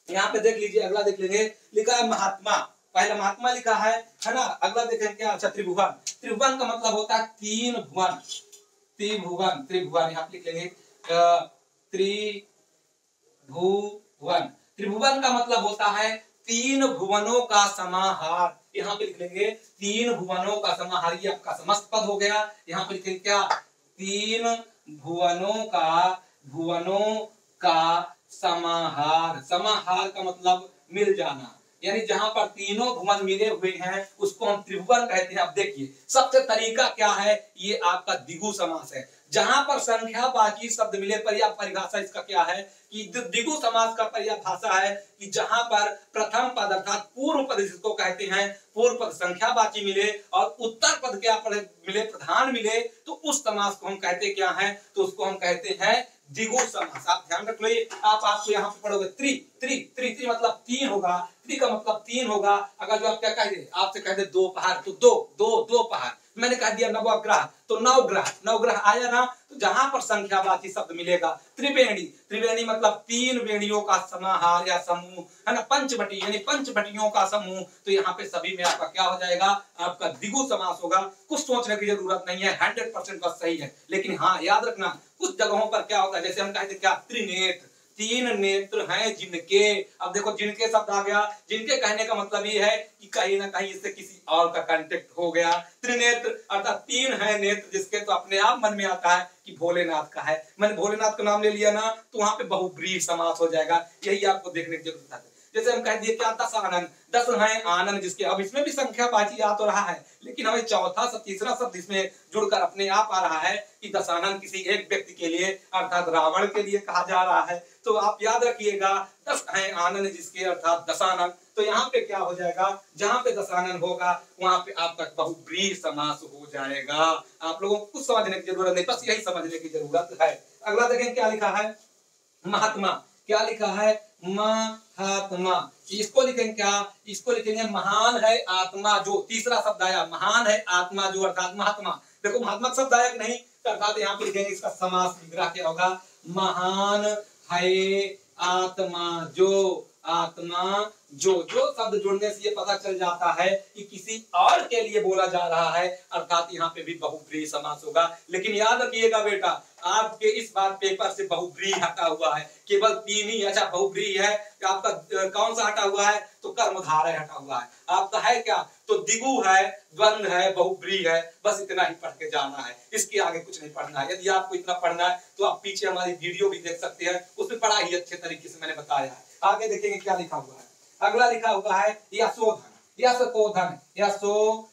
यहाँ पे देख लीजिए, अगला देख लेंगे, लिखा है महात्मा। पहला महात्मा लिखा है ना। अगला देखें क्या, अच्छा त्रिभुवन। त्रिभुवन का मतलब होता है तीन भुवन, त्रिभुवन, त्रिभुवन यहाँ लिख लेंगे त्रिभुवन। त्रिभुवन का मतलब होता है तीन भुवनों का समाहार। यहाँ पे लिख लेंगे तीन भुवनों का समाहार, ये आपका समस्त पद हो गया। यहाँ पे लिखेंगे क्या, तीन भुवनों का समाहार। समाहार का मतलब मिल जाना, यानी जहां पर तीनों भुवन मिले हुए हैं उसको हम त्रिभुवन कहते हैं। अब देखिए सबसे तरीका क्या है, ये आपका द्विगु समास है। जहां पर संख्यावाची शब्द मिले, परिभाषा इसका क्या है कि द्विगु समास का परिभाषा है कि जहां पर प्रथम पद अर्थात पूर्व पद जिसको कहते हैं, पूर्व पद संख्यावाची मिले और उत्तर पद क्या मिले, प्रधान मिले, तो उस समास को हम कहते क्या है, तो उसको हम कहते हैं द्विगु समास। आप ध्यान रख लो, आपको यहाँ पे पढ़ोगे त्रि त्रि त्रि त्रि मतलब तीन होगा, त्रि का मतलब तीन होगा। अगर जो आप क्या कह दे, आपसे कह दे दो पहाड़, तो दो दो दो पहाड़। मैंने कह दिया नवग्रह, तो नवग्रह, नवग्रह आया ना। तो जहां पर संख्यावाची शब्द मिलेगा, त्रिवेणी, त्रिवेणी मतलब तीन वेणियों का समाहार या समूह है ना, पंचवटी यानी पंचवटियों का समूह। तो यहाँ पे सभी में आपका क्या हो जाएगा, आपका द्विगु समास होगा। कुछ सोचने की जरूरत नहीं है, 100% बस सही है। लेकिन हाँ याद रखना कुछ जगहों पर क्या होता है, जैसे हम कहते क्या, त्रिनेत्र, तीन नेत्र हैं जिनके। अब देखो जिनके शब्द आ गया, जिनके कहने का मतलब ये है कि कहीं ना कहीं इससे किसी और का कांटेक्ट हो गया। त्रिनेत्र अर्थात तीन है नेत्र जिसके, तो अपने आप मन में आता है कि भोलेनाथ का है। मैंने भोलेनाथ का नाम ले लिया ना, तो वहां पे बहुब्रीहि समास हो जाएगा। यही आपको देखने की जरूरत है। जैसे हम कह दिए क्या, दस आनंद, 10 है आनंद जिसके। अब इसमें भी संख्यावाची आ तो रहा है, लेकिन हमें चौथा तीसरा शब्द इसमें जुड़कर अपने आप आ रहा है कि दशानंद किसी एक व्यक्ति के लिए अर्थात रावण के लिए कहा जा रहा है। तो आप याद रखिएगा 10 है आनंद जिसके अर्थात दशानंद। तो यहाँ पे क्या हो जाएगा, जहां पे दशानंद होगा वहां पे आपका बहुब्रीहि समास हो जाएगा। आप लोगों को कुछ समझने की जरूरत नहीं, बस यही समझने की जरूरत है। अगला देखें क्या लिखा है, महात्मा। क्या लिखा है, महात्मा। इसको लिखेंगे क्या, इसको लिखेंगे महान है आत्मा। जो तीसरा शब्द आया महान है आत्मा जो अर्थात महात्मा। देखो महात्मा शब्द आया कि नहीं, अर्थात यहाँ पे लिखेंगे इसका समास विग्रह क्या होगा, महान है आत्मा जो, आत्मा जो। जो शब्द जुड़ने से ये पता चल जाता है कि किसी और के लिए बोला जा रहा है, अर्थात यहाँ पे भी बहुब्रीहि समास होगा। लेकिन याद रखिएगा बेटा, आपके इस बार पेपर से बहुब्रीहि हटा हुआ है, केवल तीन ही। अच्छा बहुब्रीहि है, आपका कौन सा हटा हुआ है, तो कर्मधारय हटा हुआ है। आपका है क्या, तो द्विगु है, द्वंद्व है, बहुब्रीहि है। बस इतना ही पढ़ के जाना है, इसके आगे कुछ नहीं पढ़ना है। यदि आपको इतना पढ़ना है तो आप पीछे हमारी वीडियो भी देख सकते हैं, उसमें बड़ा ही अच्छे तरीके से मैंने बताया है। आगे देखेंगे क्या लिखा हुआ है। अगला लिखा हुआ है यशोधन, यशोधन,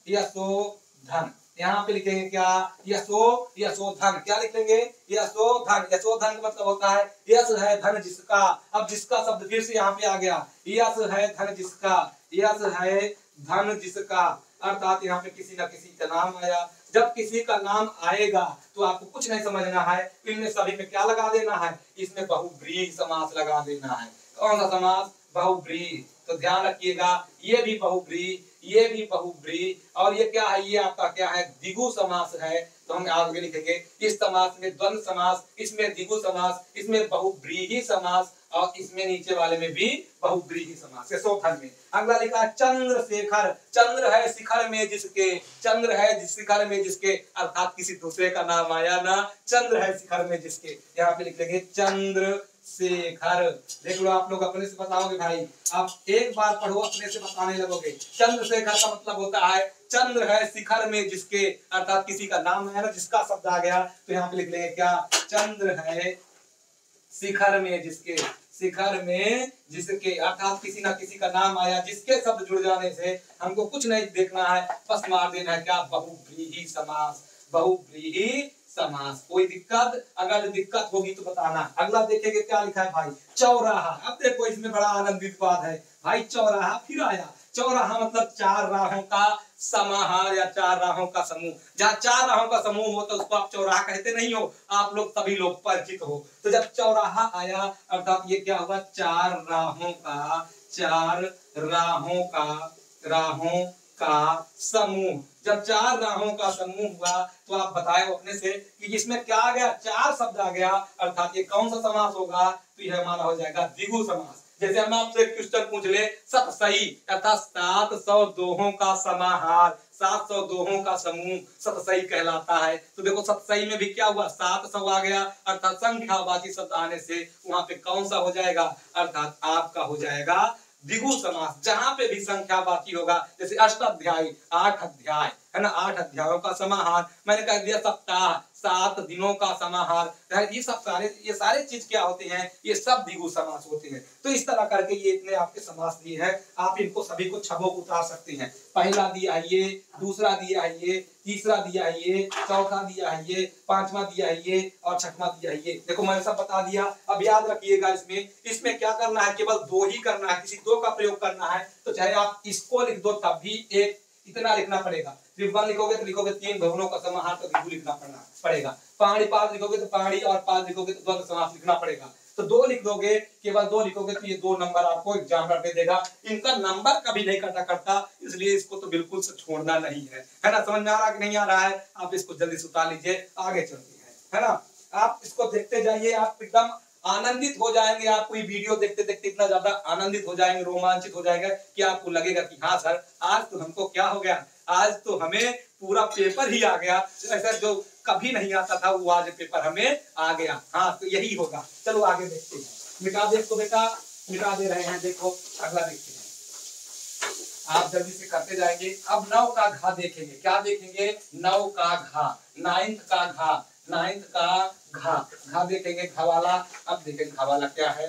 यशोधन। यहाँ पे लिखेंगे क्या, यशोधन। क्या लिखेंगे, यशोधन। यशोधन का मतलब होता है यश है धन जिसका। अब जिसका शब्द फिर से यहाँ पे आ गया, यश है धन जिसका, यश है धन जिसका। अर्थात यहाँ पे किसी न किसी का नाम आया। जब किसी का नाम आएगा तो आपको कुछ नहीं समझना है, इनमें सभी में क्या लगा देना है, इसमें बहुब्रीहि समास लगा देना है। कौन सा समास, बहुब्रीहि। तो ध्यान रखिएगा, ये भी बहुब्रीहि, ये भी बहुब्रीहि, और ये क्या है, ये आपका क्या है, द्विगु समास है। तो हम आगे लिखेंगे इस समास में द्वंद्व समास, इसमें द्विगु समास, इसमें बहुब्रीहि समास, और इसमें नीचे वाले में भी बहुब्रीहि समास। यशोधन में अगला लिखा है चंद्रशेखर। चंद्र है शिखर में जिसके, चंद्र है शिखर में जिसके, अर्थात किसी दूसरे का नाम आया ना, चंद्र है शिखर में जिसके। यहाँ पे लिख लेंगे चंद्रशेखर। देख लो आप लोग अपने से बताओगे भाई, आप एक बार पढ़ो अपने से बताने लगोगे। चंद्रशेखर का मतलब होता है चंद्र है शिखर में जिसके, अर्थात किसी का नाम है ना, जिसका शब्द आ गया तो यहाँ पे लिख लेंगे क्या, चंद्र है शिखर में जिसके, शिखर में जिसके, अर्थात किसी ना किसी का नाम आया, जिसके शब्द जुड़ जाने से हमको कुछ नहीं देखना है, बस मार देना है क्या, बहुब्रीहि समास, बहुब्रीहि समास। कोई दिक्कत, अगर दिक्कत होगी तो बताना। अगला देखेंगे क्या लिखा है भाई, चौराहा। अब देखो इसमें बड़ा आनंदित बात है भाई, चौराहा फिर आया। चौराहा मतलब चार राहों का समाहार या चार राहों का समूह। जहाँ चार राहों का समूह हो तो उसको आप चौराहा कहते नहीं हो, आप लोग सभी लोग परिचित हो। तो जब चौराहा आया अर्थात ये क्या हुआ, चार राहों का, चार राहों का समूह। जब चार राहों का समूह हुआ तो आप बताए अपने से कि इसमें क्या आ गया, चार शब्द आ गया, अर्थात ये कौन सा समास होगा, तो यह हमारा हो जाएगा द्विगु समास। जैसे हम आपसे क्वेश्चन पूछ ले, सतसई अर्थात 700 दोहों का समाहार, 700 दोहों का समूह सतसई कहलाता है। तो देखो सतसई में भी क्या हुआ, 700 आ गया, अर्थात संख्यावाची शब्द आने से वहां पे कौन सा हो जाएगा, अर्थात आपका हो जाएगा द्विगु समास। जहां पे भी संख्यावाची होगा, जैसे अष्टाध्यायी 8 अध्याय है ना, 8 अध्यायों का समाहार, मैंने कह दिया सप्ताह, 7 दिनों का समाहार, ये सारे चीज क्या होते हैं, ये सब द्विगु समास होते हैं। तो इस तरह करके ये इतने आपके समास दिए हैं, आप इनको सभी को छबों को उतार सकते हैं। पहला दिया है ये, दूसरा दिया है ये, तीसरा दिया है ये, चौथा दिया है ये, पांचवा दिया है ये और छठवां दिया है ये। देखो मैंने सब बता दिया। अब याद रखिएगा इसमें क्या करना है, केवल 2 ही करना है, किसी 2 का प्रयोग करना है। तो चाहे आप इसको लिख दो तब भी एक इतना लिखना पड़ेगा। सिर्फ 1 लिखोगे तो लिखोगे 3 भवनों का समाहार, तो द्विगु लिखना पड़ेगा। पहाड़ी पाद लिखोगे तो पहाड़ी, और पाद लिखोगे तो द्वंद्व समास लिखना पड़ेगा। तो 2 लिख दोगे, केवल 2 लिखोगे तो ये 2 नंबर आपको एग्जामिनर दे देगा। इनका नंबर कभी नहीं कटा करता, इसलिए इसको तो बिल्कुल से छोड़ना नहीं है ना। समझ में आ रहा कि नहीं आ रहा है? आप इसको जल्दी से उतार लीजिए, आगे चलते हैं, है ना। आप इसको देखते जाइए, आप एकदम आनंदित हो जाएंगे। आप कोई वीडियो देखते देखते इतना ज्यादा आनंदित हो जाएंगे, रोमांचित हो जाएंगे कि आपको लगेगा कि हाँ सर, आज तो हमको क्या हो गया, आज तो हमें पूरा पेपर ही आ गया। ऐसा जो कभी नहीं आता था वो आज पेपर हमें आ गया। हाँ तो यही होगा। चलो आगे देखते हैं। मिटा दे इसको बेटा, मिटा दे रहे हैं। देखो अगला देखते हैं, आप जल्दी से करते जाएंगे। अब 9 का घा देखेंगे। क्या देखेंगे? 9 का घा, 9th का घा, 9th का घा देखेंगे। घा वाला, अब देखेंगे घा वाला क्या है।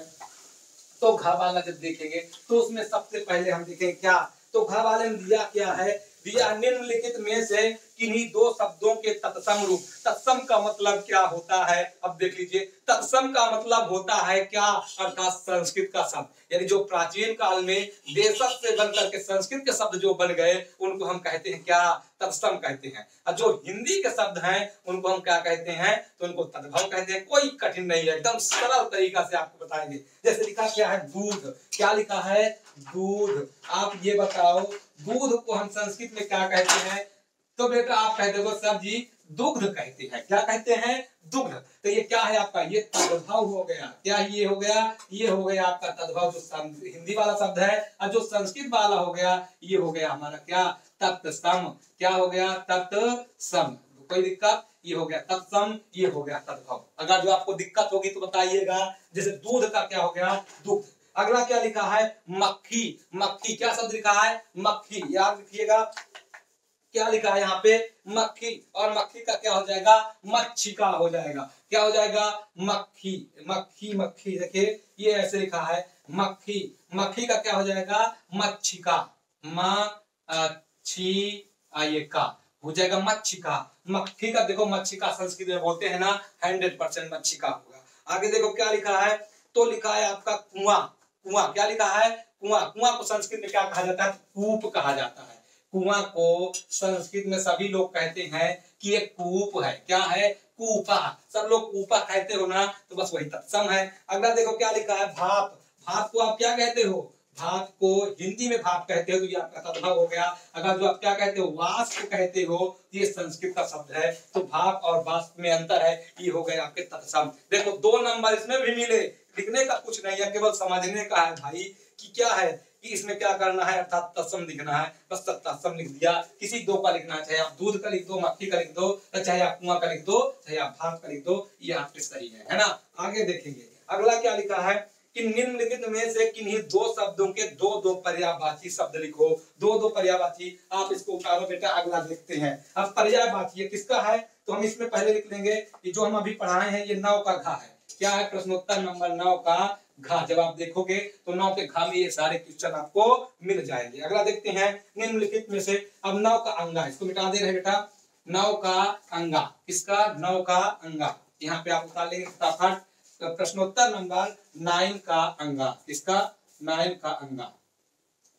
तो घा वाला जब देखेंगे तो उसमें सबसे पहले हम देखेंगे क्या, तो घा वाले में दिया क्या है, दिया निम्नलिखित में से किन्हीं 2 शब्दों के तत्सम रूप। तत्सम का मतलब क्या होता है, अब देख लीजिए। तत्सम का मतलब होता है क्या, अर्थात संस्कृत का शब्द, यानी जो प्राचीन काल में देशज से बनकर के संस्कृत के शब्द जो बन गए उनको हम कहते हैं क्या, तत्सम कहते हैं। और जो हिंदी के शब्द हैं उनको हम क्या कहते हैं, तो उनको तद्भव कहते हैं। कोई कठिन नहीं है, एकदम सरल तरीका से आपको बताएंगे। जैसे लिखा क्या है, दूध। क्या लिखा है, दूध। आप ये बताओ दूध को हम संस्कृत में क्या कहते हैं, तो बेटा आप कहते हो सर जी दुग्ध कहते हैं। क्या कहते हैं, दुग्ध। तो ये क्या है आपका, ये तद्भव हो गया। क्या ये हो गया, ये हो गया आपका तद्भव, जो हिंदी वाला शब्द है। और जो संस्कृत वाला हो गया, ये हो गया हमारा क्या, तत्सम। क्या हो गया, तत्सम। कोई दिक्कत, ये हो गया तत्सम, ये हो गया तद्भव। अगर जो आपको दिक्कत होगी तो बताइएगा। जैसे दूध का क्या हो गया, दुग्ध। अगला क्या लिखा है, मक्खी। मक्खी, क्या शब्द लिखा है, मक्खी। याद रखिएगा क्या लिखा है यहाँ पे, मक्खी। और मक्खी का क्या हो जाएगा, मच्छिका हो जाएगा। क्या हो जाएगा, मक्खी। मक्खी, मक्खी देखिए ये ऐसे लिखा है मक्खी। मक्खी का क्या हो जाएगा, मच्छिका। ये का हो जाएगा मच्छिका। मक्खी का देखो, मच्छिका संस्कृत में बोलते हैं ना, 100% मच्छिका होगा। आगे देखो क्या लिखा है, तो लिखा है आपका कुआं। कुआं, क्या लिखा है, कुआं। कुआं को संस्कृत में क्या कहा जाता है, कूप कहा जाता है। कुआं को संस्कृत में सभी लोग कहते हैं कि एक कूप है। क्या है, कूपा। सब लोग कूपा कहते हो ना, तो बस वही तत्सम है। अगला देखो क्या लिखा है, भाप। भाप को आप क्या कहते हो, भाप को हिंदी में भाप कहते हो, तो ये आपका तद्भव हो गया। अगर जो आप क्या कहते हो, वाष्प कहते हो, ये संस्कृत का शब्द है। तो भाप और वाष्प में अंतर है, ये हो गए आपके तत्सम। देखो 2 नंबर इसमें भी मिले। लिखने का कुछ नहीं है, केवल समझने का है भाई कि क्या है, कि इसमें क्या करना है, अर्थात तत्सम लिखना है। बस तत्सम लिख दिया। किसी 2 का लिखना है, चाहे आप दूध का लिख दो, मक्खी का लिख दो, चाहे आप कुआं का लिख दो, चाहे आप भाप का लिख दो, ये आपके सही है ना। आगे देखेंगे अगला क्या लिखा है कि निम्नलिखित में से किन्हीं 2 शब्दों के 2 पर्यायवाची शब्द लिखो। 2 पर्यायवाची। आप इसको उतारो बेटा, अगला देखते हैं। अब पर्यायवाची किसका है, तो हम इसमें पहले लिख लेंगे कि जो हम अभी पढ़ाए हैं, ये 9 का घा है। क्या है, प्रश्नोत्तर नंबर 9 का घा। जब आप देखोगे तो 9 के घा में ये सारे क्वेश्चन आपको मिल जाएंगे। अगला देखते हैं निम्नलिखित में से। अब 9 का अंगा, इसको मिटा दे रहे बेटा। 9 का अंगा, किसका, 9 का अंगा। यहाँ पे आप उतार लेंगे फटाफट। प्रश्नोत्तर नंबर 9 का अंगा, किसका, 9 का अंगा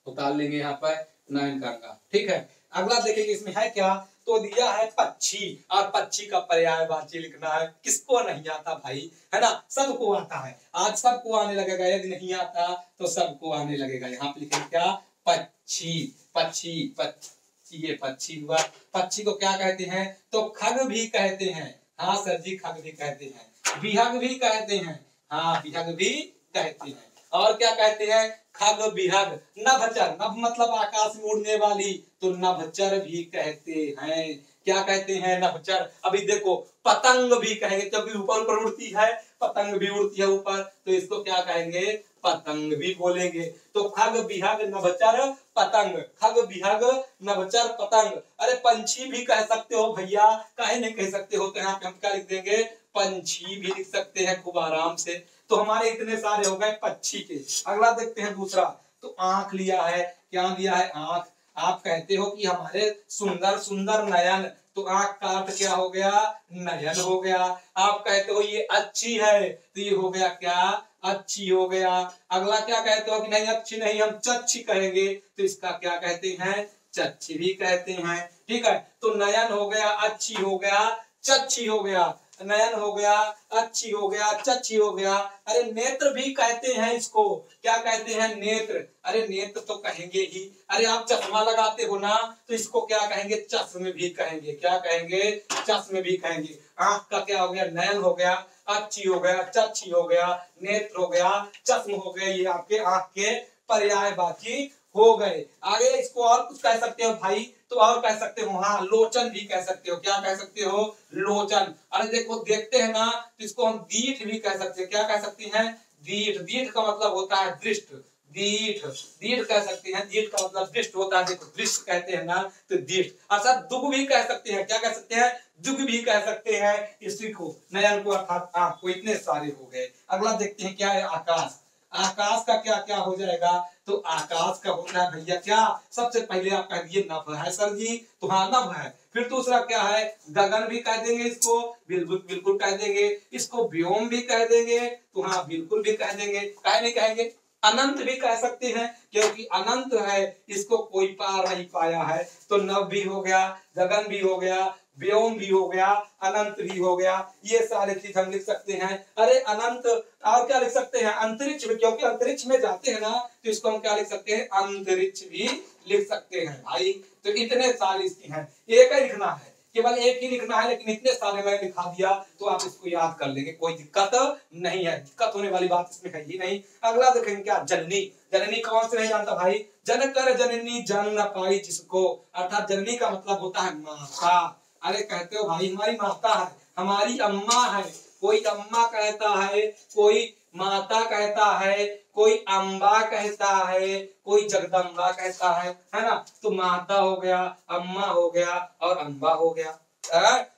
उतार लेंगे यहाँ पर, 9 का अंगा। ठीक है, अगला देखेंगे इसमें है क्या, तो दिया है पक्षी। और पक्षी का पर्यायवाची लिखना है। किसको नहीं आता भाई, है ना, सबको आता है। आज सबको आने लगेगा, यदि नहीं आता तो सबको आने लगेगा। यहाँ पे लिखेंगे क्या, पक्षी। पक्षी, पक्षी, ये पक्षी हुआ। पक्षी को क्या कहते हैं, तो खग भी कहते हैं। हाँ सर जी, खग भी कहते हैं। विहग भी कहते हैं। हाँ, विहग भी कहते हैं। और क्या कहते हैं, खग विहग। नभचर, नभ मतलब आकाश में उड़ने वाली, तो नभचर भी कहते हैं। क्या कहते हैं, नभचर। अभी देखो पतंग भी कहेंगे, जब भी ऊपर ऊपर उड़ती है, पतंग भी उड़ती है ऊपर, तो इसको क्या कहेंगे, पतंग भी बोलेंगे। तो खग बिहग नभचर पतंग, खग बिहग नभचर पतंग। अरे पंछी भी कह सकते हो भैया, काहे नहीं कह सकते हो, तो यहाँ पे हम क्या लिख देंगे, पंछी भी लिख सकते हैं खूब आराम से। तो हमारे इतने सारे हो गए पक्षी के। अगला देखते हैं दूसरा, तो आंख लिया है, क्या दिया है, आंख। आप कहते हो कि हमारे सुंदर सुंदर नयन, तो आंख का अर्थ क्या हो गया, नयन हो गया। आप कहते हो ये अच्छी है, तो ये हो गया क्या, अच्छी हो गया। अगला क्या कहते हो कि नहीं अच्छी नहीं, हम चच्छी कहेंगे, तो इसका क्या कहते हैं, चच्छी भी कहते हैं। ठीक है, तो नयन हो गया, अच्छी हो गया, चच्छी हो गया, नयन हो गया, अच्छी हो गया, चच्छी हो गया। अरे नेत्र भी कहते हैं इसको, क्या कहते हैं, नेत्र। अरे नेत्र तो कहेंगे ही। अरे आप चश्मा लगाते हो ना, तो इसको क्या कहेंगे, चश्मे भी कहेंगे, क्या कहेंगे, चश्मे भी कहेंगे। आंख का क्या हो गया, नयन हो गया, अच्छी हो गया, चच्छी हो गया, नेत्र हो गया, चश्म हो गया। ये आपके आंख के पर्यायवाची हो गए। आगे इसको और कुछ कह सकते हो भाई, तो और कह सकते हो, हाँ लोचन भी कह सकते हो, क्या कह सकते हो, लोचन। अरे देखो देखते हैं ना, तो इसको हम दीठ भी कह सकते हैं, क्या कह सकते हैं, दीठ। दीठ का मतलब होता है दृष्ट, दीठ, दीठ कह सकते हैं, दीठ का मतलब दृष्ट होता है। देखो दृष्ट कहते हैं ना, तो दीठ। अच्छा दुग भी कह सकते हैं, क्या कह सकते हैं, दुग भी कह सकते हैं इसी को, नयन को अर्थात आंख को। इतने सारे हो गए। अगला देखते हैं क्या है, आकाश। आकाश का क्या क्या हो जाएगा, तो आकाश का होता है भैया क्या, सबसे पहले आप कह दिए नभ है सर जी, तो हाँ नभ है। फिर दूसरा क्या है, गगन भी कह देंगे इसको, बिल्कुल बिल्कुल कह देंगे। इसको व्योम भी कह देंगे, तो हाँ बिल्कुल भी कह देंगे, काहे नहीं कहेंगे। अनंत भी कह सकते हैं, क्योंकि अनंत है, इसको कोई पार नहीं पाया है। तो नभ भी हो गया, गगन भी हो गया, व्योम भी हो गया, अनंत भी हो गया। ये सारे चीज हम लिख सकते हैं। अरे अनंत, और क्या लिख सकते हैं, अंतरिक्ष भी, क्योंकि अंतरिक्ष में जाते हैं ना, तो इसको हम क्या लिख सकते हैं, अंतरिक्ष भी लिख सकते हैं भाई। तो इतने सारे इसके हैं, एक ही लिखना है, केवल एक ही लिखना है, लेकिन इतने सारे मैंने लिखा दिया, तो आप इसको याद कर लेंगे, कोई दिक्कत नहीं है, दिक्कत होने वाली बात इसमें है ही नहीं। अगला देखेंगे क्या, जननी। जननी कौन से नहीं जानता भाई, जन कर जननी जन न पाई जिसको, अर्थात जननी का मतलब होता है माता। अरे कहते हो भाई हमारी माता है, हमारी अम्मा है, कोई अम्मा कहता है, कोई माता कहता है, कोई अम्बा कहता है, कोई जगदम्बा कहता है ना। तो माता हो गया, अम्मा हो गया और अम्बा हो गया।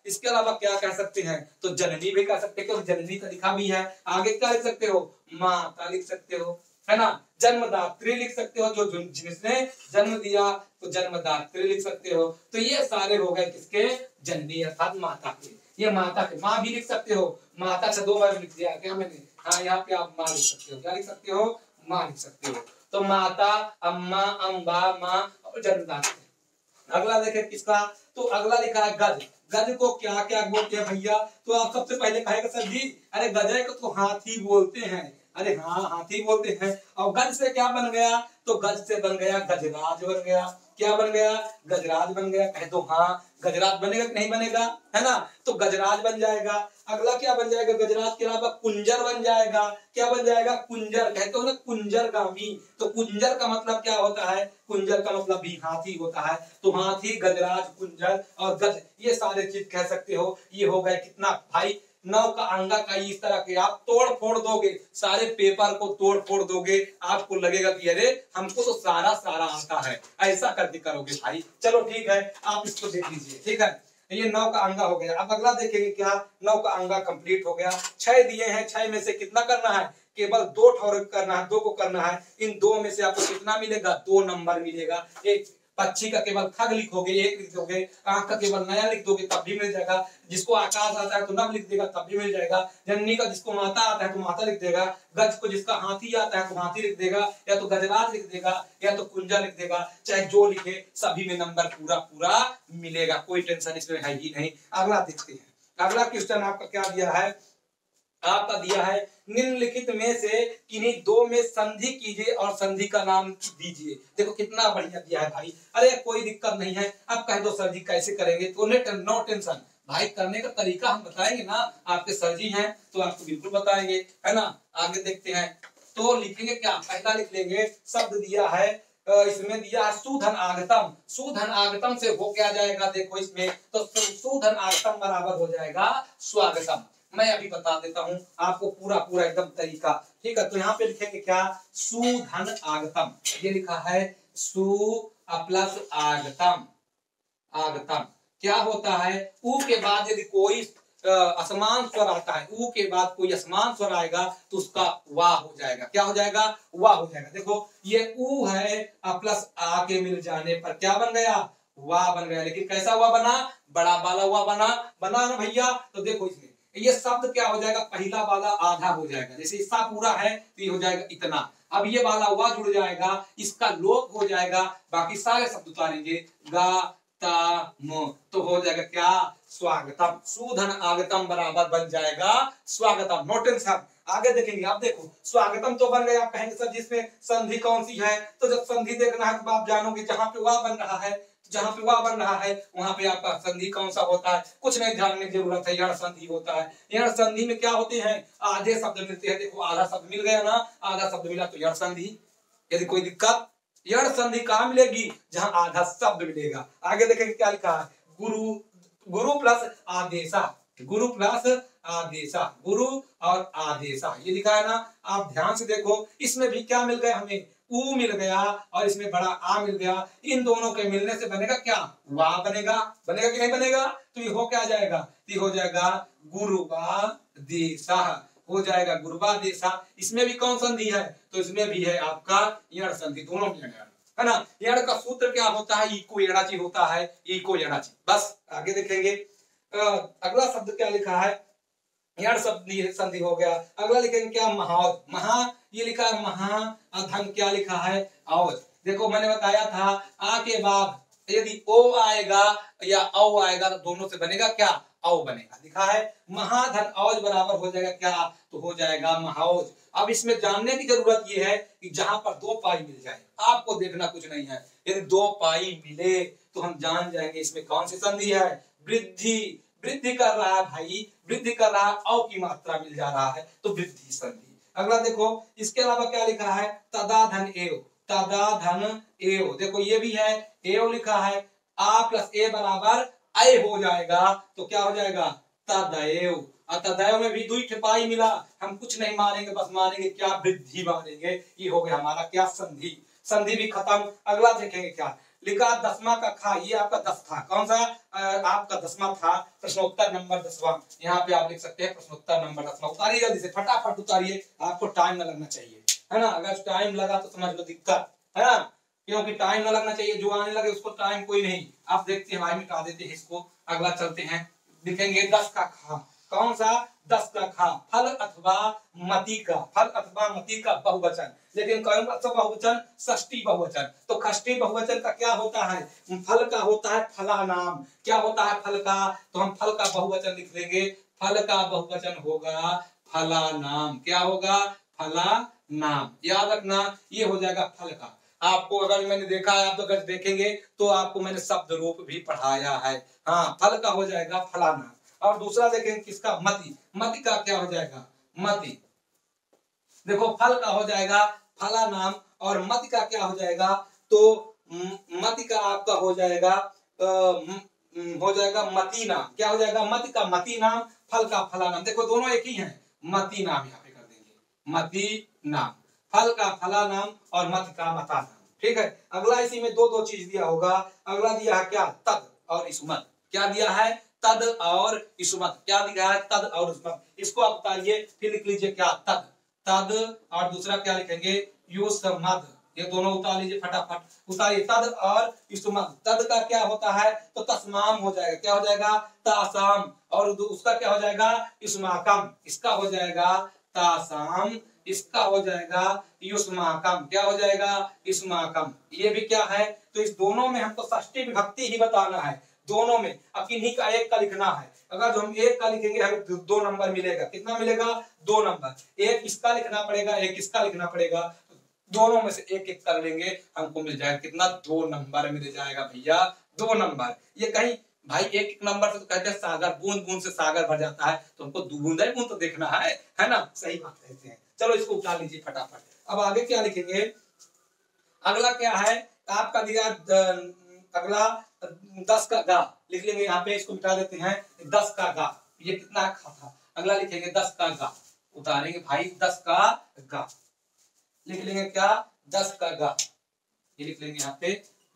इसके अलावा क्या कह सकते हैं, तो जननी भी कह सकते हैं, क्योंकि जननी का लिखा भी है। आगे क्या लिख सकते हो, माता लिख सकते हो, है ना। जन्मदात्री लिख सकते हो, जो जिसने जन्म दिया, तो जन्मदात्री लिख सकते हो। तो ये सारे हो गए किसके, जननी अर्थात माता के। ये माता के, माँ भी लिख सकते हो, माता से 2 बार लिख दिया क्या मैंने, हाँ यहाँ पे आप माँ लिख सकते हो, क्या लिख सकते हो, माँ लिख सकते हो। तो माता, अम्मा, अम्बा, माँ और जन्मदात्री। अगला देखें किसका, तो अगला लिखा है गज। गज को क्या क्या बोलते हैं भैया, तो आप सबसे पहले कहेगा सर जी, अरे गजे को तो हाथी बोलते हैं। अरे हाँ हाथी बोलते हैं। और गज से क्या बन गया, तो गज से बन गया गजराज बन गया। क्या बन गया, गजराज बन गया। कह दो हाँ, गजराज बनेगा कि नहीं बनेगा, है ना। तो गजराज बन जाएगा। अगला क्या बन जाएगा, गजराज के अलावा कुंजर बन जाएगा। क्या बन जाएगा, कुंजर। कहते हो ना कुंजरगामी, तो कुंजर का मतलब क्या होता है, कुंजर का मतलब भी हाथी होता है। तो हाथी, गजराज, कुंजर और गज, ये सारे चीज कह सकते हो। ये हो गए कितना भाई, 9 का अंगा का। इस तरह के आप तोड़ फोड़ दोगे, सारे पेपर को तोड़ फोड़ दोगे, आपको लगेगा कि अरे हमको तो सारा सारा आता है, ऐसा करके करोगे भाई। चलो ठीक है, आप इसको देख लीजिए, ठीक है। ये 9 का अंगा हो गया। अब अगला देखेंगे क्या, 9 का अंगा कंप्लीट हो गया। 6 दिए हैं, 6 में से कितना करना है, केवल 2 ठोर करना है, 2 को करना है। इन 2 में से आपको कितना मिलेगा, 2 नंबर मिलेगा। एक पक्षी का केवल खग लिखोगे, 1 लिख दोगे। आंख का केवल नया लिख दोगे, तब भी मिल जाएगा। जिसको आकाश आता है तो नभ लिख देगा, तब भी मिल जाएगा। जननी का जिसको माता आता है तो माता लिख देगा। गज को जिसका हाथी आता है तो हाथी लिख देगा, या तो गजराज लिख देगा, या तो कुंजा लिख देगा। चाहे जो लिखे, सभी में नंबर पूरा पूरा मिलेगा, कोई टेंशन इसमें है ही नहीं। अगला देखते हैं। अगला क्वेश्चन आपका क्या दिया है, आपका दिया है निम्नलिखित में से किन्हीं 2 में संधि कीजिए और संधि का नाम दीजिए। देखो कितना बढ़िया दिया है भाई। अरे कोई दिक्कत नहीं है, अब कह दो सर जी कैसे करेंगे, तो नो टेंशन भाई, करने का तरीका हम बताएंगे ना, आपके सर जी हैं तो आपको बिल्कुल बताएंगे, है ना। आगे देखते हैं, तो लिखेंगे क्या, पहला लिख लेंगे, शब्द दिया है इसमें दिया है सुधन आगतम। सुधन आगतम से हो क्या जाएगा देखो इसमें, तो सुधन आगतम बराबर हो जाएगा स्वागतम। मैं अभी बता देता हूं आपको पूरा पूरा एकदम तरीका, ठीक है। तो यहाँ पे लिखेंगे क्या, सुधन आगतम, ये लिखा है सु प्लस आगतम। आगतम क्या होता है, ऊ के बाद यदि कोई असमान स्वर आता है, ऊ के बाद कोई असमान स्वर आएगा तो उसका वाह हो जाएगा। क्या हो जाएगा, वाह हो जाएगा। देखो ये ऊ है प्लस आ के मिल जाने पर क्या बन गया, वाह बन गया। लेकिन कैसा हुआ बना, बड़ा वाला हुआ बना, बना ना भैया। तो देखो इसमें ये शब्द क्या हो जाएगा, पहला वाला आधा हो जाएगा, जैसे इसका पूरा है तो ये हो जाएगा इतना। अब ये वाला हुआ जुड़ जाएगा, इसका लोप हो जाएगा, बाकी सारे शब्द उतारेंगे गा ता म, तो हो जाएगा क्या, स्वागतम। सुधन आगतम बराबर बन जाएगा स्वागतम। नो टेंशन, आगे देखेंगे। आप देखो स्वागतम तो बन गया, आप कहेंगे सर जिसमें संधि कौन सी है, तो जब संधि देखना है तो आप जानोगे जहां पे वाह बन रहा है, जहां पे वाह बन रहा है वहां पे आपका संधि कौन सा होता है, कुछ नहीं जानने की जरूरत है, यण संधि होता है। यण संधि में क्या होते हैं, आधे शब्द मिलते हैं। देखो आधा शब्द मिल गया ना, आधा शब्द मिला तो यण संधि। यदि कोई दिक्कत, यण संधि कहां मिलेगी, जहां आधा शब्द मिलेगा। आगे देखेंगे क्या लिखा है, गुरु, गुरु प्लस आदेशा, गुरु प्लस आदेशा, गुरु और आदेशा ये लिखा है ना। आप ध्यान से देखो इसमें भी क्या मिल गया हमें, ऊ मिल गया और इसमें बड़ा आ मिल गया। इन दोनों के मिलने से बनेगा क्या, वाह बनेगा। बनेगा कि नहीं बनेगा, तो ये हो क्या जाएगा, ये हो जाएगा गुरुवा देशा, हो जाएगा गुरुवा देशा। इसमें भी कौन संधि है, तो इसमें भी है आपका यण संधि, दोनों में है ना। यण का सूत्र क्या होता है, इको यणाची होता है, इको यणाची। बस आगे देखेंगे। अगला शब्द क्या लिखा है, यण शब्द संधि हो गया। अगला लिखेंगे क्या, महावज। महा ये लिखा है महा, धन क्या लिखा है आवज। देखो मैंने बताया था आ के बाद यदि ओ आएगा या औ आएगा तो दोनों से बनेगा क्या, औ बनेगा। लिखा है महाधन औज बराबर हो जाएगा क्या, तो हो जाएगा महाओज। अब इसमें जानने की जरूरत यह है कि जहां पर दो पाई मिल जाए, आपको देखना कुछ नहीं है। यदि दो पाई मिले तो हम जान जाएंगे इसमें कौन सी संधि है, वृद्धि। वृद्धि कर रहा है भाई, वृद्धि कर रहा है, औ की मात्रा मिल जा रहा है तो वृद्धि संधि। अगला देखो इसके अलावा क्या लिखा है, तदा धन एव, तदा धन एव। देखो ये भी है, एव लिखा है, आ प्लस ए बराबर ऐ हो जाएगा, तो क्या हो जाएगा, तदैव। तदैव में भी दुई पाई मिला, हम कुछ नहीं मानेंगे, बस मानेंगे क्या, वृद्धि मानेंगे। ये हो गया हमारा क्या, संधि। संधि भी खत्म। अगला देखेंगे क्या लिखा, दसवां का खा, ये आपका 10 था। कौन सा आपका 10वां था, प्रश्नोत्तर नंबर 10वां। यहाँ पे आप लिख सकते हैं प्रश्नोत्तर नंबर 10वां। उतारिए जल्दी से, फटाफट उतारिए, आपको टाइम न लगना चाहिए, है ना। अगर टाइम लगा तो समझ लो दिक्कत है ना, क्योंकि टाइम न लगना चाहिए, जो आने लगे उसको टाइम कोई नहीं। आप देखते हैं भाई, मिटा देते हैं इसको। अगला चलते हैं, लिखेंगे 10 का खा। कौन सा, 10 का खा, फल अथवा मति का, फल अथवा मति का बहुवचन। लेकिन कौन सा बहुवचन, षष्ठी बहुवचन। तो षष्ठी बहुवचन का क्या होता है, फल का होता है फला नाम। क्या होता है फल का, तो हम फल का बहुवचन लिख लेंगे, फल का बहुवचन होगा फला नाम। क्या होगा, फला नाम। याद रखना ये हो जाएगा फल का। आपको अगर मैंने देखा है, आप तो अगर देखेंगे तो आपको मैंने शब्द रूप भी पढ़ाया है। हाँ, फल का हो जाएगा फला नाम। और दूसरा देखेंगे किसका, मति। मति का क्या हो जाएगा, मति। देखो फल का हो जाएगा फला नाम और मति का क्या हो जाएगा, तो मति का आपका हो जाएगा हो जाएगा मति नाम। क्या हो जाएगा, मति का मति नाम, फल का फला नाम। देखो दोनों एक ही हैं, मति नाम यहाँ पे कर देंगे, मति नाम। फल का फला नाम और मति का मता नाम। ठीक है। अगला इसी में दो दो चीज दिया होगा। अगला दिया है क्या, तद और इसमत। क्या दिया है, तद और इसमत। क्या दिया है, तद और इसमत। इसको आप उतारिए, फिर लिख लीजिए क्या, तद, तद। और दूसरा क्या लिखेंगे, युष्मद। ये दोनों उतार लीजिए फटाफट, उतारिए, तद और इसमद। तद का क्या होता है, तो तस्माम हो जाएगा। क्या हो जाएगा, तासाम। और उसका क्या हो जाएगा, इसमाकम। इसका हो जाएगा तासाम, इसका हो जाएगा युष्माकम। क्या हो जाएगा, युष्माकम। ये भी क्या है, तो इस दोनों में हमको षष्ठी विभक्ति ही बताना है, दोनों में। अब किन्हीं का एक का लिखना है। अगर जो हम एक का लिखेंगे हमें 2 नंबर मिलेगा। कितना मिलेगा, 2 नंबर। एक इसका लिखना पड़ेगा, एक इसका लिखना पड़ेगा। दोनों में से एक एक कर लेंगे, हमको मिल जाएगा कितना, 2 नंबर मिल जाएगा भैया, 2 नंबर। ये कहीं भाई एक एक नंबर से तो कहते हैं सागर, बूंद बूंद से सागर भर जाता है, तो हमको बूंद बूंद तो देखना है ना। सही बात कहते हैं। चलो इसको उठा लीजिए फटाफट। अब आगे क्या लिखेंगे, अगला क्या है आपका दिया अगला 10 का गा लिख लेंगे यहाँ पे, इसको मिटा देते हैं 10 का गा, ये कितना खा था। अगला लिखेंगे 10 का गा, उतारेंगे भाई 10 का गा, लिख लेंगे क्या 10 का गा, ये लिख लेंगे यहाँ पे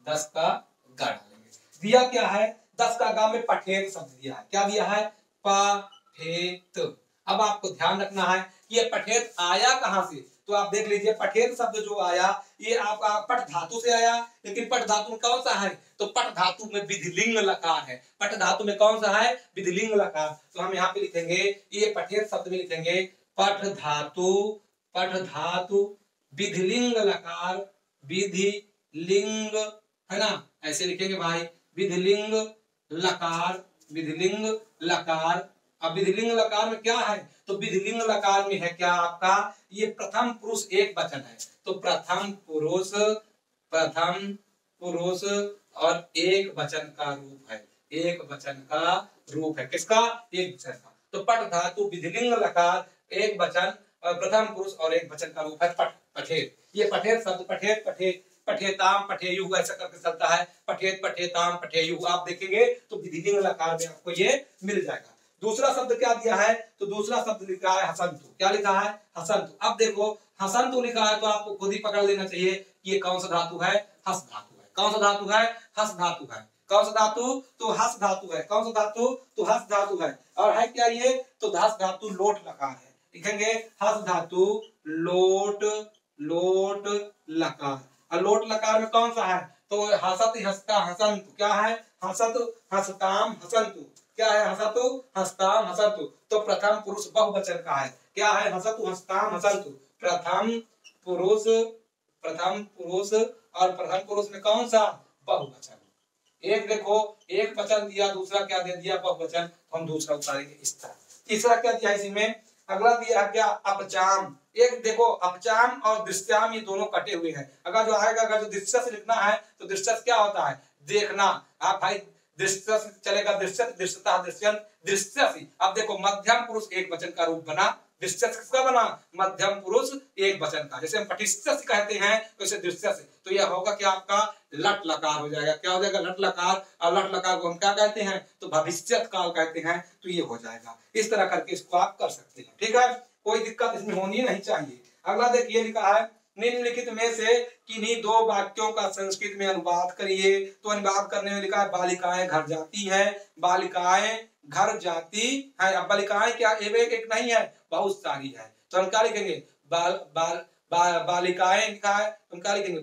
10 का गा डालेंगे। दिया क्या है 10 का गा में पठेत शब्द दिया है, क्या दिया है पठेत। अब आपको ध्यान रखना है कि ये पठेत आया कहां से, तो आप देख लीजिए पठेत शब्द जो आया ये आपका पट धातु से आया, लेकिन पट धातु में कौन सा है, तो पट धातु में विधिलिंग लकार है, पट धातु में कौन सा है विधिलिंग लकार। तो हम यहाँ पे लिखेंगे ये पठेत शब्द में लिखेंगे पट धातु विधिलिंग लकार, विधिलिंग है ना, ऐसे लिखेंगे भाई विधिलिंग लकार, विधिलिंग लकार। अब विधिलिंग लकार में क्या है, तो विधिलिंग लकार में है क्या आपका ये प्रथम पुरुष एक वचन है, तो प्रथम पुरुष और एक वचन का रूप है, एक वचन का रूप है, किसका एक वचन का। तो पट धातु विधिलिंग लकार एक वचन और प्रथम पुरुष और एक वचन का रूप है पट, पठेत। ये पठेत शब्द पठेताम पठेयु ऐसा करके चलता है, पठेत पठेताम पठेयु आप देखेंगे तो विधिलिंग लकार में आपको ये मिल जाएगा। दूसरा शब्द क्या दिया है, तो दूसरा शब्द लिखा है हसंतु, क्या लिखा है हसंतु। अब देखो हसंतु लिखा है तो आपको खुद ही पकड़ लेना चाहिए कि ये कौन सा धातु है, हस धातु है। कौन सा धातु है, हस धातु है। कौन सा धातु, तो हस धातु है। कौन सा धातु, तो हस धातु है। और है क्या ये, तो हस धातु लोट लकार है, लिखेंगे हस धातु लोट लकार। और लोट लकार में कौन सा है, तो हसत हसता हसंतु, क्या है हसत हसताम हसंतु, क्या है हसतु हस्ताम हसतु। तो प्रथम पुरुष बहुवचन का है, क्या है हसतु हस्ताम हसतु, प्रथम पुरुष और प्रथम पुरुष में कौन सा बहुवचन। एक देखो एक वचन दिया, दूसरा क्या दे दिया बहुवचन, तो हम दूसरा उतारेंगे इस तरह। तीसरा क्या दिया इसी में, अगला दिया क्या अपचाम। एक देखो अपचाम और दृश्याम ये दोनों कटे हुए हैं। अगर जो आएगा, अगर जो दृश्य से लिखना है तो दृश्य क्या होता है देखना, आप भाई दृश्य चलेगा, दृश्य दृश्यता दृश्यंत दृश्यसी। अब देखो मध्यम पुरुष एक वचन का रूप बना, दृश्य किसका बना मध्यम पुरुष एक वचन का। जैसे हम पटिष्य कहते हैं वैसे दृश्य से, तो यह होगा कि आपका लट लकार हो जाएगा, क्या हो जाएगा लट लकार। और लट लकार को हम क्या कहते हैं, तो भविष्यत काल कहते हैं, तो ये हो जाएगा। इस तरह करके इसको आप कर सकते हैं, ठीक है, कोई दिक्कत इसमें होनी नहीं चाहिए। अगला देखिए लिखा है निम्नलिखित में से किन्हीं दो वाक्यों का संस्कृत में अनुवाद करिए। तो अनुवाद करने में लिखा है बालिकाएं घर जाती है, बालिकाएं घर जाती है। अब बालिकाएं क्या एक नहीं है, बहुत सारी है, तो हम क्या लिखेंगे बालिकाएं लिखा है, हम क्या लिखेंगे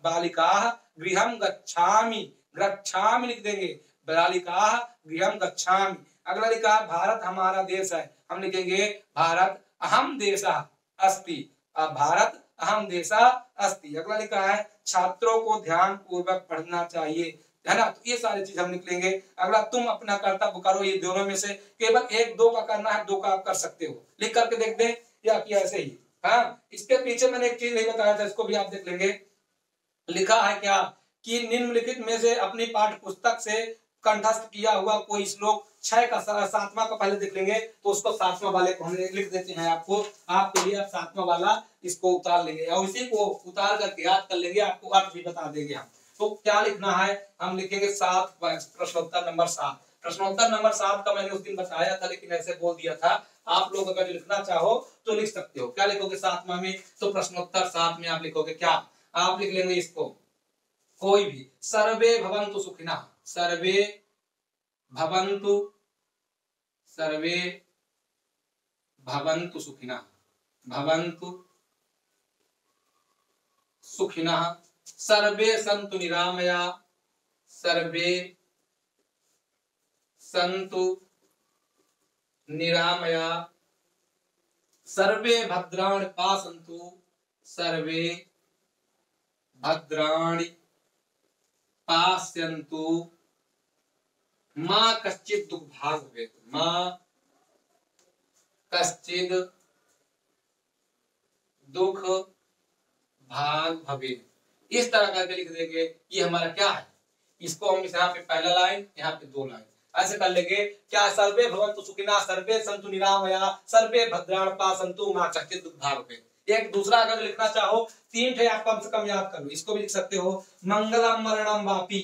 बालिका गृहम गच्छामि लिख देंगे, बालिका गृहम गच्छामि। अगला लिखा है भारत हमारा देश है, हम लिखेंगे भारत अहम देशः अस्ति, भारत अहम देशः अस्ति। अगला लिखा है छात्रों को ध्यान पूर्वक पढ़ना चाहिए, है ना, तो ये सारी चीज हम निकलेंगे। अगला तुम अपना कर्तव्य करो, ये दोनों में से केवल एक दो का करना है, दो का आप कर सकते हो, लिख करके देख दे या कि ऐसे ही। हाँ, इसके पीछे मैंने एक चीज नहीं बताया था, इसको भी आप देख लेंगे। लिखा है क्या कि निम्नलिखित में से अपनी पाठ्य पुस्तक से कंठस्थ किया हुआ कोई श्लोक 6 का 7वां का पहले देख लेंगे, तो उसको 7वां वाले को हम लिख देते हैं आपको, आपके लिए आप 7वां वाला इसको उतार लेंगे और इसी को उतार करके याद कर लेंगे, आपको अर्थ भी बता देंगे हम। तो क्या लिखना है, हम लिखेंगे 7 प्रश्नोत्तर नंबर 7। प्रश्नोत्तर नंबर 7 का मैंने उस दिन बताया था, लेकिन ऐसे बोल दिया था, आप लोग अगर लिखना चाहो तो लिख सकते हो। क्या लिखोगे 7वां में, तो प्रश्नोत्तर 7 में आप लिखोगे क्या, आप लिख लेंगे इसको कोई भी सर्वे भवन्तु सुखिनः, सर्वे भवन्तु सुखिनः, भवन्तु सुखिनः, सर्वे सन्तु निरामया, सर्वे सन्तु निरामया, सर्वे भद्राणि पश्यन्तु, सर्वे भद्राणि पश्यन्तु, मा कश्चित् दुःखभाग् भवेत्, मा कश्चित् दुख भाग भवेत्। इस तरह करके लिख देंगे। ये हमारा क्या है, इसको हम यहाँ पे पहला लाइन, यहाँ पे 2 लाइन ऐसे कर लेंगे। क्या सर्वे भवन्तु सुखिनः, सर्वे सन्तु निरामया, सर्वे भद्राणि पश्यन्तु, मा कश्चित् दुःखभाग् भवेत्। एक दूसरा अगर लिखना चाहो 3 थे आप कम से कम याद कर लो, इसको भी लिख सकते हो मंगलम मरणम वापी,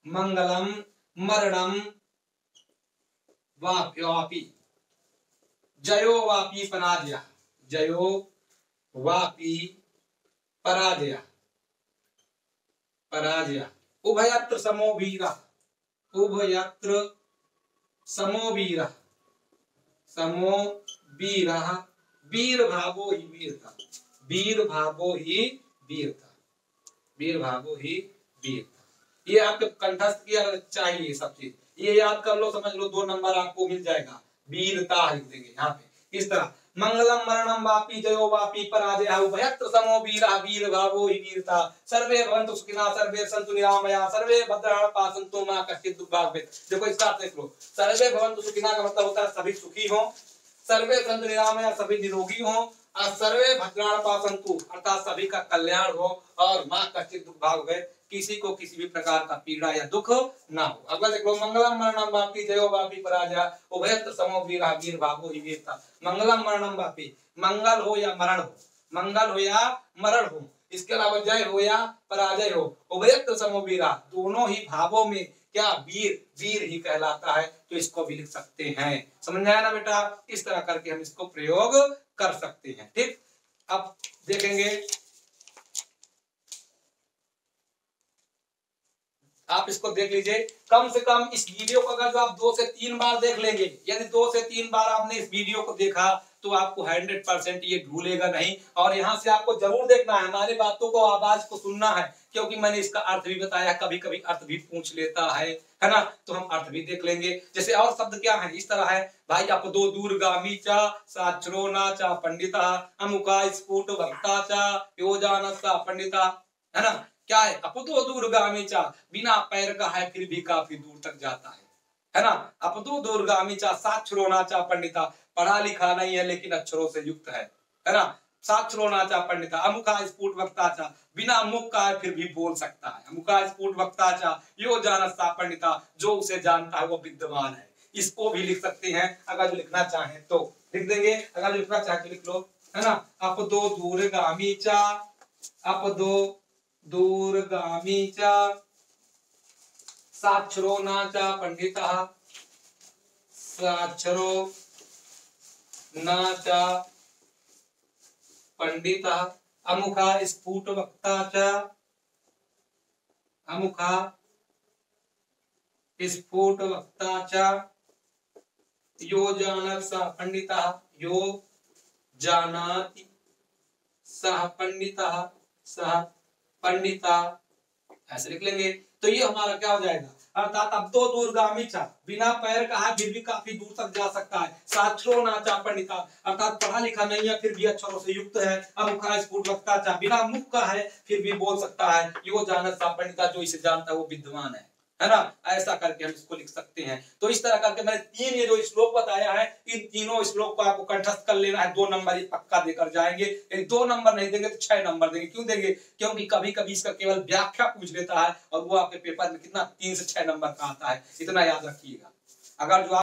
मंगलम मरणम वापी, जयो वापी पराजय, जयो वापी पराजय, पराजय, उभयत्र समो वीरः, उभयत्र समो वीरः, समो वीरः, वीर भावो ही वीरता, वीर भावो ही वीरता, वीर भावो ही वीरता। ये आपके कंठस्थ किया चाहिए सब चीज, ये याद कर लो, समझ लो, 2 नंबर आपको मिल जाएगा। वीरता लिख देंगे यहाँ पे इस तरह, मंगलम मरणम वापी जयो वापी पराजय, उभयत्र समो वीरः, वीर भावो ही वीरता, सर्वे भवन्तु सुखिनः सर्वे सन्तु निरामया सर्वे भद्राणि पश्यन्तु मा कश्चित् दुःखभाग् भवेत्। देखो इसका अर्थ देख लो, सर्वे भवन्तु सुखिनः का मतलब होता है सभी सुखी हो, सर्वे सन्तु निरामया सभी निरोगी हो, और सर्वे भद्राणि पश्यन्तु अर्थात सभी का कल्याण हो, और मा कश्चित् दुःखभाग् भवेत् किसी को किसी भी प्रकार का पीड़ा या दुख ना हो। अगला देखो, मंगलम मरणम वापी जयो वापी पराजय, उभयत्र समो वीरः, वीर भावो ही वीरता। मंगलम मरणम वापी, मंगल हो या मरण हो, मंगल हो या मरण हो, इसके अलावा जय हो या पराजय हो, उभयत्र समो वीरः, दोनों ही भावों में क्या वीर वीर ही कहलाता है, तो इसको भी लिख सकते हैं। समझ में आया ना बेटा? इस तरह करके हम इसको प्रयोग कर सकते हैं। ठीक, अब देखेंगे, आप इसको देख लीजिए, कम से कम इस वीडियो को अगर जो आप 2 से 3 बार देख लेंगे, यदि 2 से 3 बार आपने इस वीडियो को देखा तो आपको 100% ये भूलेगा नहीं, और यहाँ से आपको जरूर देखना है, हमारी बातों को, आवाज को सुनना है, क्योंकि मैंने इसका अर्थ भी बताया, कभी कभी अर्थ भी पूछ लेता है ना, तो हम अर्थ भी देख लेंगे। जैसे और शब्द क्या है, इस तरह है भाई, आप दो दूरगामी चा साक्षरोना चा पंडिता अमुका स्फुट भक्ता चा योजानसा पंडिता, है ना, क्या है, अपदो दूरगामी चा, बिना पैर का है फिर भी काफी दूर तक जाता है ना, अपदो दूरगामी चा साक्षरोना चा पंडिता, पढ़ा लिखा नहीं है लेकिन अक्षरों से युक्त है ना, साक्षरोना चा पंडिता, अमुखा स्फुट वक्ता चा, बिना मुख का है फिर भी बोल सकता है, अमुखा स्फुट वक्ता चा यो जानता पंडिता, जो उसे जानता है वो विद्वान है। इसको भी लिख सकते हैं, अगर जो लिखना चाहे तो लिख देंगे, अगर जो लिखना चाहे तो लिख लो, है ना, अपदो दूरगामी चा, अपदो दूरगामी च साक्षरो न च पंडितः, साक्षरो न च पंडितः, अमुखा स्फुट वक्ता च, अमुखा स्फुट वक्ता च, यो जानत सः पंडितः, यो जानाति सः पंडितः, सः पंडिता, ऐसे लिख लेंगे। तो ये हमारा क्या हो जाएगा, अर्थात अब तो दूरगामी चा, बिना पैर का है फिर भी काफी दूर तक जा सकता है, साक्षरो नाचा पंडिता, अर्थात पढ़ा लिखा नहीं है फिर भी अक्षरों से युक्त है, अमुखा स्फुट वक्ता चा, बिना मुख का है फिर भी बोल सकता है, यो जानत सा पंडिता, जो इसे जानता है वो विद्वान है ना, ऐसा करके हम इसको लिख सकते हैं। तो इस तरह करके मैंने 3 ये जो श्लोक बताया है, इन तीनों श्लोक को आपको कंठस्थ कर लेना है, 2 नंबर ये पक्का देकर जाएंगे। यदि 2 नंबर नहीं देंगे तो 6 नंबर देंगे। क्यों देंगे? क्योंकि कभी कभी इसका केवल व्याख्या पूछ लेता है और वो आपके पेपर में कितना 3 से 6 नंबर का आता है, इतना याद रखिएगा। अगर जो